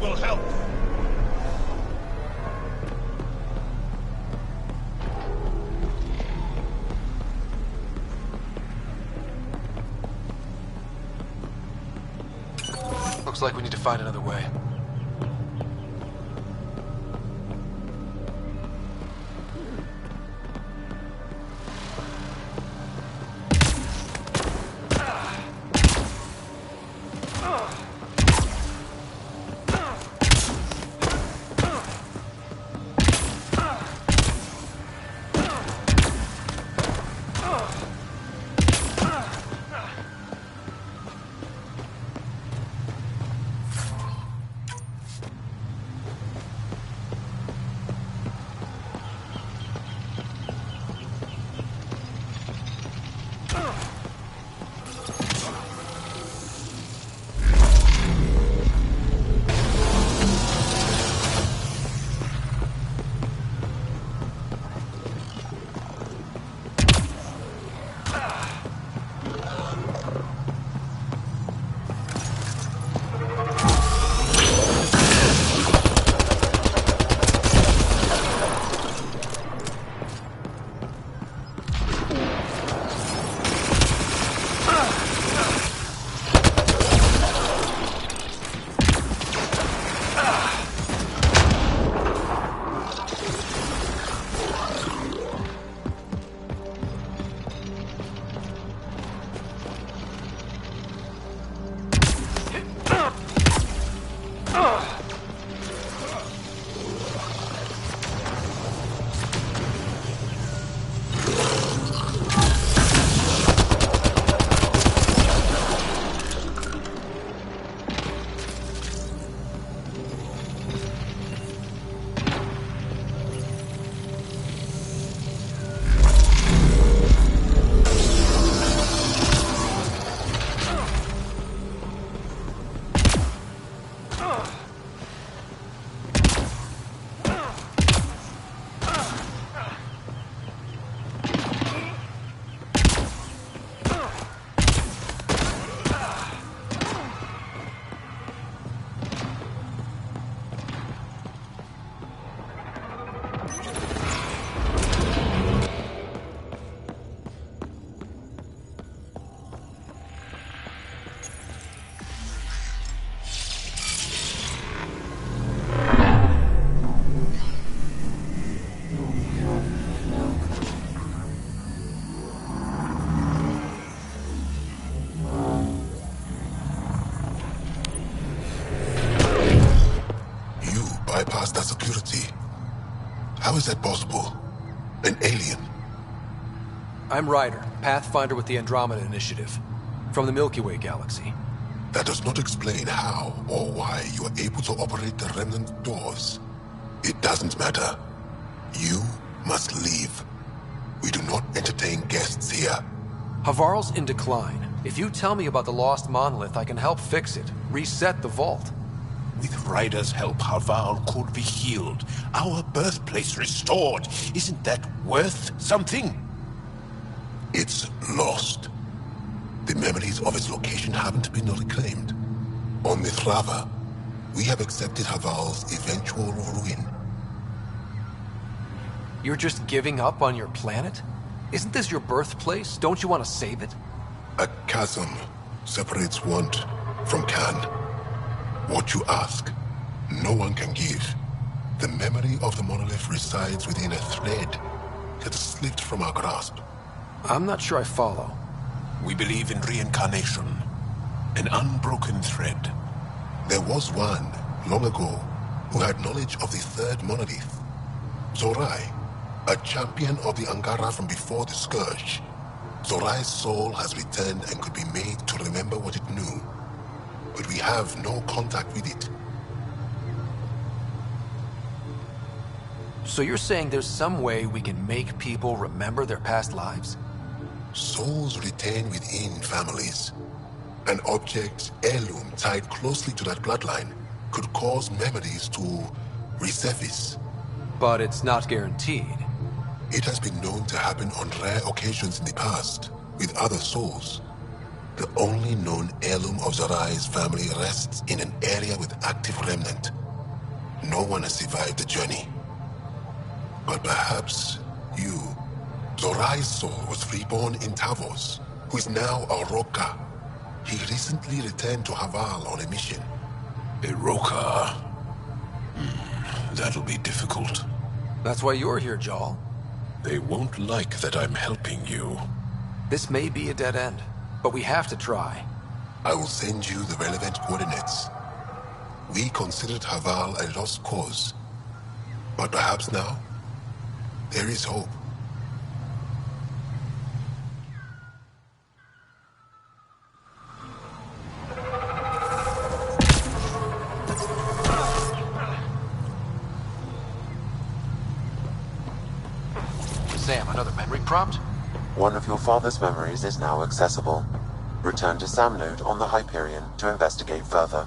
Speaker 16: Will help.
Speaker 11: Looks like we need to find another way.
Speaker 1: bypass that security. How is that possible? An alien?
Speaker 11: I'm Ryder, Pathfinder with the Andromeda Initiative, from the Milky Way galaxy.
Speaker 1: That does not explain how or why you are able to operate the remnant doors. It doesn't matter. You must leave. We do not entertain guests here.
Speaker 11: Havarl's in decline. If you tell me about the lost monolith, I can help fix it. Reset the vault.
Speaker 16: With Ryder's help, Havarl could be healed. Our birthplace restored. Isn't that worth something?
Speaker 1: It's lost. The memories of its location haven't been reclaimed. On Mithrava, we have accepted Havarl's eventual ruin.
Speaker 11: You're just giving up on your planet? Isn't this your birthplace? Don't you want to save it?
Speaker 1: A chasm separates want from can. What you ask, no one can give. The memory of the monolith resides within a thread. had slipped from our grasp.
Speaker 11: I'm not sure I follow.
Speaker 16: We believe in reincarnation, an unbroken thread.
Speaker 1: There was one, long ago, who had knowledge of the third monolith. Zorai, a champion of the Angara from before the Scourge. Zorai's soul has returned and could be made to remember what it knew. But we have no contact with it.
Speaker 11: So you're saying there's some way we can make people remember their past lives?
Speaker 1: Souls retain within families. An object, heirloom tied closely to that bloodline could cause memories to resurface.
Speaker 11: But it's not guaranteed.
Speaker 1: It has been known to happen on rare occasions in the past, with other souls. The only known heirloom of Zorai's family rests in an area with active remnant. No one has survived the journey. But perhaps you. Zorai's soul was reborn in Tavos, who is now a Roka. He recently returned to Haval on a mission.
Speaker 16: A Roka? That'll be difficult.
Speaker 11: That's why you're here, Jal.
Speaker 16: They won't like that I'm helping you.
Speaker 11: This may be a dead end, but we have to try.
Speaker 1: I will send you the relevant coordinates. We considered Haval a lost cause. But perhaps now, there is hope.
Speaker 8: Sam, another memory prompt?
Speaker 15: One of your father's memories is now accessible. Return to Sam Node on the Hyperion to investigate further.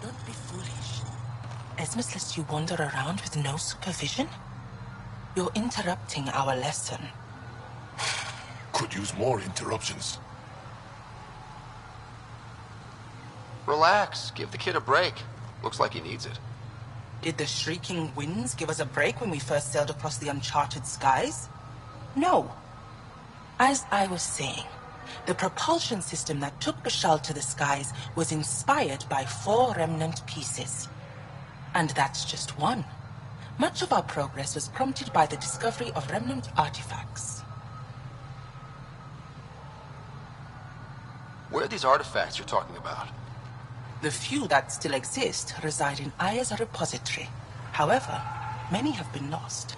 Speaker 19: Don't be foolish. Esmus lets you wander around with no supervision? You're interrupting our lesson.
Speaker 16: Could use more interruptions.
Speaker 8: Relax. Give the kid a break. Looks like he needs it.
Speaker 19: Did the shrieking winds give us a break when we first sailed across the uncharted skies? No. As I was saying, the propulsion system that took Bashal to the skies was inspired by 4 remnant pieces. And that's just one. Much of our progress was prompted by the discovery of remnant artifacts.
Speaker 8: Where are these artifacts you're talking about?
Speaker 19: The few that still exist reside in Aya's repository. However, many have been lost.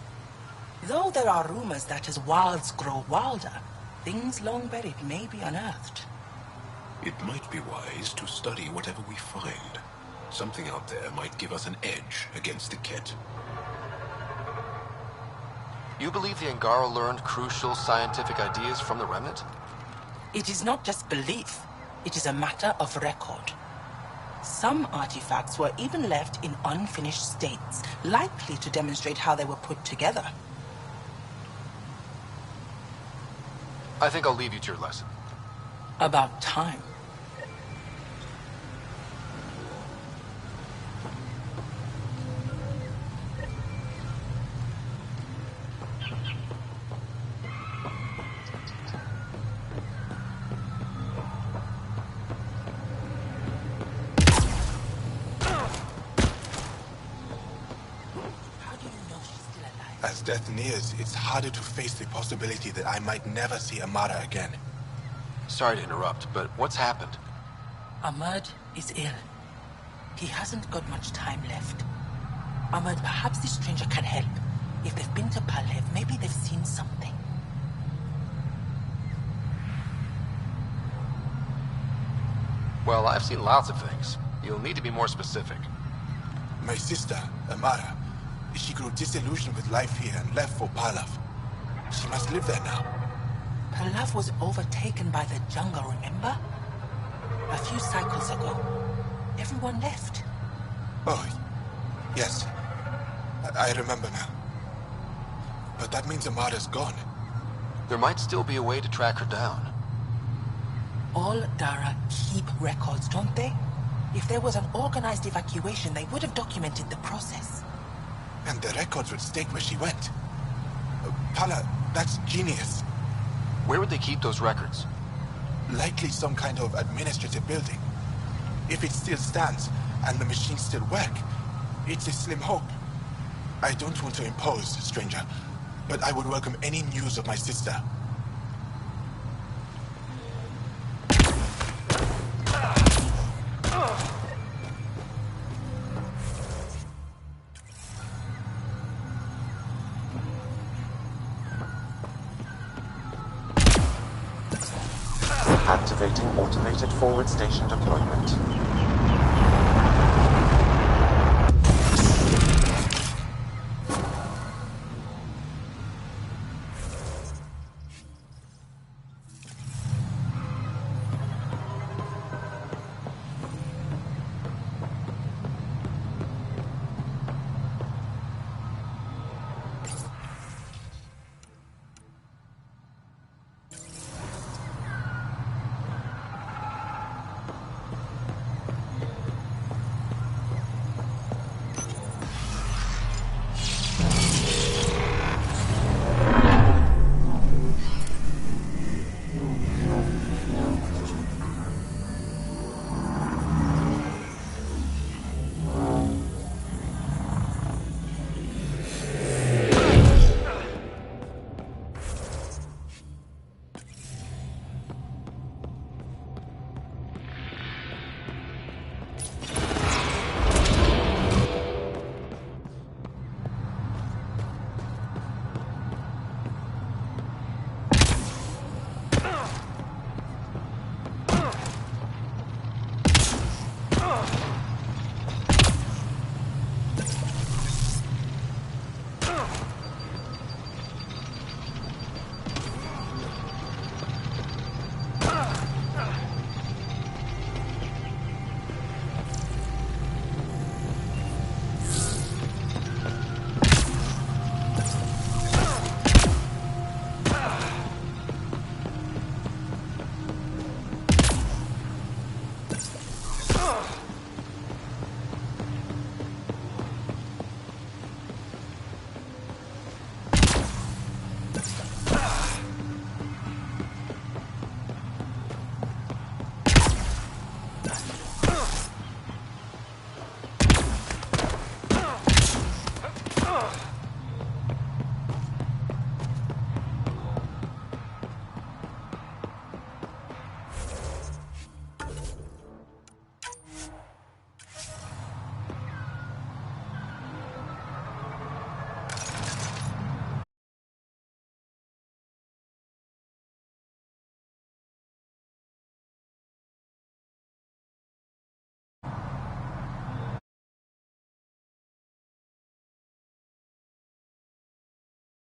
Speaker 19: Though there are rumors that as wilds grow wilder, things long buried may be unearthed.
Speaker 16: It might be wise to study whatever we find. Something out there might give us an edge against the Ket.
Speaker 8: You believe the Angara learned crucial scientific ideas from the Remnant?
Speaker 19: It is not just belief. It is a matter of record. Some artifacts were even left in unfinished states, likely to demonstrate how they were put together.
Speaker 8: I think I'll leave you to your lesson.
Speaker 19: About time.
Speaker 22: As death nears, it's harder to face the possibility that I might never see Amara again.
Speaker 8: Sorry to interrupt, but what's happened?
Speaker 19: Ahmad is ill. He hasn't got much time left. Ahmad, perhaps this stranger can help. If they've been to Palev, maybe they've seen something.
Speaker 8: Well, I've seen lots of things. You'll need to be more specific.
Speaker 22: My sister, Amara, she grew disillusioned with life here and left for Palav. She must live there now.
Speaker 19: Palav was overtaken by the jungle, remember? A few cycles ago. Everyone left.
Speaker 22: Oh, yes. I remember now. But that means Amara's gone.
Speaker 8: There might still be a way to track her down.
Speaker 19: All Dara keep records, don't they? If there was an organized evacuation, they would have documented the process.
Speaker 22: And the records would state where she went. Pala, that's genius.
Speaker 8: Where would they keep those records?
Speaker 22: Likely some kind of administrative building. If it still stands, and the machines still work, it's a slim hope. I don't want to impose, stranger, but I would welcome any news of my sister.
Speaker 15: Activating automated forward station deployment.